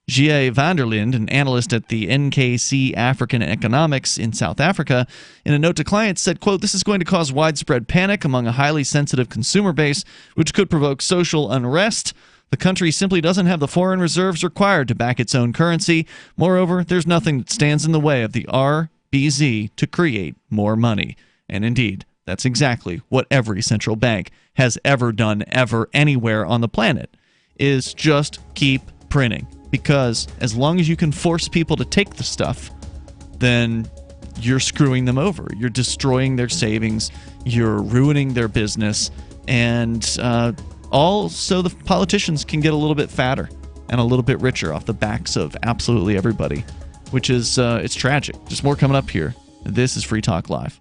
Gia Vanderlind, an analyst at the NKC African Economics in South Africa, in a note to clients said, quote, "This is going to cause widespread panic among a highly sensitive consumer base, which could provoke social unrest. The country simply doesn't have the foreign reserves required to back its own currency. Moreover, there's nothing that stands in the way of the RBZ to create more money." And indeed, that's exactly what every central bank has ever done, ever, anywhere on the planet, is just keep printing. Because as long as you can force people to take the stuff, then you're screwing them over. You're destroying their savings. You're ruining their business. And all so the politicians can get a little bit fatter and a little bit richer off the backs of absolutely everybody, which is it's tragic. Just more coming up here. This is Free Talk Live.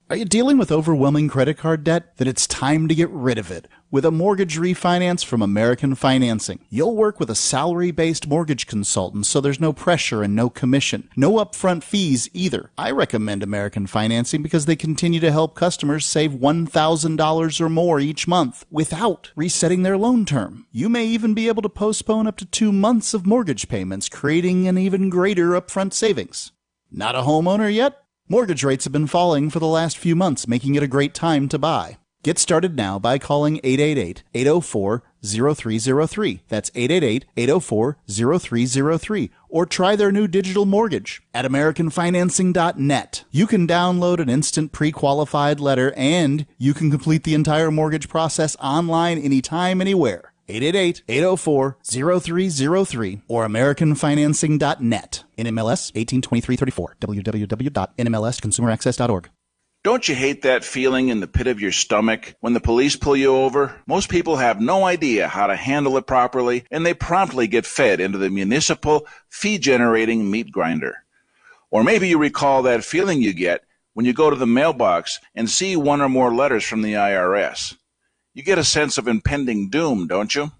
Are you dealing with overwhelming credit card debt? Then it's time to get rid of it with a mortgage refinance from American Financing. You'll work with a salary-based mortgage consultant, so there's no pressure and no commission. No upfront fees either. I recommend American Financing because they continue to help customers save $1,000 or more each month without resetting their loan term. You may even be able to postpone up to 2 months of mortgage payments, creating an even greater upfront savings. Not a homeowner yet? Mortgage rates have been falling for the last few months, making it a great time to buy. Get started now by calling 888-804-0303. That's 888-804-0303. Or try their new digital mortgage at AmericanFinancing.net. You can download an instant pre-qualified letter, and you can complete the entire mortgage process online anytime, anywhere. 888-804-0303 or AmericanFinancing.net. NMLS 182334. www.nmlsconsumeraccess.org. Don't you hate that feeling in the pit of your stomach when the police pull you over? Most people have no idea how to handle it properly, and they promptly get fed into the municipal fee-generating meat grinder. Or maybe you recall that feeling you get when you go to the mailbox and see one or more letters from the IRS. You get a sense of impending doom, don't you?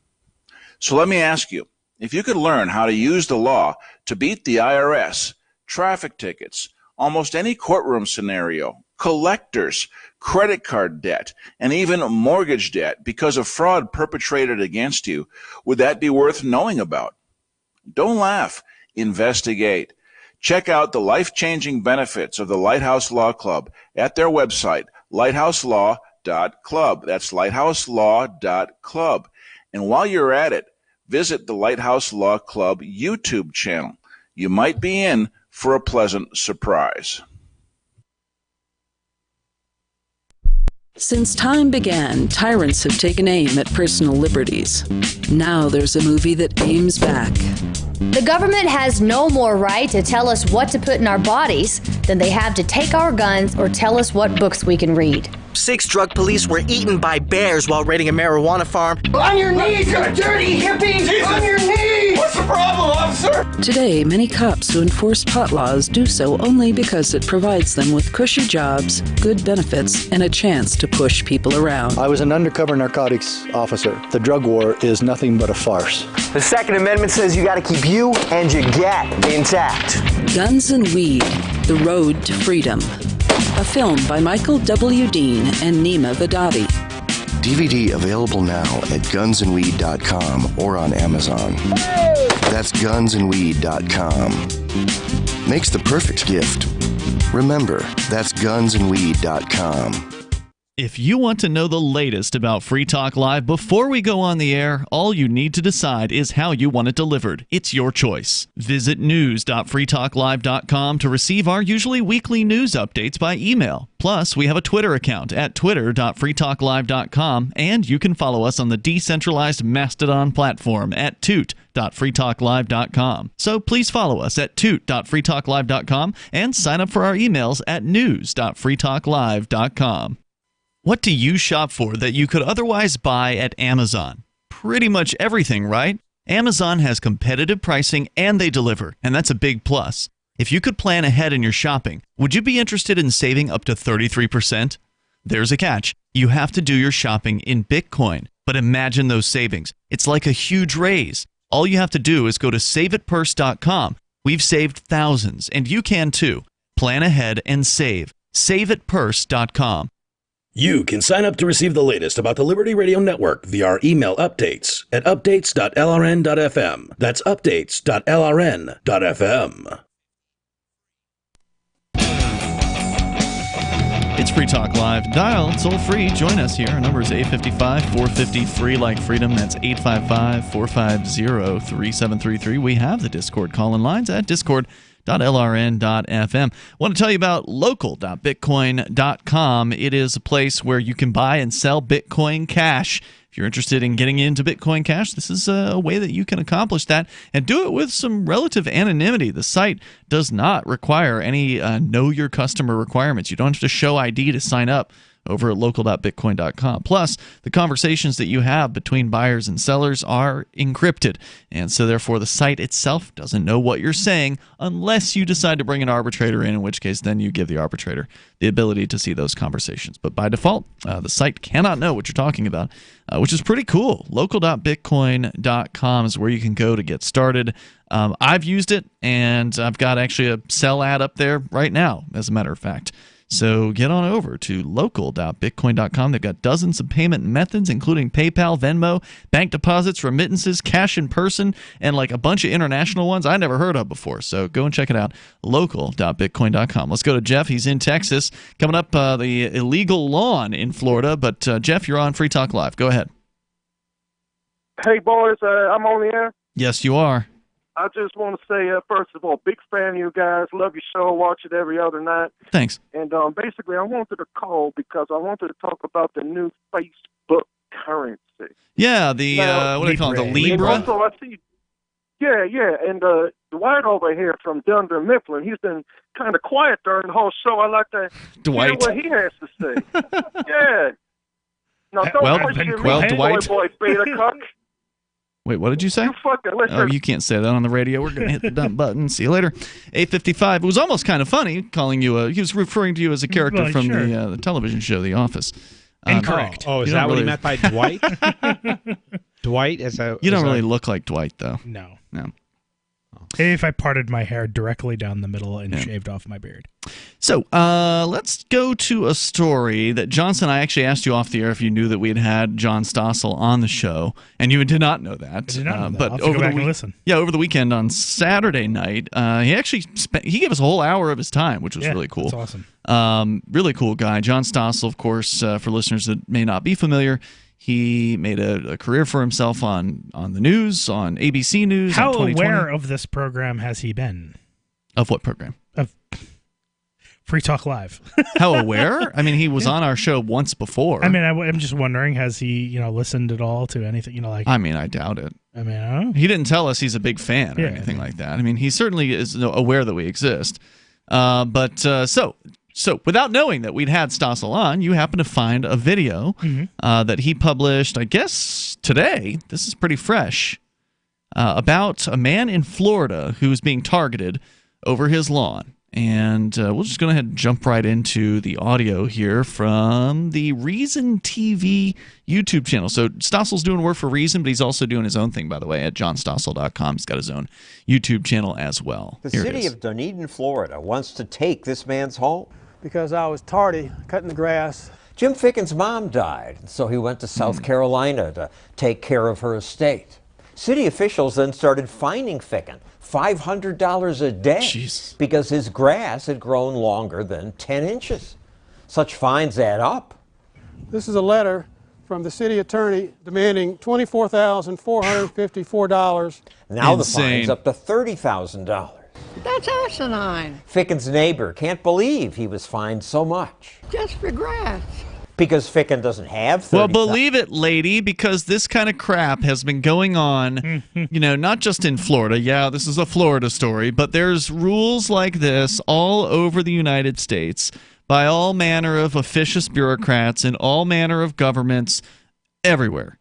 So let me ask you, if you could learn how to use the law to beat the IRS, traffic tickets, almost any courtroom scenario, collectors, credit card debt, and even mortgage debt because of fraud perpetrated against you, would that be worth knowing about? Don't laugh. Investigate. Check out the life-changing benefits of the Lighthouse Law Club at their website, lighthouselaw.club. That's lighthouselaw.club. And while you're at it, visit the Lighthouse Law Club YouTube channel. You might be in for a pleasant surprise. Since time began, tyrants have taken aim at personal liberties. Now there's a movie that aims back. The government has no more right to tell us what to put in our bodies than they have to take our guns or tell us what books we can read. 6 drug police were eaten by bears while raiding a marijuana farm. On your knees, you dirty hippies! Jesus. On your knees! What's the problem, officer? Today, many cops who enforce pot laws do so only because it provides them with cushy jobs, good benefits, and a chance to push people around. I was an undercover narcotics officer. The drug war is nothing but a farce. The Second Amendment says you gotta keep you and your gat intact. Guns and Weed, The Road to Freedom. A film by Michael W. Dean and Nima Vadadi. DVD available now at gunsandweed.com or on Amazon. That's gunsandweed.com. Makes the perfect gift. Remember, that's gunsandweed.com. If you want to know the latest about Free Talk Live before we go on the air, all you need to decide is how you want it delivered. It's your choice. Visit news.freetalklive.com to receive our usually weekly news updates by email. Plus, we have a Twitter account at twitter.freetalklive.com, and you can follow us on the decentralized Mastodon platform at toot.freetalklive.com. So please follow us at toot.freetalklive.com and sign up for our emails at news.freetalklive.com. What do you shop for that you could otherwise buy at Amazon? Pretty much everything, right? Amazon has competitive pricing and they deliver, and that's a big plus. If you could plan ahead in your shopping, would you be interested in saving up to 33%? There's a catch. You have to do your shopping in Bitcoin. But imagine those savings. It's like a huge raise. All you have to do is go to saveitpurse.com. We've saved thousands, and you can too. Plan ahead and save. Saveitpurse.com. You can sign up to receive the latest about the Liberty Radio Network via our email updates at updates.lrn.fm. That's updates.lrn.fm. It's Free Talk Live. Dial. It's all free. Join us here. Our number is 855-450-FREE like freedom. That's 855-450-3733. We have the Discord call-in lines at discord.lrn.fm. I want to tell you about local.bitcoin.com. It is a place where you can buy and sell Bitcoin Cash. If you're interested in getting into Bitcoin Cash, this is a way that you can accomplish that and do it with some relative anonymity. The site does not require any know your customer requirements. You don't have to show ID to sign up over at local.bitcoin.com. Plus, the conversations that you have between buyers and sellers are encrypted, and so therefore the site itself doesn't know what you're saying unless you decide to bring an arbitrator in which case then you give the arbitrator the ability to see those conversations. But by default, the site cannot know what you're talking about, which is pretty cool. Local.bitcoin.com is where you can go to get started. I've used it, and I've got actually a sell ad up there right now, as a matter of fact. So get on over to local.bitcoin.com. They've got dozens of payment methods, including PayPal, Venmo, bank deposits, remittances, cash in person, and like a bunch of international ones I never heard of before. So go and check it out, local.bitcoin.com. Let's go to Jeff. He's in Texas. Coming up, the illegal lawn in Florida. But Jeff, you're on Free Talk Live. Go ahead. Hey, boys, I'm on the air. Yes, you are. I just want to say, first of all, big fan of you guys. Love your show. Watch it every other night. Thanks. And basically, I wanted to call because I wanted to talk about the new Facebook currency. Yeah, the what do they call it? The Libra? Also, I see. Yeah. And Dwight over here from Dunder Mifflin, he's been kind of quiet during the whole show. I like to hear what he has to say. Yeah. Now, don't question me, Dwight. boy, beta cuck. Wait, what did you say? You fucking listen. Oh, you can't say that on the radio. We're going to hit the dump button. See you later. 8:55. It was almost kind of funny calling you he was referring to you as a character from the television show The Office. Incorrect. Oh, is that what he meant by Dwight? Dwight is a. You don't really look like Dwight, though. No. Maybe if I parted my hair directly down the middle and shaved off my beard. So let's go to a story that Johnson, I actually asked you off the air if you knew that we had John Stossel on the show, and you did not know that. I did not know that. But I'll have to go back and listen. Yeah, over the weekend on Saturday night, he actually he gave us a whole hour of his time, which was really cool. That's awesome. Really cool guy. John Stossel, of course, for listeners that may not be familiar, he made a career for himself on the news, on ABC News. How on aware of this program has he been? Of what program? Of Free Talk Live. How aware? I mean, he was on our show once before. I mean, I'm just wondering, has he, listened at all to anything? I mean, I doubt it. I mean, I don't know. He didn't tell us he's a big fan or anything like that. I mean, he certainly is aware that we exist. So without knowing that we'd had Stossel on, you happen to find a video that he published, I guess, today. This is pretty fresh. About a man in Florida who's being targeted over his lawn. And we'll just go ahead and jump right into the audio here from the Reason TV YouTube channel. So Stossel's doing work for Reason, but he's also doing his own thing, by the way, at johnstossel.com. He's got his own YouTube channel as well. The city of Dunedin, Florida, wants to take this man's home. Because I was tardy cutting the grass. Jim Ficken's mom died, so he went to South Carolina to take care of her estate. City officials then started fining Ficken $500 a day because his grass had grown longer than 10 inches. Such fines add up. This is a letter from the city attorney demanding $24,454. Now the fine's up to $30,000. That's asinine. Ficken's neighbor can't believe he was fined so much. Just for grass. Because Ficken doesn't have 30. Well, believe it, lady, because this kind of crap has been going on, not just in Florida. Yeah, this is a Florida story, but there's rules like this all over the United States by all manner of officious bureaucrats and all manner of governments everywhere.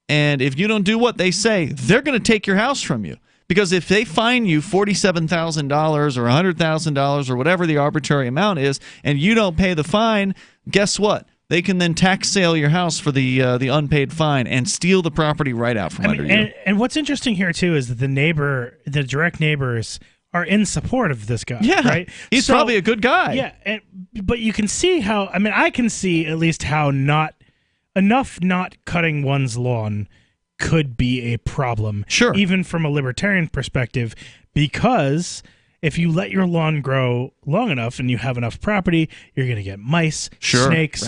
And if you don't do what they say, they're going to take your house from you. Because if they fine you $47,000 or $100,000 or whatever the arbitrary amount is, and you don't pay the fine, guess what? They can then tax sale your house for the unpaid fine and steal the property right out from under you. And what's interesting here too is that the direct neighbors are in support of this guy. Yeah, right. He's probably a good guy. Yeah, but you can see how. I mean, I can see at least how not cutting one's lawn could be a problem. Sure. Even from a libertarian perspective, because if you let your lawn grow long enough and you have enough property, you're going to get mice, snakes,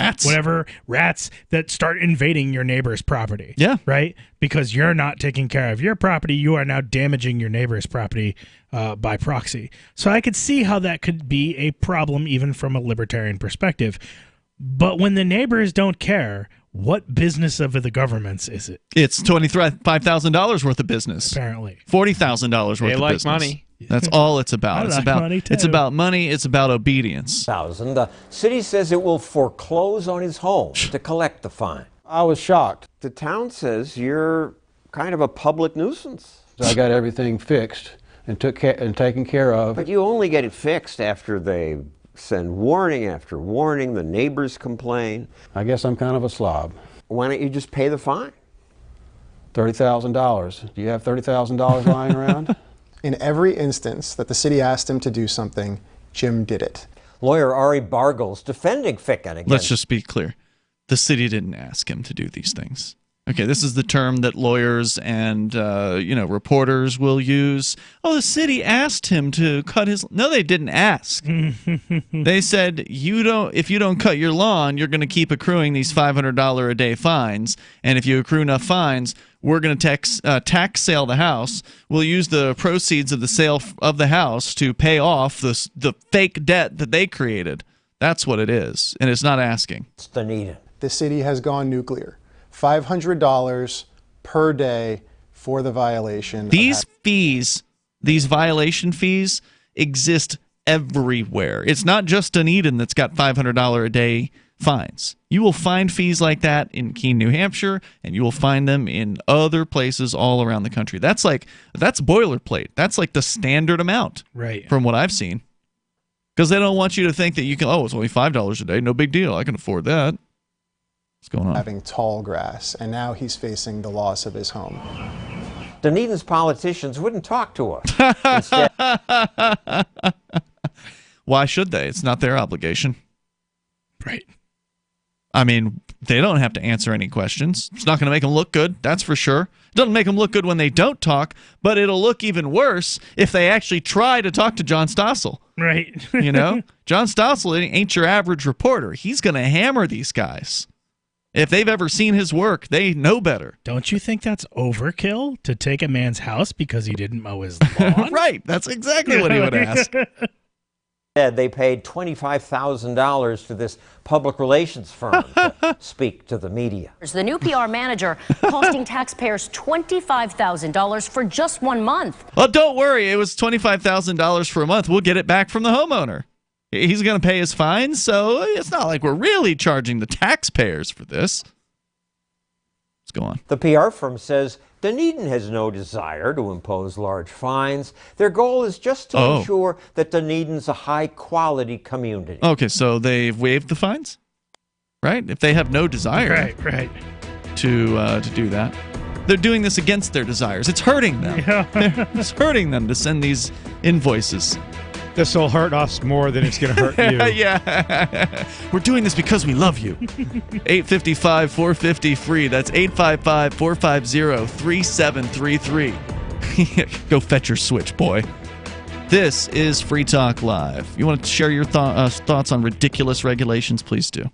rats that start invading your neighbor's property. Yeah. Right? Because you're not taking care of your property, you are now damaging your neighbor's property by proxy. So I could see how that could be a problem even from a libertarian perspective. But when the neighbors don't care, what business of the government's is it? It's $25,000 worth of business. Apparently. $40,000 worth of like business. Money. That's all it's about. I It's like about money, too. It's about money. It's about obedience. The city says it will foreclose on his home to collect the fine. I was shocked. The town says you're kind of a public nuisance. So I got everything fixed and taken care of. But you only get it fixed after they send warning after warning. The neighbors complain. I guess I'm kind of a slob. Why don't you just pay the fine? $30,000. Do you have $30,000 lying around? In every instance that the city asked him to do something, Jim did it. Lawyer Ari Bargles defending Ficken against. Let's just be clear. The city didn't ask him to do these things. Okay, this is the term that lawyers and reporters will use. Oh, the city asked him to cut his. No, they didn't ask. They said if you don't cut your lawn, you're going to keep accruing these $500 a day fines, and if you accrue enough fines, we're going to tax sale the house. We'll use the proceeds of the sale of the house to pay off the fake debt that they created. That's what it is, and it's not asking. It's Dunedin. The city has gone nuclear. $500 per day for the violation. These fees, these violation fees, exist everywhere. It's not just Dunedin that's got $500 a day fines. You will find fees like that in Keene, New Hampshire, and you will find them in other places all around the country. That's boilerplate. That's like the standard amount, right? From what I've seen, because they don't want you to think that you can. Oh, it's only $5 a day. No big deal. I can afford that. What's going on? Having tall grass, and now he's facing the loss of his home. Dunedin's politicians wouldn't talk to us. Why should they? It's not their obligation. Right. I mean, they don't have to answer any questions. It's not going to make them look good, that's for sure. It doesn't make them look good when they don't talk, but it'll look even worse if they actually try to talk to John Stossel. Right. John Stossel ain't your average reporter. He's going to hammer these guys. If they've ever seen his work, they know better. Don't you think that's overkill to take a man's house because he didn't mow his lawn? Right. That's exactly what he would ask. They paid $25,000 to this public relations firm to speak to the media. The new PR manager costing taxpayers $25,000 for just 1 month. Well, don't worry. It was $25,000 for a month. We'll get it back from the homeowner. He's going to pay his fines, so it's not like we're really charging the taxpayers for this. Let's go on. The PR firm says Dunedin has no desire to impose large fines. Their goal is just to ensure that Dunedin's a high-quality community. Okay, so they've waived the fines, right? If they have no desire to do that. They're doing this against their desires. It's hurting them. Yeah. It's hurting them to send these invoices. This will hurt us more than it's going to hurt you. Yeah. We're doing this because we love you. 855-450-FREE. That's 855-450-3733. Go fetch your switch, boy. This is Free Talk Live. You want to share your thoughts on ridiculous regulations? Please do.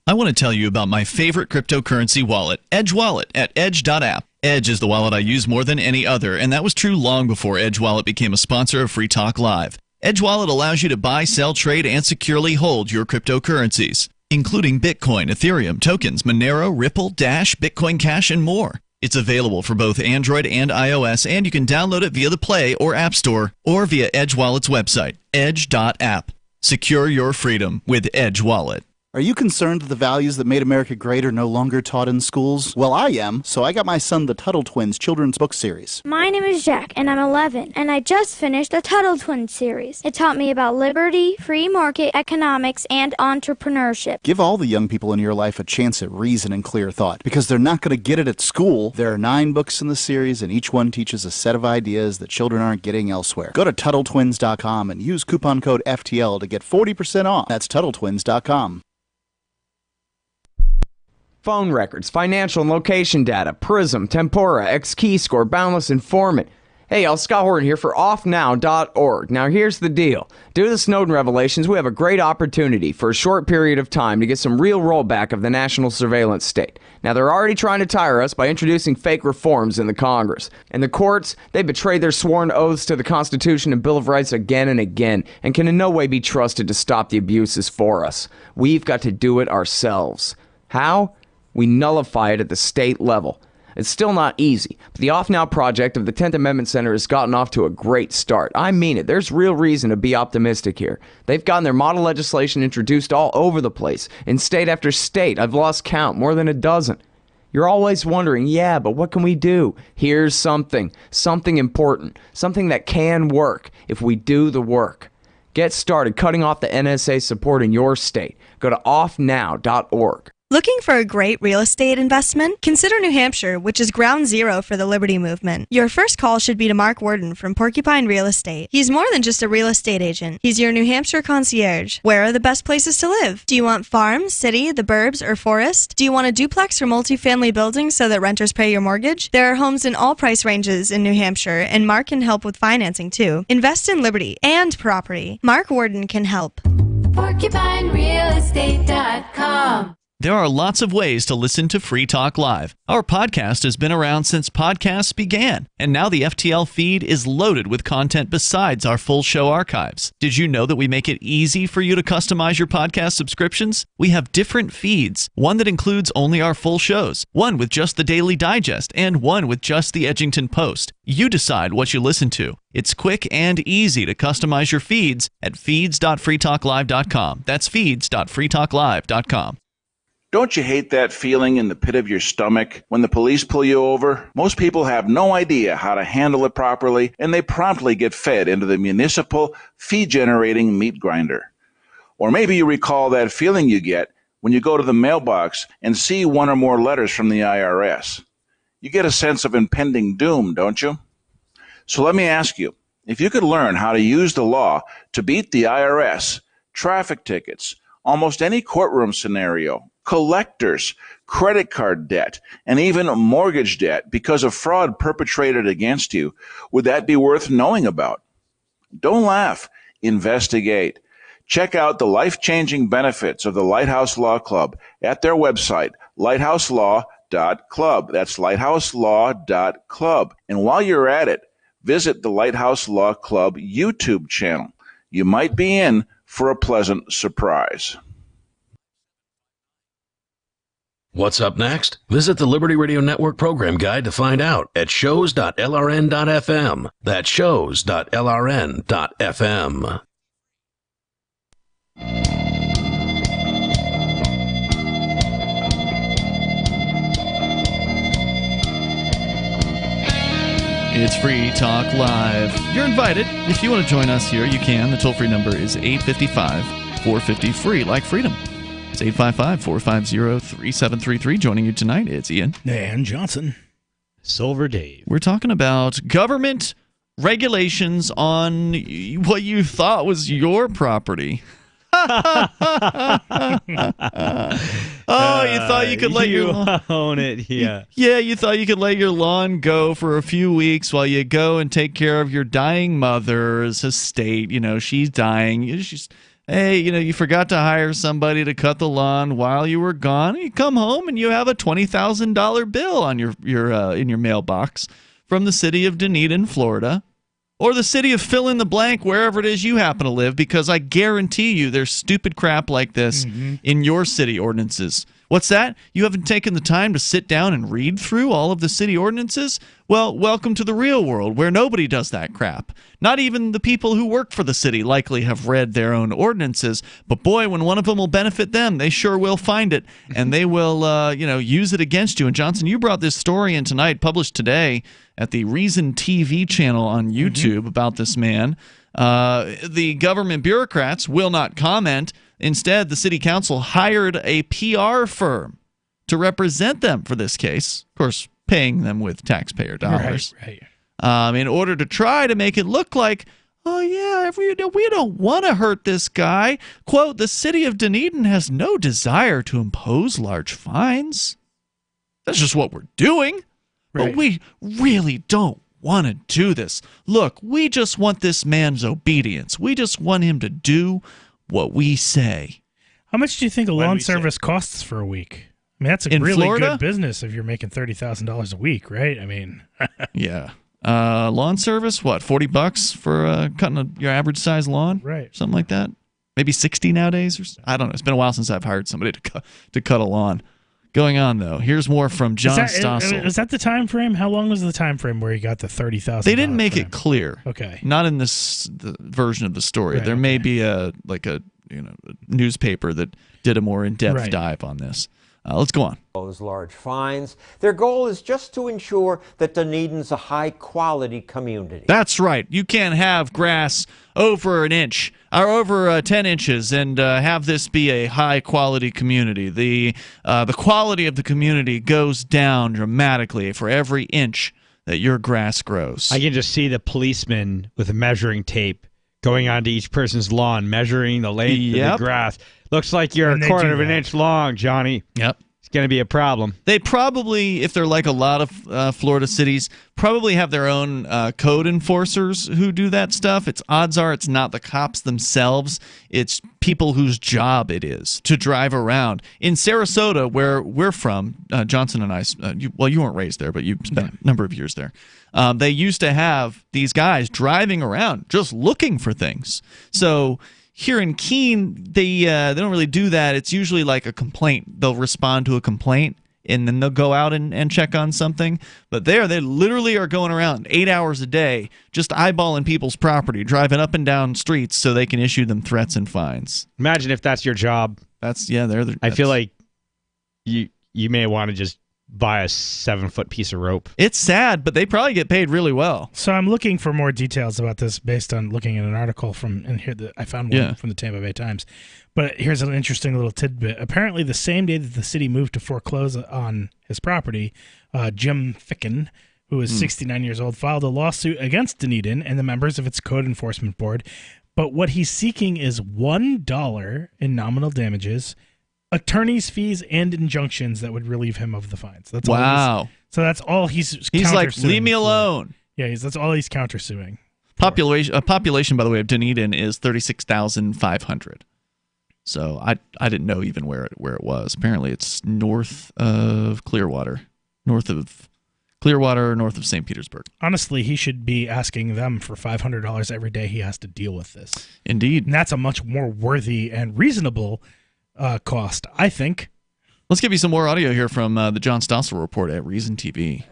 I want to tell you about my favorite cryptocurrency wallet, Edge Wallet, at edge.app. Edge is the wallet I use more than any other, and that was true long before Edge Wallet became a sponsor of Free Talk Live. Edge Wallet allows you to buy, sell, trade, and securely hold your cryptocurrencies, including Bitcoin, Ethereum, tokens, Monero, Ripple, Dash, Bitcoin Cash, and more. It's available for both Android and iOS, and you can download it via the Play or App Store or via Edge Wallet's website, edge.app. Secure your freedom with Edge Wallet. Are you concerned that the values that made America great are no longer taught in schools? Well, I am, so I got my son the Tuttle Twins children's book series. My name is Jack, and I'm 11, and I just finished the Tuttle Twins series. It taught me about liberty, free market economics, and entrepreneurship. Give all the young people in your life a chance at reason and clear thought, because they're not going to get it at school. There are 9 books in the series, and each one teaches a set of ideas that children aren't getting elsewhere. Go to TuttleTwins.com and use coupon code FTL to get 40% off. That's TuttleTwins.com. Phone records, financial and location data, Prism, Tempora, X-Keyscore, Boundless Informant. Hey y'all, Scott Horton here for offnow.org. Now here's the deal. Due to the Snowden revelations, we have a great opportunity for a short period of time to get some real rollback of the national surveillance state. Now they're already trying to tire us by introducing fake reforms in the Congress. And the courts, they betrayed their sworn oaths to the Constitution and Bill of Rights again and again, and can in no way be trusted to stop the abuses for us. We've got to do it ourselves. How? We nullify it at the state level. It's still not easy, but the Off Now project of the 10th Amendment Center has gotten off to a great start. I mean it. There's real reason to be optimistic here. They've gotten their model legislation introduced all over the place, in state after state. I've lost count, more than a dozen. You're always wondering, yeah, but what can we do? Here's something important, something that can work if we do the work. Get started cutting off the NSA support in your state. Go to offnow.org. Looking for a great real estate investment? Consider New Hampshire, which is ground zero for the Liberty Movement. Your first call should be to Mark Worden from Porcupine Real Estate. He's more than just a real estate agent. He's your New Hampshire concierge. Where are the best places to live? Do you want farm, city, the burbs, or forest? Do you want a duplex or multifamily building so that renters pay your mortgage? There are homes in all price ranges in New Hampshire, and Mark can help with financing too. Invest in liberty and property. Mark Worden can help. PorcupineRealEstate.com. There are lots of ways to listen to Free Talk Live. Our podcast has been around since podcasts began, and now the FTL feed is loaded with content besides our full show archives. Did you know that we make it easy for you to customize your podcast subscriptions? We have different feeds, one that includes only our full shows, one with just the Daily Digest, and one with just the Edgington Post. You decide what you listen to. It's quick and easy to customize your feeds at feeds.freetalklive.com. That's feeds.freetalklive.com. Don't you hate that feeling in the pit of your stomach when the police pull you over? Most people have no idea how to handle it properly, and they promptly get fed into the municipal fee-generating meat grinder. Or maybe you recall that feeling you get when you go to the mailbox and see one or more letters from the IRS. You get a sense of impending doom, don't you? So let me ask you, if you could learn how to use the law to beat the IRS, traffic tickets, almost any courtroom scenario, collectors, credit card debt, and even mortgage debt because of fraud perpetrated against you, would that be worth knowing about? Don't laugh. Investigate. Check out the life-changing benefits of the Lighthouse Law Club at their website, lighthouselaw.club. That's lighthouselaw.club. And while you're at it, visit the Lighthouse Law Club YouTube channel. You might be in for a pleasant surprise. What's up next? Visit the Liberty Radio Network program guide to find out at shows.lrn.fm. That's shows.lrn.fm. It's Free Talk Live. You're invited. If you want to join us here, you can. The toll-free number is 855-450-FREE, like freedom. It's 855-450-3733. Joining you tonight, it's Ian. And Johnson. Silver Dave. We're talking about government regulations on what you thought was your property. You thought you could let your lawn own it, yeah. Yeah, you thought you could let your lawn go for a few weeks while you go and take care of your dying mother's estate. You know, she's dying. Hey, you forgot to hire somebody to cut the lawn while you were gone. You come home and you have a $20,000 bill on your in your mailbox from the city of Dunedin, Florida, or the city of fill in the blank, wherever it is you happen to live, because I guarantee you there's stupid crap like this in your city ordinances What's that? You haven't taken the time to sit down and read through all of the city ordinances? Well, welcome to the real world where nobody does that crap. Not even the people who work for the city likely have read their own ordinances. But boy, when one of them will benefit them, they sure will find it, and they will, use it against you. And Johnson, you brought this story in tonight, published today at the Reason TV channel on YouTube about this man. The government bureaucrats will not comment. Instead, the city council hired a PR firm to represent them for this case, of course, paying them with taxpayer dollars, in order to try to make it look like, oh, yeah, we don't want to hurt this guy. Quote, the city of Dunedin has no desire to impose large fines. That's just what we're doing. But we really don't want to do this. Look, we just want this man's obedience. We just want him to do what we say. How much do you think a lawn service costs for a week? I mean, that's a really Florida? good business if you're making $30,000 a week, right? I mean, yeah. Lawn service, what, $40 for cutting your average size lawn? Right. Something like that? Maybe 60 nowadays? I don't know. It's been a while since I've hired somebody to cut a lawn. Going on, though. Here's more from John Stossel. Is that the time frame? How long was the time frame where you got the $30,000? They didn't make it clear. Okay. Not in the version of the story. There may be a newspaper that did a more in-depth dive on this. Let's go on. Those large fines. Their goal is just to ensure that Dunedin's a high-quality community. That's right. You can't have grass over an inch or over 10 inches and have this be a high-quality community. The quality of the community goes down dramatically for every inch that your grass grows. I can just see the policeman with a measuring tape going onto each person's lawn, measuring the length of the grass. Looks like you're a quarter of an inch long, Johnny. Yep. It's going to be a problem. They probably, if they're like a lot of Florida cities, probably have their own code enforcers who do that stuff. Odds are it's not the cops themselves. It's people whose job it is to drive around. In Sarasota, where we're from, Johnson and I, you weren't raised there, but you spent a number of years there. They used to have these guys driving around just looking for things. So here in Keene, they don't really do that. It's usually like a complaint. They'll respond to a complaint, and then they'll go out and check on something. But they literally are going around 8 hours a day just eyeballing people's property, driving up and down streets so they can issue them threats and fines. Imagine if that's your job. I feel like you may want to just buy a 7-foot piece of rope. It's sad, but they probably get paid really well. So I'm looking for more details about this based on looking at an article from I found one from the Tampa Bay Times. But here's an interesting little tidbit. Apparently, the same day that the city moved to foreclose on his property, Jim Ficken, who is 69 years old, filed a lawsuit against Dunedin and the members of its code enforcement board. But what he's seeking is $1 in nominal damages, attorney's fees, and injunctions that would relieve him of the fines. That's wow. That's all he's like, leave me alone. Yeah, that's all he's countersuing. Population, by the way, of Dunedin is 36,500. So I didn't know even where it was. Apparently, it's north of Clearwater, north of St. Petersburg. Honestly, he should be asking them for $500 every day he has to deal with this. Indeed. And that's a much more worthy and reasonable cost, I think. Let's give you some more audio here from the John Stossel report at Reason TV.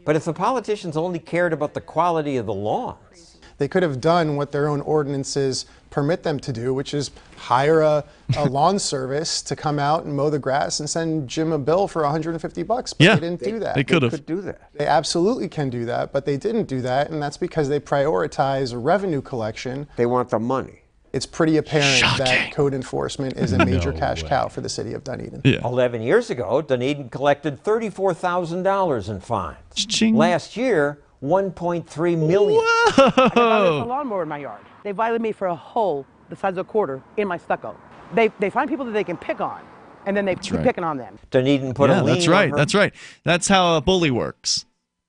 But if the politicians only cared about the quality of the lawns, they could have done what their own ordinances permit them to do, which is hire a lawn service to come out and mow the grass and send Jim a bill for $150. But they didn't do that. They could do that. They absolutely can do that, but they didn't do that, and that's because they prioritize revenue collection. They want the money. It's pretty apparent that code enforcement is a major cash cow for the city of Dunedin. 11 years ago, Dunedin collected $34,000 in fines. Ching. Last year, $1.3 million. I got a lawnmower in my yard. They violated me for a hole the size of a quarter in my stucco. They find people that they can pick on, and then they keep picking on them. Dunedin put a lien that's right. on her. That's right. That's how a bully works.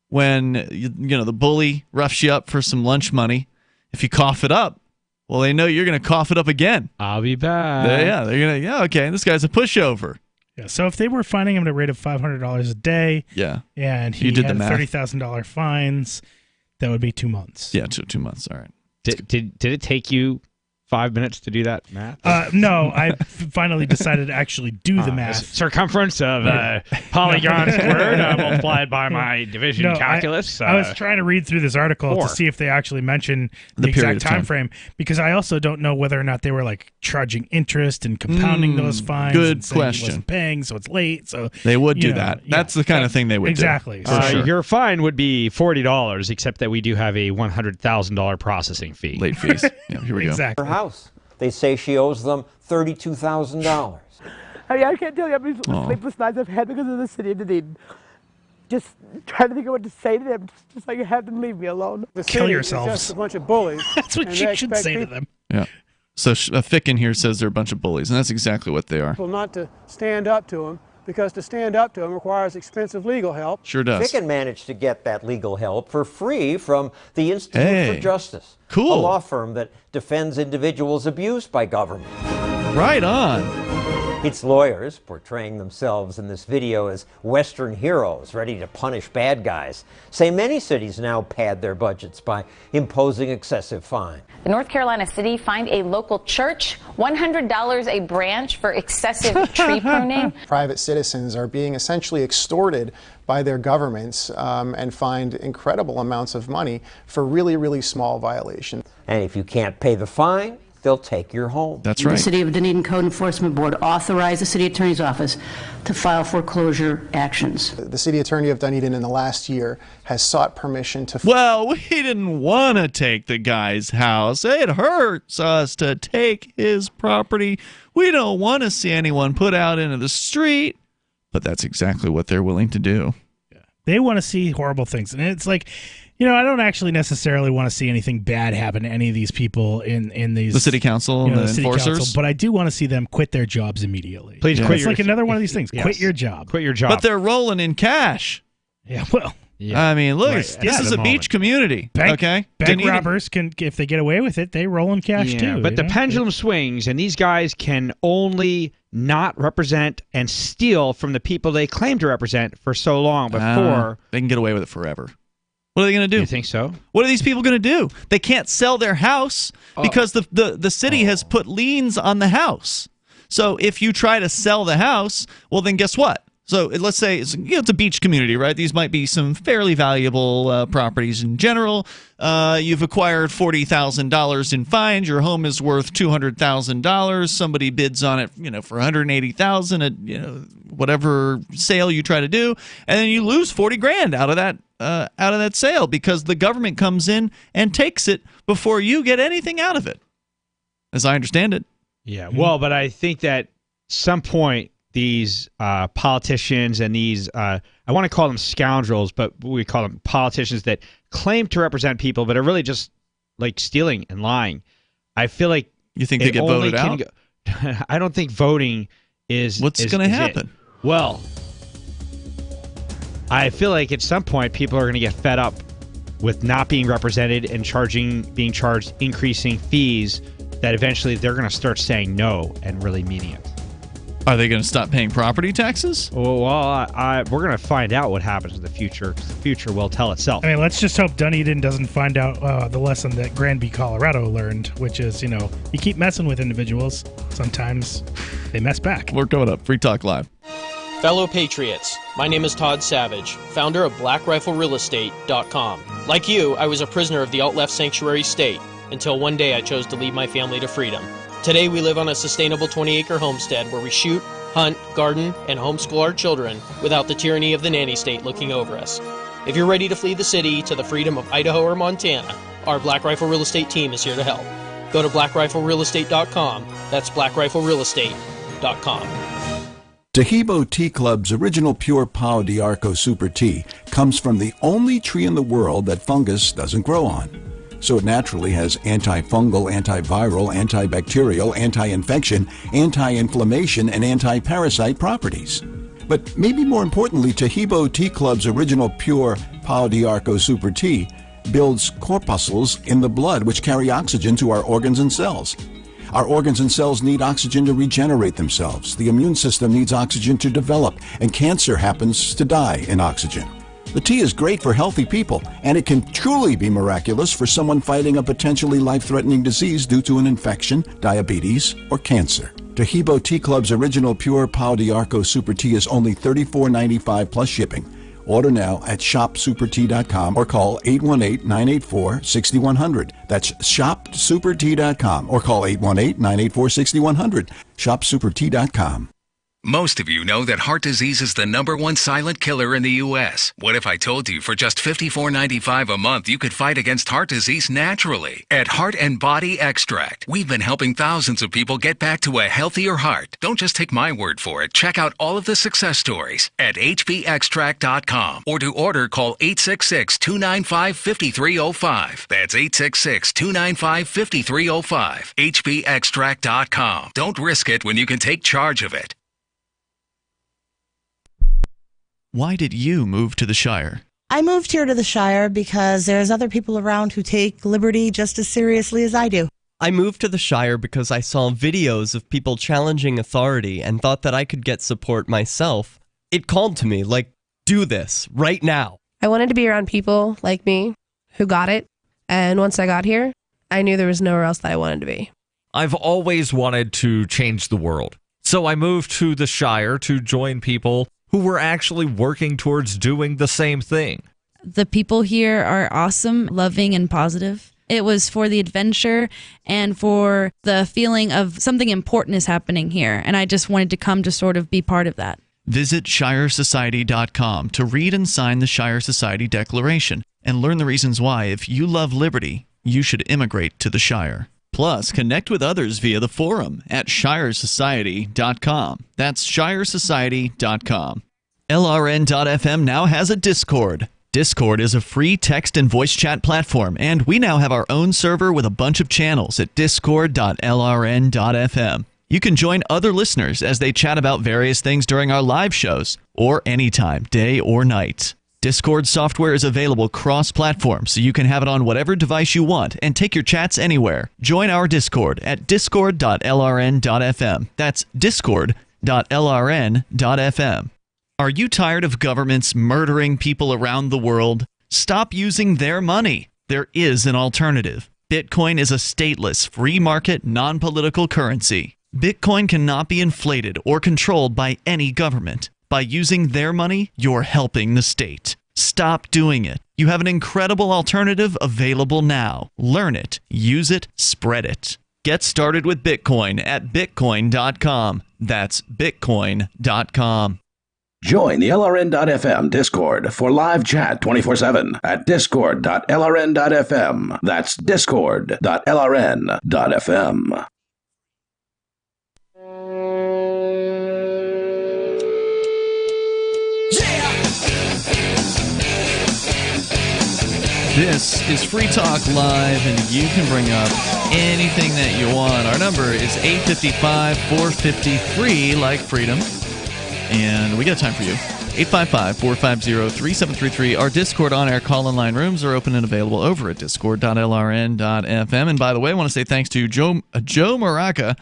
When the bully roughs you up for some lunch money, if you cough it up, well, they know you're going to cough it up again. I'll be back. They're going to, okay, this guy's a pushover. Yeah, so if they were fining him at a rate of $500 a day, and he had $30,000 fines, that would be 2 months. Yeah, 2 months. All right. Did it take you 5 minutes to do that math? No, I finally decided to actually do the math. Circumference of polygon squared multiplied by my division calculus. I was trying to read through this article 4. to see if they actually mention the exact time frame, because I also don't know whether or not they were like charging interest and compounding those fines. Good and saying question. He wasn't paying, so it's late. So they would do that. That's the kind of thing they would exactly. do. Exactly. Your fine would be $40, except that we do have a $100,000 processing fee. Late fees. Yeah, here we go. Exactly. Her house. They say she owes them $32,000. I mean, I can't tell you how many sleepless nights I've had because of the city of Dunedin. Just trying to think of what to say to them, just like have them leave me alone. The Kill city yourselves. is just a bunch of bullies. That's what and you they should expect say to them. Yeah. So Ficken here says they're a bunch of bullies, and that's exactly what they are. People not to stand up to them, because to stand up to them requires expensive legal help. Sure does. Ficken managed to get that legal help for free from the Institute for Justice. Cool. A law firm that defends individuals abused by government. Right on. Its lawyers, portraying themselves in this video as Western heroes ready to punish bad guys, say many cities now pad their budgets by imposing excessive fines. The North Carolina city fined a local church $100 a branch for excessive tree pruning. Private citizens are being essentially extorted by their governments and fined incredible amounts of money for really, really small violations. And if you can't pay the fine, they'll take your home. That's right. The City of Dunedin Code Enforcement Board authorized the City Attorney's Office to file foreclosure actions. The City Attorney of Dunedin in the last year has sought permission to... Well, we didn't want to take the guy's house. It hurts us to take his property. We don't want to see anyone put out into the street. But that's exactly what they're willing to do. They want to see horrible things. And it's like, I don't actually necessarily want to see anything bad happen to any of these people in these... The city council and the enforcers? Council, but I do want to see them quit their jobs immediately. Please quit. It's like another one of these things. Yes. Quit your job. Quit your job. But they're rolling in cash. Yeah, well... Yeah. I mean, look, Right. this is a beach community, okay? Bank robbers can, if they get away with it, they roll in cash too. But the pendulum swings, and these guys can only not represent and steal from the people they claim to represent for so long before... they can get away with it forever. What are they going to do? You think so? What are these people going to do? They can't sell their house because the city has put liens on the house. So if you try to sell the house, well, then guess what? So let's say it's a beach community, right? These might be some fairly valuable properties in general. You've acquired $40,000 in fines. Your home is worth $200,000. Somebody bids on it, for $180,000 at whatever sale you try to do, and then you lose $40,000 out of that sale because the government comes in and takes it before you get anything out of it, as I understand it. Yeah. Well, but I think that some point these politicians and these I want to call them scoundrels, but we call them politicians that claim to represent people but are really just like stealing and lying. I feel like you think they get voted out. I don't think voting is what's going to happen. Well, I feel like at some point people are going to get fed up with not being represented and being charged increasing fees that eventually they're going to start saying no and really meaning it. Are they going to stop paying property taxes? Well, we're going to find out what happens in the future. The future will tell itself. I mean, let's just hope Dunedin doesn't find out the lesson that Granby, Colorado learned, which is, you keep messing with individuals, sometimes they mess back. We're coming up. Free Talk Live. Fellow Patriots, my name is Todd Savage, founder of BlackRifleRealEstate.com. Like you, I was a prisoner of the alt-left sanctuary state until one day I chose to lead my family to freedom. Today we live on a sustainable 20-acre homestead where we shoot, hunt, garden, and homeschool our children without the tyranny of the nanny state looking over us. If you're ready to flee the city to the freedom of Idaho or Montana, our Black Rifle Real Estate team is here to help. Go to BlackRifleRealEstate.com. That's BlackRifleRealEstate.com. Tahibo Tea Club's original pure Pau d'Arco Super Tea comes from the only tree in the world that fungus doesn't grow on. So it naturally has antifungal, antiviral, antibacterial, anti-infection, anti-inflammation, and anti-parasite properties. But maybe more importantly, Tahibo Tea Club's original pure Pau d'Arco Super Tea builds corpuscles in the blood which carry oxygen to our organs and cells. Our organs and cells need oxygen to regenerate themselves. The immune system needs oxygen to develop, and cancer happens to die in oxygen. The tea is great for healthy people, and it can truly be miraculous for someone fighting a potentially life-threatening disease due to an infection, diabetes, or cancer. Tahibo Tea Club's original pure Pau d'Arco Super Tea is only $34.95 plus shipping. Order now at shopsupertea.com or call 818-984-6100. That's shopsupertea.com or call 818-984-6100. Shopsupertea.com. Most of you know that heart disease is the #1 silent killer in the U.S. What if I told you for just $54.95 a month you could fight against heart disease naturally? At Heart and Body Extract, we've been helping thousands of people get back to a healthier heart. Don't just take my word for it. Check out all of the success stories at hbextract.com, or to order, call 866-295-5305. That's 866-295-5305. hbextract.com. Don't risk it when you can take charge of it. Why did you move to the Shire? I moved here to the Shire because there's other people around who take liberty just as seriously as I do. I moved to the Shire because I saw videos of people challenging authority and thought that I could get support myself. It called to me, like, do this, right now. I wanted to be around people like me who got it, and once I got here, I knew there was nowhere else that I wanted to be. I've always wanted to change the world, so I moved to the Shire to join people who were actually working towards doing the same thing. The people here are awesome, loving, and positive. It was for the adventure and for the feeling of something important is happening here, and I just wanted to come to sort of be part of that. Visit ShireSociety.com to read and sign the Shire Society Declaration and learn the reasons why, if you love liberty, you should immigrate to the Shire. Plus, connect with others via the forum at ShireSociety.com. That's ShireSociety.com. LRN.FM now has a Discord. Discord is a free text and voice chat platform, and we now have our own server with a bunch of channels at discord.lrn.fm. You can join other listeners as they chat about various things during our live shows, or anytime, day or night. Discord software is available cross-platform, so you can have it on whatever device you want and take your chats anywhere. Join our Discord at discord.lrn.fm. That's discord.lrn.fm. Are you tired of governments murdering people around the world? Stop using their money. There is an alternative. Bitcoin is a stateless, free market, non-political currency. Bitcoin cannot be inflated or controlled by any government. By using their money, you're helping the state. Stop doing it. You have an incredible alternative available now. Learn it, use it, spread it. Get started with Bitcoin at bitcoin.com. That's bitcoin.com. Join the LRN.FM Discord for live chat 24/7 at discord.lrn.fm. That's discord.lrn.fm. This is Free Talk Live, and you can bring up anything that you want. Our number is 855-450-FREE, like freedom. And we got time for you. 855-450-3733. Our Discord on-air call-in line rooms are open and available over at discord.lrn.fm. And by the way, I want to say thanks to Joe Maraca,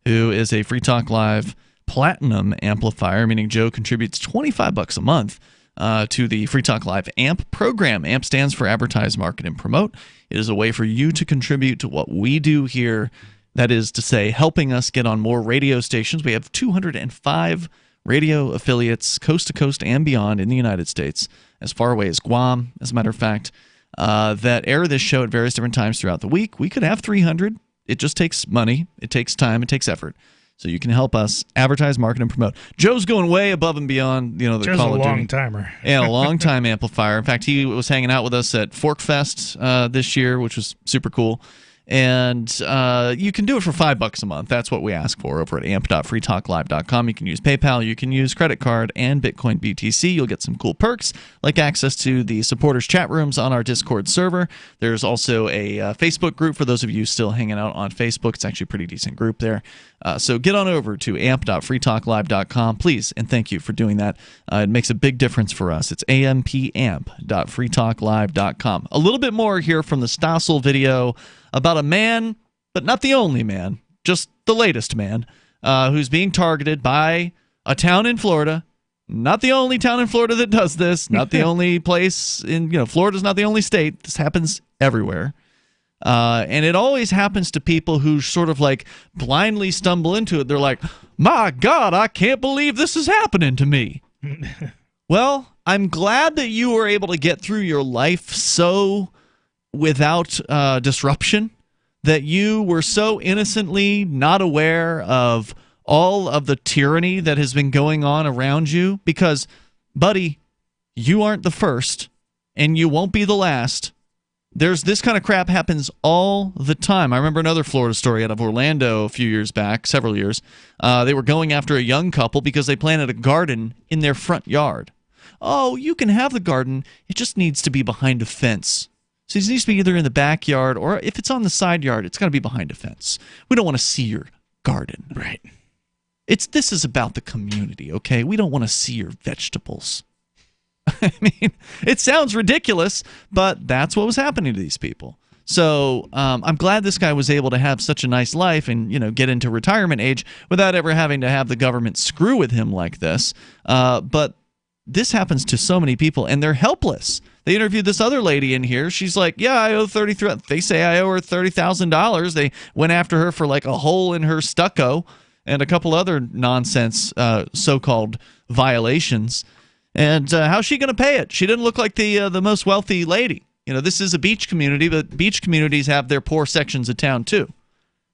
who is a Free Talk Live Platinum amplifier, meaning Joe contributes $25 a month to the Free Talk Live AMP program. AMP stands for Advertise, Market, and Promote. It is a way for you to contribute to what we do here. That is to say, helping us get on more radio stations. We have 205 radio affiliates coast to coast and beyond in the United States, as far away as Guam, as a matter of fact, that air this show at various different times throughout the week. We could have 300. It just takes money. It takes time. It takes effort. So you can help us advertise, market, and promote. Joe's going way above and beyond, the Joe's Call of Duty. a long timer. Yeah, a long time amplifier. In fact, he was hanging out with us at Fork Fest this year, which was super cool. And you can do it for $5 a month. That's what we ask for over at amp.freetalklive.com. You can use PayPal, you can use credit card, and Bitcoin BTC. You'll get some cool perks, like access to the supporters chat rooms on our Discord server. There's also a Facebook group for those of you still hanging out on Facebook. It's actually a pretty decent group there. So get on over to amp.freetalklive.com, please, and thank you for doing that. It makes a big difference for us. It's ampamp.freetalklive.com. A little bit more here from the Stossel video about a man, but not the only man, just the latest man, who's being targeted by a town in Florida Not the only town in Florida that does this. Not the only place in, Florida's not the only state. This happens everywhere. And it always happens to people who sort of like blindly stumble into it. They're like, my God, I can't believe this is happening to me. Well, I'm glad that you were able to get through your life so without disruption, that you were so innocently not aware of all of the tyranny that has been going on around you, because, buddy, you aren't the first and you won't be the last. There's this kind of crap happens all the time. I remember another Florida story out of Orlando a few years back, several years. They were going after a young couple because they planted a garden in their front yard. Oh, you can have the garden. It just needs to be behind a fence. So it needs to be either in the backyard, or if it's on the side yard, it's got to be behind a fence. We don't want to see your garden. Right. This is about the community, okay? We don't want to see your vegetables. I mean, it sounds ridiculous, but that's what was happening to these people. So I'm glad this guy was able to have such a nice life and, get into retirement age without ever having to have the government screw with him like this. But this happens to so many people, and they're helpless. They interviewed this other lady in here. She's like, yeah, I owe $33,000. They say I owe her $30,000. They went after her for like a hole in her stucco and a couple other nonsense so-called violations. And how's she going to pay it? She didn't look like the most wealthy lady. This is a beach community, but beach communities have their poor sections of town too.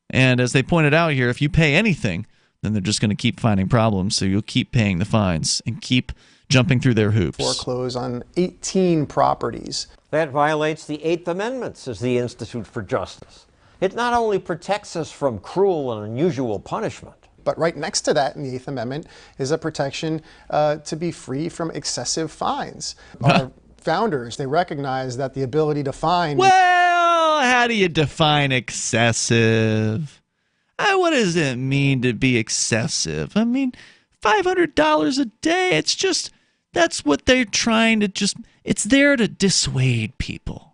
And as they pointed out here, if you pay anything, then they're just going to keep finding problems. So you'll keep paying the fines and keep jumping through their hoops. Foreclose on 18 properties. That violates the Eighth Amendment, says the Institute for Justice. It not only protects us from cruel and unusual punishment. But right next to that in the Eighth Amendment is a protection to be free from excessive fines. Our founders, they recognize that the ability to fine... Well, how do you define excessive? What does it mean to be excessive? I mean, $500 a day, that's what they're trying to it's there to dissuade people.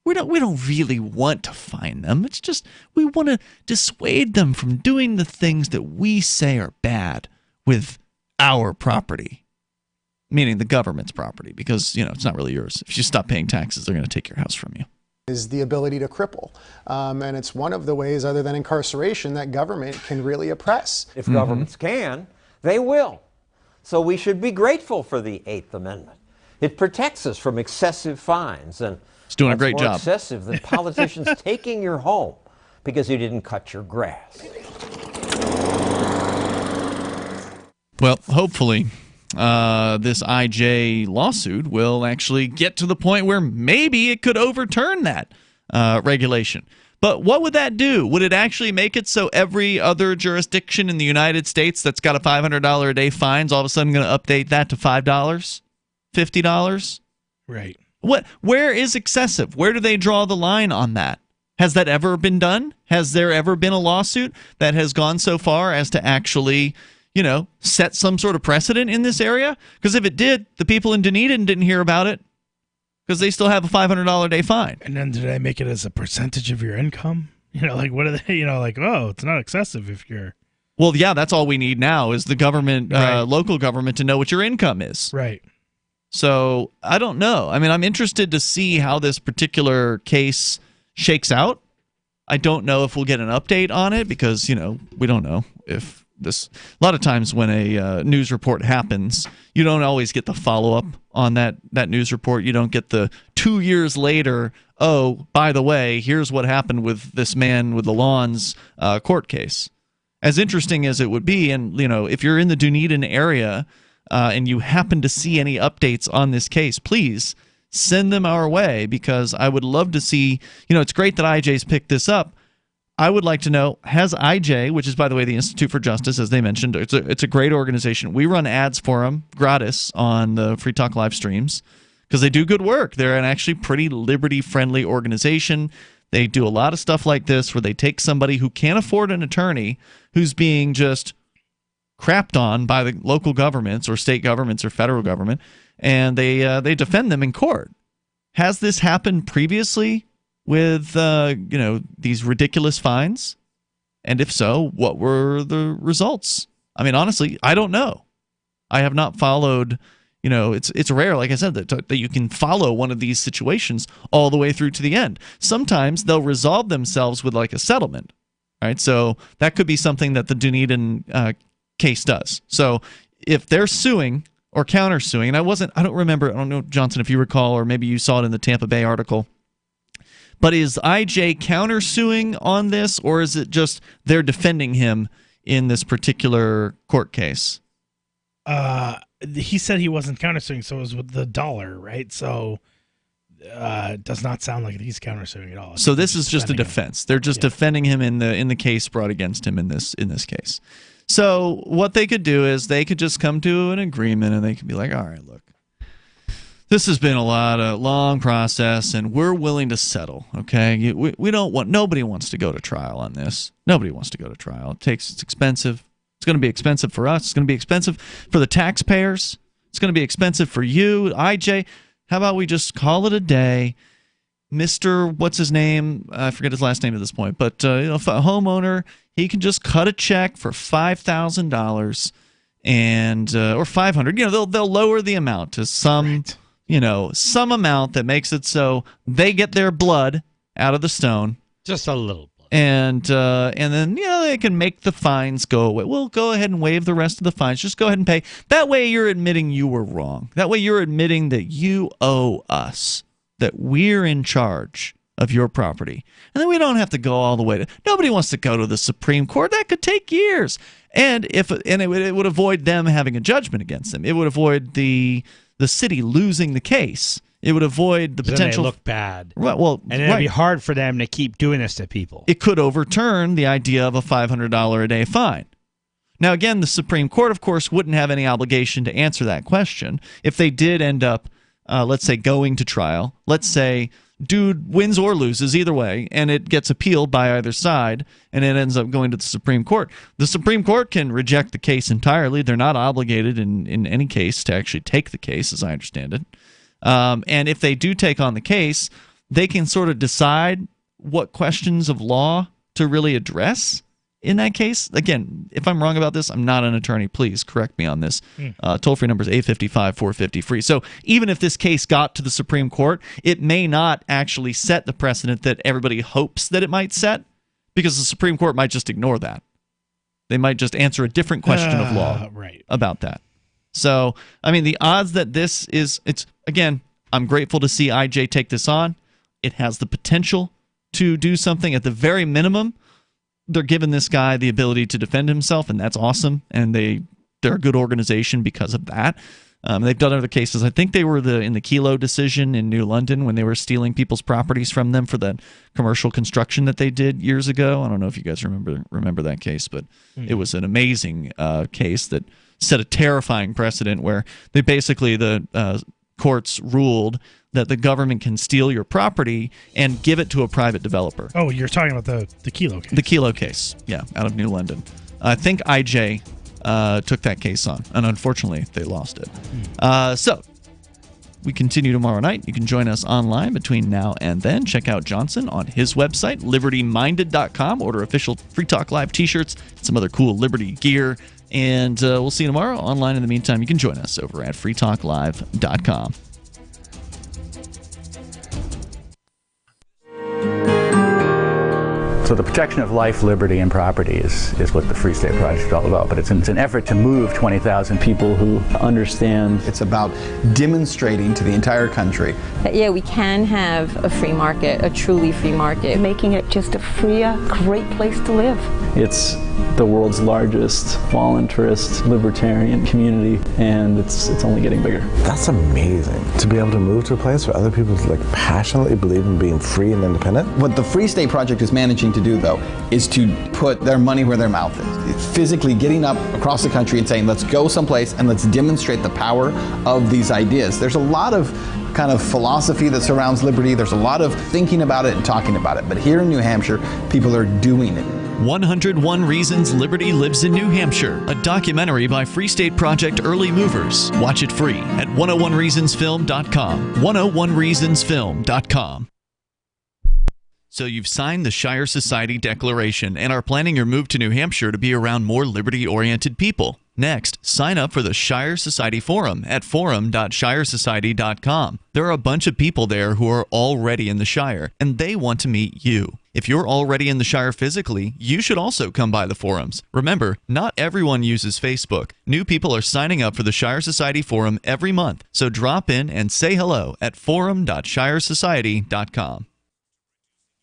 We don't really want to fine them. It's just we want to dissuade them from doing the things that we say are bad with our property, meaning the government's property, because it's not really yours. If you stop paying taxes, they're going to take your house from you. Is the ability to cripple. And it's one of the ways, other than incarceration, that government can really oppress. If governments can, they will. So we should be grateful for the Eighth Amendment. It protects us from excessive fines, and it's doing a great more job. Excessive than politicians taking your home because you didn't cut your grass. Well, hopefully this IJ lawsuit will actually get to the point where maybe it could overturn that regulation. But what would that do? Would it actually make it so every other jurisdiction in the United States that's got a $500 a day fine is all of a sudden going to update that to $5? $50? Right. Where is excessive? Where do they draw the line on that? Has that ever been done? Has there ever been a lawsuit that has gone so far as to actually, set some sort of precedent in this area? Because if it did, the people in Dunedin didn't hear about it because they still have a $500 a day fine. And then did I make it as a percentage of your income? What are they, it's not excessive if you're... Well, yeah, that's all we need now is the government, local government, to know what your income is. Right. So I don't know. I mean, I'm interested to see how this particular case shakes out. I don't know if we'll get an update on it because, we don't know if this. A lot of times when a news report happens, you don't always get the follow-up on that news report. You don't get the 2 years later, oh, by the way, here's what happened with this man with the lawns court case. As interesting as it would be, and, if you're in the Dunedin area and you happen to see any updates on this case, please send them our way because I would love to see, it's great that IJ's picked this up. I would like to know, has IJ, which is, by the way, the Institute for Justice, as they mentioned, it's a great organization. We run ads for them gratis on the Free Talk live streams because they do good work. They're an actually pretty liberty-friendly organization. They do a lot of stuff like this where they take somebody who can't afford an attorney who's being just crapped on by the local governments or state governments or federal government, and they defend them in court. Has this happened previously with these ridiculous fines? And if so, what were the results? I mean, honestly, I don't know. I have not followed. It's rare, like I said, that you can follow one of these situations all the way through to the end. Sometimes they'll resolve themselves with like a settlement, right? So that could be something that the Dunedin case does. So if they're suing or countersuing, and I don't remember, I don't know, Johnson, if you recall, or maybe you saw it in the Tampa Bay article, but is IJ countersuing on this, or is it just they're defending him in this particular court case? He said he wasn't countersuing, so it was with the dollar, right? So it does not sound like he's countersuing at all. So this is just a defense. They're just defending him in the case brought against him in this case. So what they could do is they could just come to an agreement, and they could be like, all right, look, this has been a long process, and we're willing to settle. Okay, nobody wants to go to trial on this. Nobody wants to go to trial. It's expensive. It's going to be expensive for us. It's going to be expensive for the taxpayers. It's going to be expensive for you, IJ. How about we just call it a day? Mr. What's his name? I forget his last name at this point. But a homeowner, he can just cut a check for $5,000 and or $500. They'll lower the amount to some amount that makes it so they get their blood out of the stone. Just a little. And then they can make the fines go away. We'll go ahead and waive the rest of the fines. Just go ahead and pay. That way you're admitting you were wrong. That way you're admitting that you owe us, that we're in charge of your property. And then we don't have to go all the way to. Nobody wants to go to the Supreme Court. That could take years. And it would avoid them having a judgment against them. It would avoid the city losing the case. It would avoid the potential. Then they look bad. Right, well, and it'd be hard for them to keep doing this to people. It could overturn the idea of a $500 a day fine. Now, again, the Supreme Court, of course, wouldn't have any obligation to answer that question. If they did end up, let's say, going to trial, let's say dude wins or loses either way, and it gets appealed by either side, and it ends up going to the Supreme Court. The Supreme Court can reject the case entirely. They're not obligated in any case to actually take the case, as I understand it. And if they do take on the case, they can sort of decide what questions of law to really address in that case. Again, if I'm wrong about this, I'm not an attorney. Please correct me on this. Toll-free number is 855-450-FREE. So even if this case got to the Supreme Court, it may not actually set the precedent that everybody hopes that it might set, because the Supreme Court might just ignore that. They might just answer a different question of law about that. So, I mean, the odds that this is, again, I'm grateful to see IJ take this on. It has the potential to do something. At the very minimum, they're giving this guy the ability to defend himself, and that's awesome. And they're a good organization because of that. They've done other cases. I think they were in the Kelo decision in New London when they were stealing people's properties from them for that commercial construction that they did years ago. I don't know if you guys remember that case, but it was an amazing case that set a terrifying precedent where they basically, the courts ruled that the government can steal your property and give it to a private developer. Oh, you're talking about the Kelo case. The Kelo case, yeah, out of New London. I think IJ took that case on, and unfortunately they lost it. So we continue tomorrow night. You can join us online between now and then. Check out Johnson on his website, libertyminded.com. Order official Free Talk Live t-shirts and some other cool Liberty gear. And we'll see you tomorrow online. In the meantime, you can join us over at freetalklive.com. So the protection of life, liberty, and property is what the Free State Project is all about. But it's an effort to move 20,000 people who understand. It's about demonstrating to the entire country that, yeah, we can have a free market, a truly free market. Making it just a freer, great place to live. It's the world's largest voluntarist libertarian community, and it's only getting bigger. That's amazing, to be able to move to a place where other people passionately believe in being free and independent. What the Free State Project is managing to do, though, is to put their money where their mouth is. It's physically getting up across the country and saying, let's go someplace and let's demonstrate the power of these ideas. There's a lot of kind of philosophy that surrounds liberty. There's a lot of thinking about it and talking about it. But here in New Hampshire, people are doing it. 101 Reasons Liberty Lives in New Hampshire, a documentary by Free State Project Early Movers. Watch it free at 101reasonsfilm.com. 101reasonsfilm.com. So you've signed the Shire Society Declaration and are planning your move to New Hampshire to be around more liberty-oriented people. Next, sign up for the Shire Society Forum at forum.shiresociety.com. There are a bunch of people there who are already in the Shire, and they want to meet you. If you're already in the Shire physically, you should also come by the forums. Remember, not everyone uses Facebook. New people are signing up for the Shire Society Forum every month, so drop in and say hello at forum.shiresociety.com.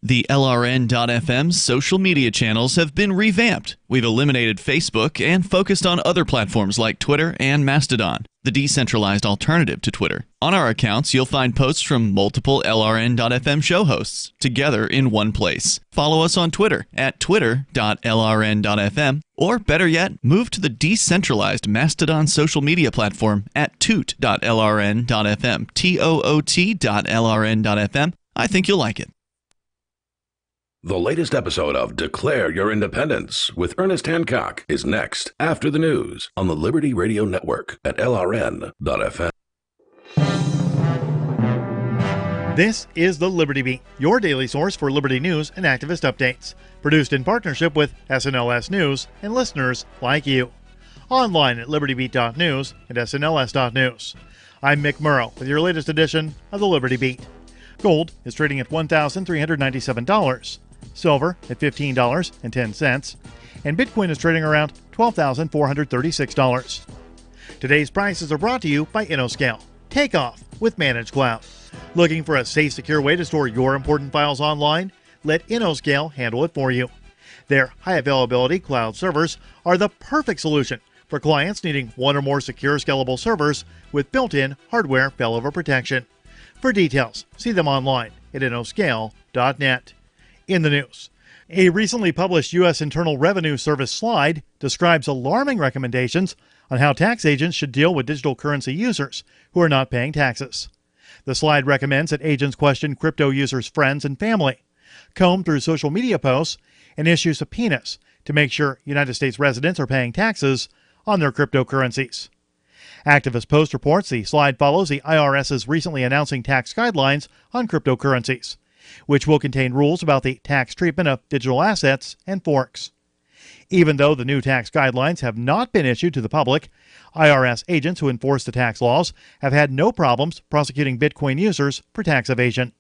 The LRN.FM's social media channels have been revamped. We've eliminated Facebook and focused on other platforms like Twitter and Mastodon, the decentralized alternative to Twitter. On our accounts, you'll find posts from multiple LRN.FM show hosts together in one place. Follow us on Twitter at twitter.lrn.fm, or better yet, move to the decentralized Mastodon social media platform at toot.lrn.fm, toot.lrn.fm. I think you'll like it. The latest episode of Declare Your Independence with Ernest Hancock is next after the news on the Liberty Radio Network at LRN.FM. This is the Liberty Beat, your daily source for Liberty news and activist updates. Produced in partnership with SNLS News and listeners like you. Online at libertybeat.news and snls.news. I'm Mick Murrow with your latest edition of the Liberty Beat. Gold is trading at $1,397. Silver at $15.10, and Bitcoin is trading around $12,436. Today's prices are brought to you by InnoScale. Take off with Managed Cloud. Looking for a safe, secure way to store your important files online? Let InnoScale handle it for you. Their high availability cloud servers are the perfect solution for clients needing one or more secure, scalable servers with built-in hardware failover protection. For details, see them online at innoscale.net. In the news, a recently published U.S. Internal Revenue Service slide describes alarming recommendations on how tax agents should deal with digital currency users who are not paying taxes. The slide recommends that agents question crypto users' friends and family, comb through social media posts, and issue subpoenas to make sure United States residents are paying taxes on their cryptocurrencies. Activist Post reports the slide follows the IRS's recently announcing tax guidelines on cryptocurrencies, which will contain rules about the tax treatment of digital assets and forks. Even though the new tax guidelines have not been issued to the public, IRS agents who enforce the tax laws have had no problems prosecuting Bitcoin users for tax evasion.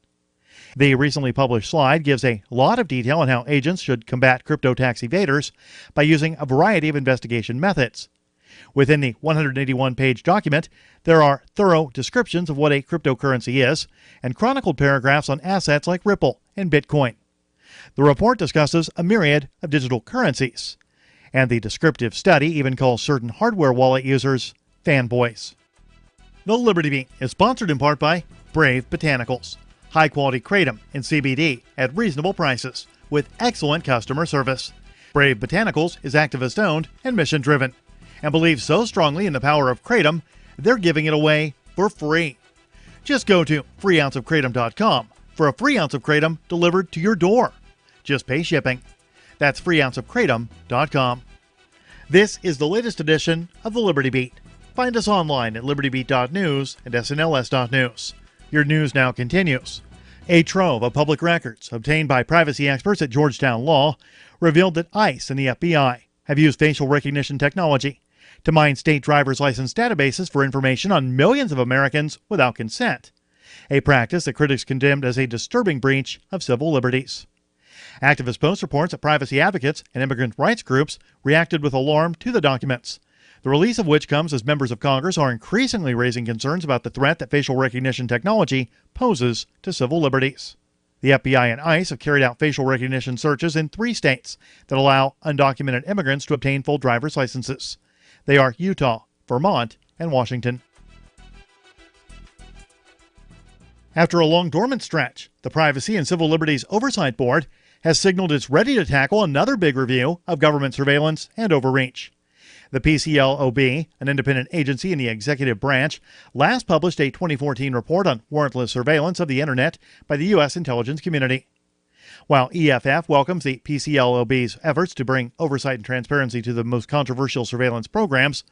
The recently published slide gives a lot of detail on how agents should combat crypto tax evaders by using a variety of investigation methods. Within the 181-page document, there are thorough descriptions of what a cryptocurrency is and chronicled paragraphs on assets like Ripple and Bitcoin. The report discusses a myriad of digital currencies, and the descriptive study even calls certain hardware wallet users fanboys. The Liberty Beat is sponsored in part by Brave Botanicals, high-quality kratom and CBD at reasonable prices with excellent customer service. Brave Botanicals is activist-owned and mission-driven, and believes so strongly in the power of kratom, they're giving it away for free. Just go to freeounceofkratom.com for a free ounce of kratom delivered to your door. Just pay shipping. That's freeounceofkratom.com. This is the latest edition of the Liberty Beat. Find us online at libertybeat.news and snls.news. Your news now continues. A trove of public records obtained by privacy experts at Georgetown Law revealed that ICE and the FBI have used facial recognition technology to mine state driver's license databases for information on millions of Americans without consent, a practice that critics condemned as a disturbing breach of civil liberties. Activist Post reports that privacy advocates and immigrant rights groups reacted with alarm to the documents, the release of which comes as members of Congress are increasingly raising concerns about the threat that facial recognition technology poses to civil liberties. The FBI and ICE have carried out facial recognition searches in 3 states that allow undocumented immigrants to obtain full driver's licenses. They are Utah, Vermont, and Washington. After a long dormant stretch, the Privacy and Civil Liberties Oversight Board has signaled it's ready to tackle another big review of government surveillance and overreach. The PCLOB, an independent agency in the executive branch, last published a 2014 report on warrantless surveillance of the Internet by the U.S. intelligence community. While EFF welcomes the PCLOB's efforts to bring oversight and transparency to the most controversial surveillance programs,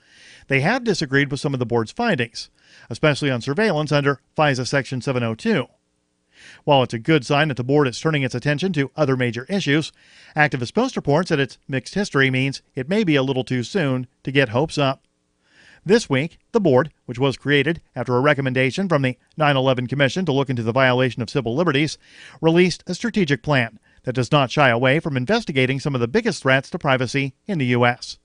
they have disagreed with some of the board's findings, especially on surveillance under FISA Section 702. While it's a good sign that the board is turning its attention to other major issues, Activist Post reports that its mixed history means it may be a little too soon to get hopes up. This week, the board, which was created after a recommendation from the 9/11 Commission to look into the violation of civil liberties, released a strategic plan that does not shy away from investigating some of the biggest threats to privacy in the U.S.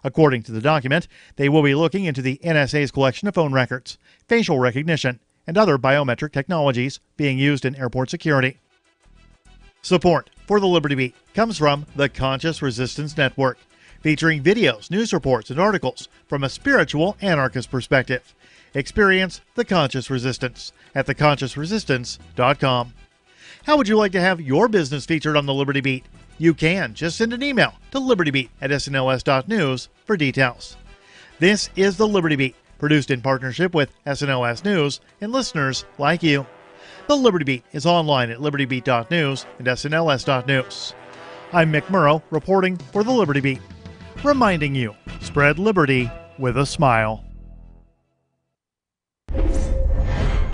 According to the document, they will be looking into the NSA's collection of phone records, facial recognition, and other biometric technologies being used in airport security. Support for the Liberty Beat comes from the Conscious Resistance Network, featuring videos, news reports, and articles from a spiritual anarchist perspective. Experience the Conscious Resistance at theconsciousresistance.com. How would you like to have your business featured on the Liberty Beat? You can. Just send an email to libertybeat@snls.news for details. This is the Liberty Beat, produced in partnership with SNLS News and listeners like you. The Liberty Beat is online at libertybeat.news and snls.news. I'm Mick Murrow, reporting for the Liberty Beat, reminding you, spread liberty with a smile.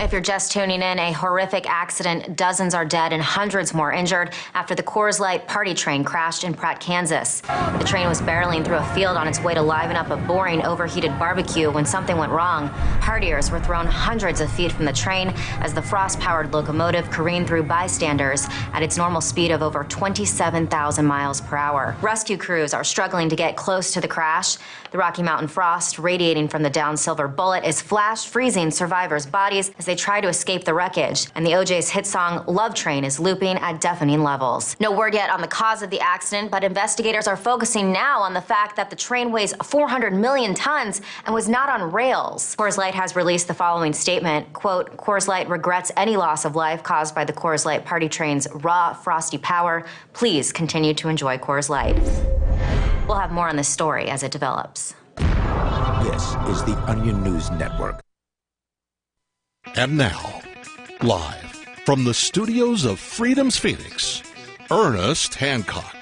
If you're just tuning in, a horrific accident. Dozens are dead and hundreds more injured after the Coors Light party train crashed in Pratt, Kansas. The train was barreling through a field on its way to liven up a boring, overheated barbecue when something went wrong. Partiers were thrown hundreds of feet from the train as the frost-powered locomotive careened through bystanders at its normal speed of over 27,000 miles per hour. Rescue crews are struggling to get close to the crash. The Rocky Mountain frost radiating from the downed silver bullet is flash freezing survivors' bodies as they try to escape the wreckage, and the OJ's hit song Love Train is looping at deafening levels. No word yet on the cause of the accident, but investigators are focusing now on the fact that the train weighs 400 million tons and was not on rails. Coors Light has released the following statement, quote, Coors Light regrets any loss of life caused by the Coors Light party train's raw, frosty power. Please continue to enjoy Coors Light. We'll have more on this story as it develops. This is the Onion News Network. And now, live from the studios of Freedom's Phoenix, Ernest Hancock.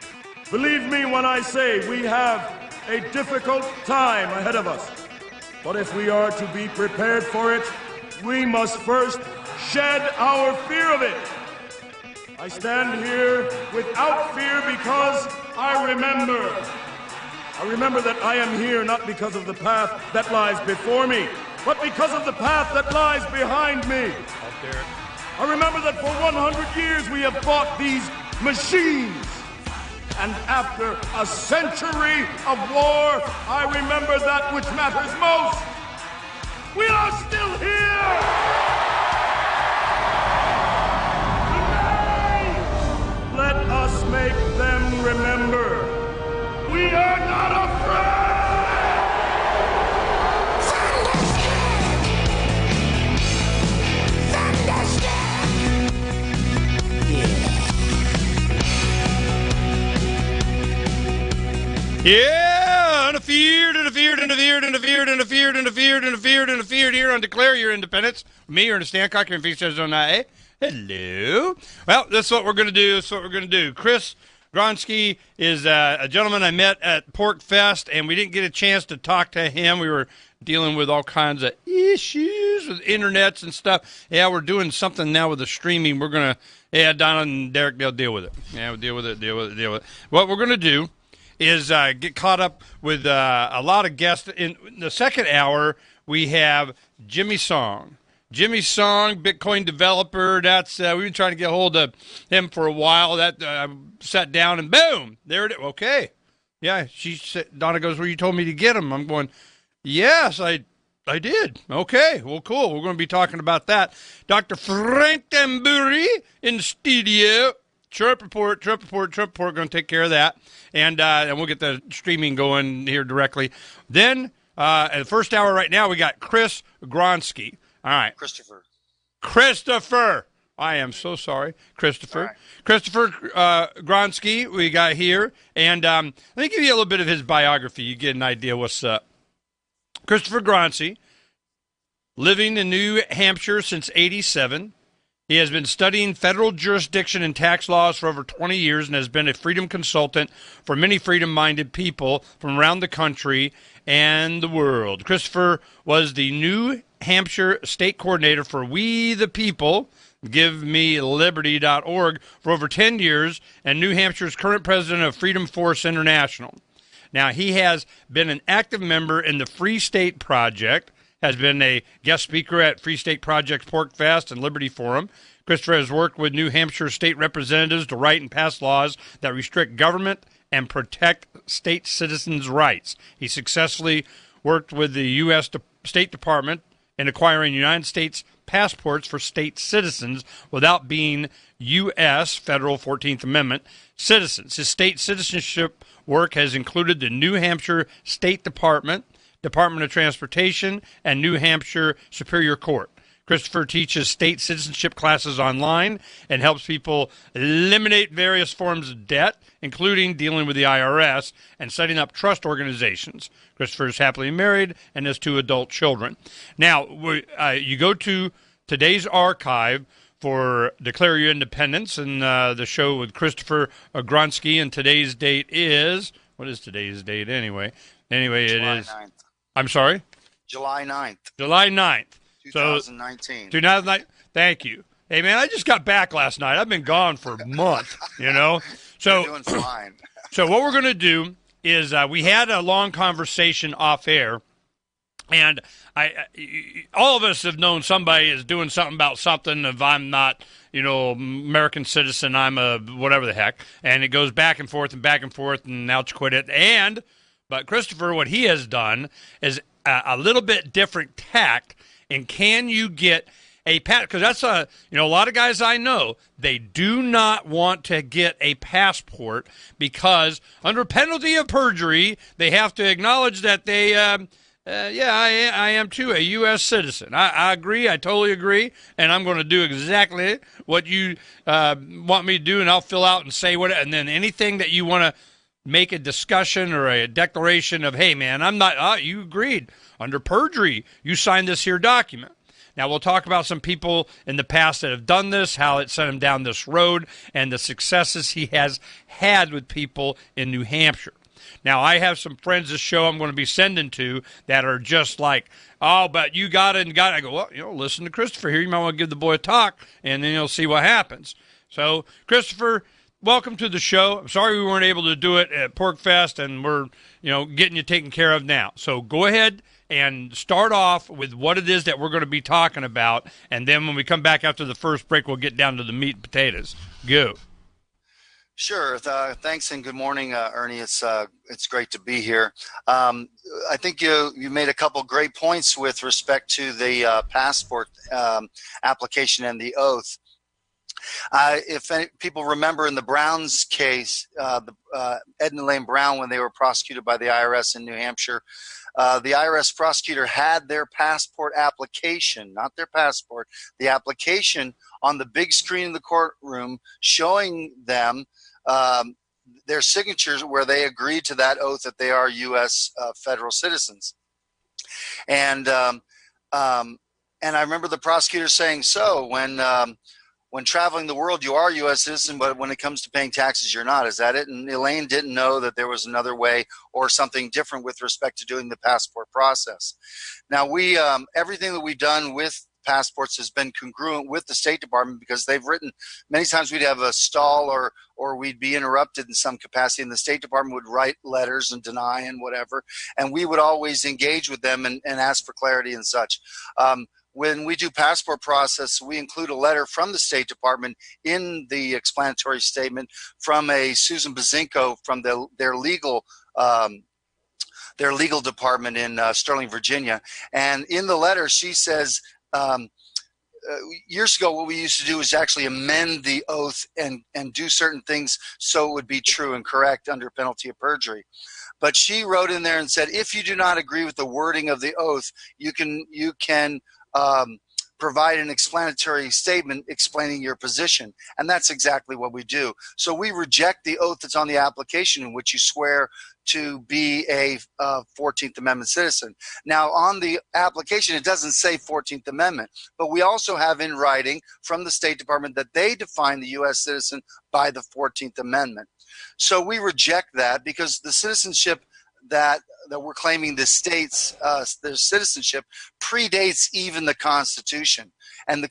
Believe me when I say we have a difficult time ahead of us. But if we are to be prepared for it, we must first shed our fear of it. I stand here without fear because I remember that I am here not because of the path that lies before me, but because of the path that lies behind me. I remember that for 100 years we have fought these machines. And after a century of war, I remember that which matters most. We are still here! Today, let us make them remember. We are not afraid! Yeah, interfered here on Declare Your Independence. Me, Ernest Hancock, here in Phoenix, Arizona. Hello. Well, that's what we're going to do. Chris Gronsky is a gentleman I met at Pork Fest, and we didn't get a chance to talk to him. We were dealing with all kinds of issues with internets and stuff. Yeah, we're doing something now with the streaming. We're going to, Donna and Derek, they'll deal with it. Yeah, we'll deal with it. What we're going to do is get caught up with a lot of guests. In the second hour, we have Jimmy Song. Jimmy Song, Bitcoin developer. That's we've been trying to get a hold of him for a while. That sat down and boom, there it is. Okay, yeah. She said, Donna goes, "Well, you told me to get him." I'm going, "Yes, I did." Okay, well, cool. We're going to be talking about that. Dr. Frank Tambury in studio. Trump report. Going to take care of that, and we'll get the streaming going here directly. Then, at the first hour right now, we got Chris Gronsky. All right, Christopher. I am so sorry, Christopher. Right. Christopher Gronsky. We got here, and let me give you a little bit of his biography. You get an idea what's up. Christopher Gronsky, living in New Hampshire since '87. He has been studying federal jurisdiction and tax laws for over 20 years and has been a freedom consultant for many freedom-minded people from around the country and the world. Christopher was the New Hampshire state coordinator for We the People, GiveMeLiberty.org for over 10 years and New Hampshire's current president of Freedom Force International. Now, he has been an active member in the Free State Project, has been a guest speaker at Free State Project's Pork Fest and Liberty Forum. Christopher has worked with New Hampshire state representatives to write and pass laws that restrict government and protect state citizens' rights. He successfully worked with the U.S. State Department in acquiring United States passports for state citizens without being U.S. federal 14th Amendment citizens. His state citizenship work has included the New Hampshire State Department, Department of Transportation, and New Hampshire Superior Court. Christopher teaches state citizenship classes online and helps people eliminate various forms of debt, including dealing with the IRS and setting up trust organizations. Christopher is happily married and has 2 adult children. Now, you go to today's archive for Declare Your Independence and the show with Christopher Gronsky, and today's date is, what is today's date anyway? Anyway, July it is. 9th. I'm sorry? July 9th. July 9th. 2019. 2019. Thank you. Hey, man, I just got back last night. I've been gone for a month, you know? So, You're doing fine. So what we're going to do is we had a long conversation off air, and all of us have known somebody is doing something about something. If I'm not, American citizen, I'm a whatever the heck. And it goes back and forth, and now to quit it. But Christopher, what he has done is a little bit different tact. And can you get a because that's a lot of guys I know, they do not want to get a passport because under penalty of perjury they have to acknowledge that they I am too a U.S. citizen. I agree. I totally agree, and I'm going to do exactly what you want me to do, and I'll fill out and say what, and then anything that you want to make a discussion or a declaration of, hey man, I'm not. You agreed under perjury. You signed this here document. Now, we'll talk about some people in the past that have done this, how it sent him down this road, and the successes he has had with people in New Hampshire. Now, I have some friends this show I'm going to be sending to that are just like, oh, but you got it and got it. I go, well, listen to Christopher here. You might want to give the boy a talk, and then you'll see what happens. So, Christopher, welcome to the show. I'm sorry we weren't able to do it at Pork Fest, and we're, getting you taken care of now. So go ahead and start off with what it is that we're going to be talking about, and then when we come back after the first break, we'll get down to the meat and potatoes. Go. Sure. Thanks and good morning, Ernie. It's great to be here. I think you made a couple great points with respect to the passport application and the oath. If people remember in the Browns case, Ed and Elaine Brown, when they were prosecuted by the IRS in New Hampshire, the IRS prosecutor had their passport application, not their passport, the application on the big screen in the courtroom showing them their signatures where they agreed to that oath that they are U.S. Federal citizens. And I remember the prosecutor saying, so when traveling the world, you are a U.S. citizen, but when it comes to paying taxes, you're not. Is that it? And Elaine didn't know that there was another way or something different with respect to doing the passport process. Now, we everything that we've done with passports has been congruent with the State Department because they've written many times we'd have a stall or we'd be interrupted in some capacity, and the State Department would write letters and deny and whatever, and we would always engage with them and ask for clarity and such. When we do passport process, we include a letter from the State Department in the explanatory statement from a Susan Bazinko from their legal department in Sterling, Virginia. And in the letter, she says, years ago, what we used to do is actually amend the oath and do certain things so it would be true and correct under penalty of perjury. But she wrote in there and said, if you do not agree with the wording of the oath, you can provide an explanatory statement explaining your position. And that's exactly what we do. So we reject the oath that's on the application in which you swear to be a 14th Amendment citizen. Now, on the application, it doesn't say 14th Amendment, but we also have in writing from the State Department that they define the U.S. citizen by the 14th Amendment. So we reject that because the citizenship that we're claiming the states, their citizenship predates even the Constitution. And the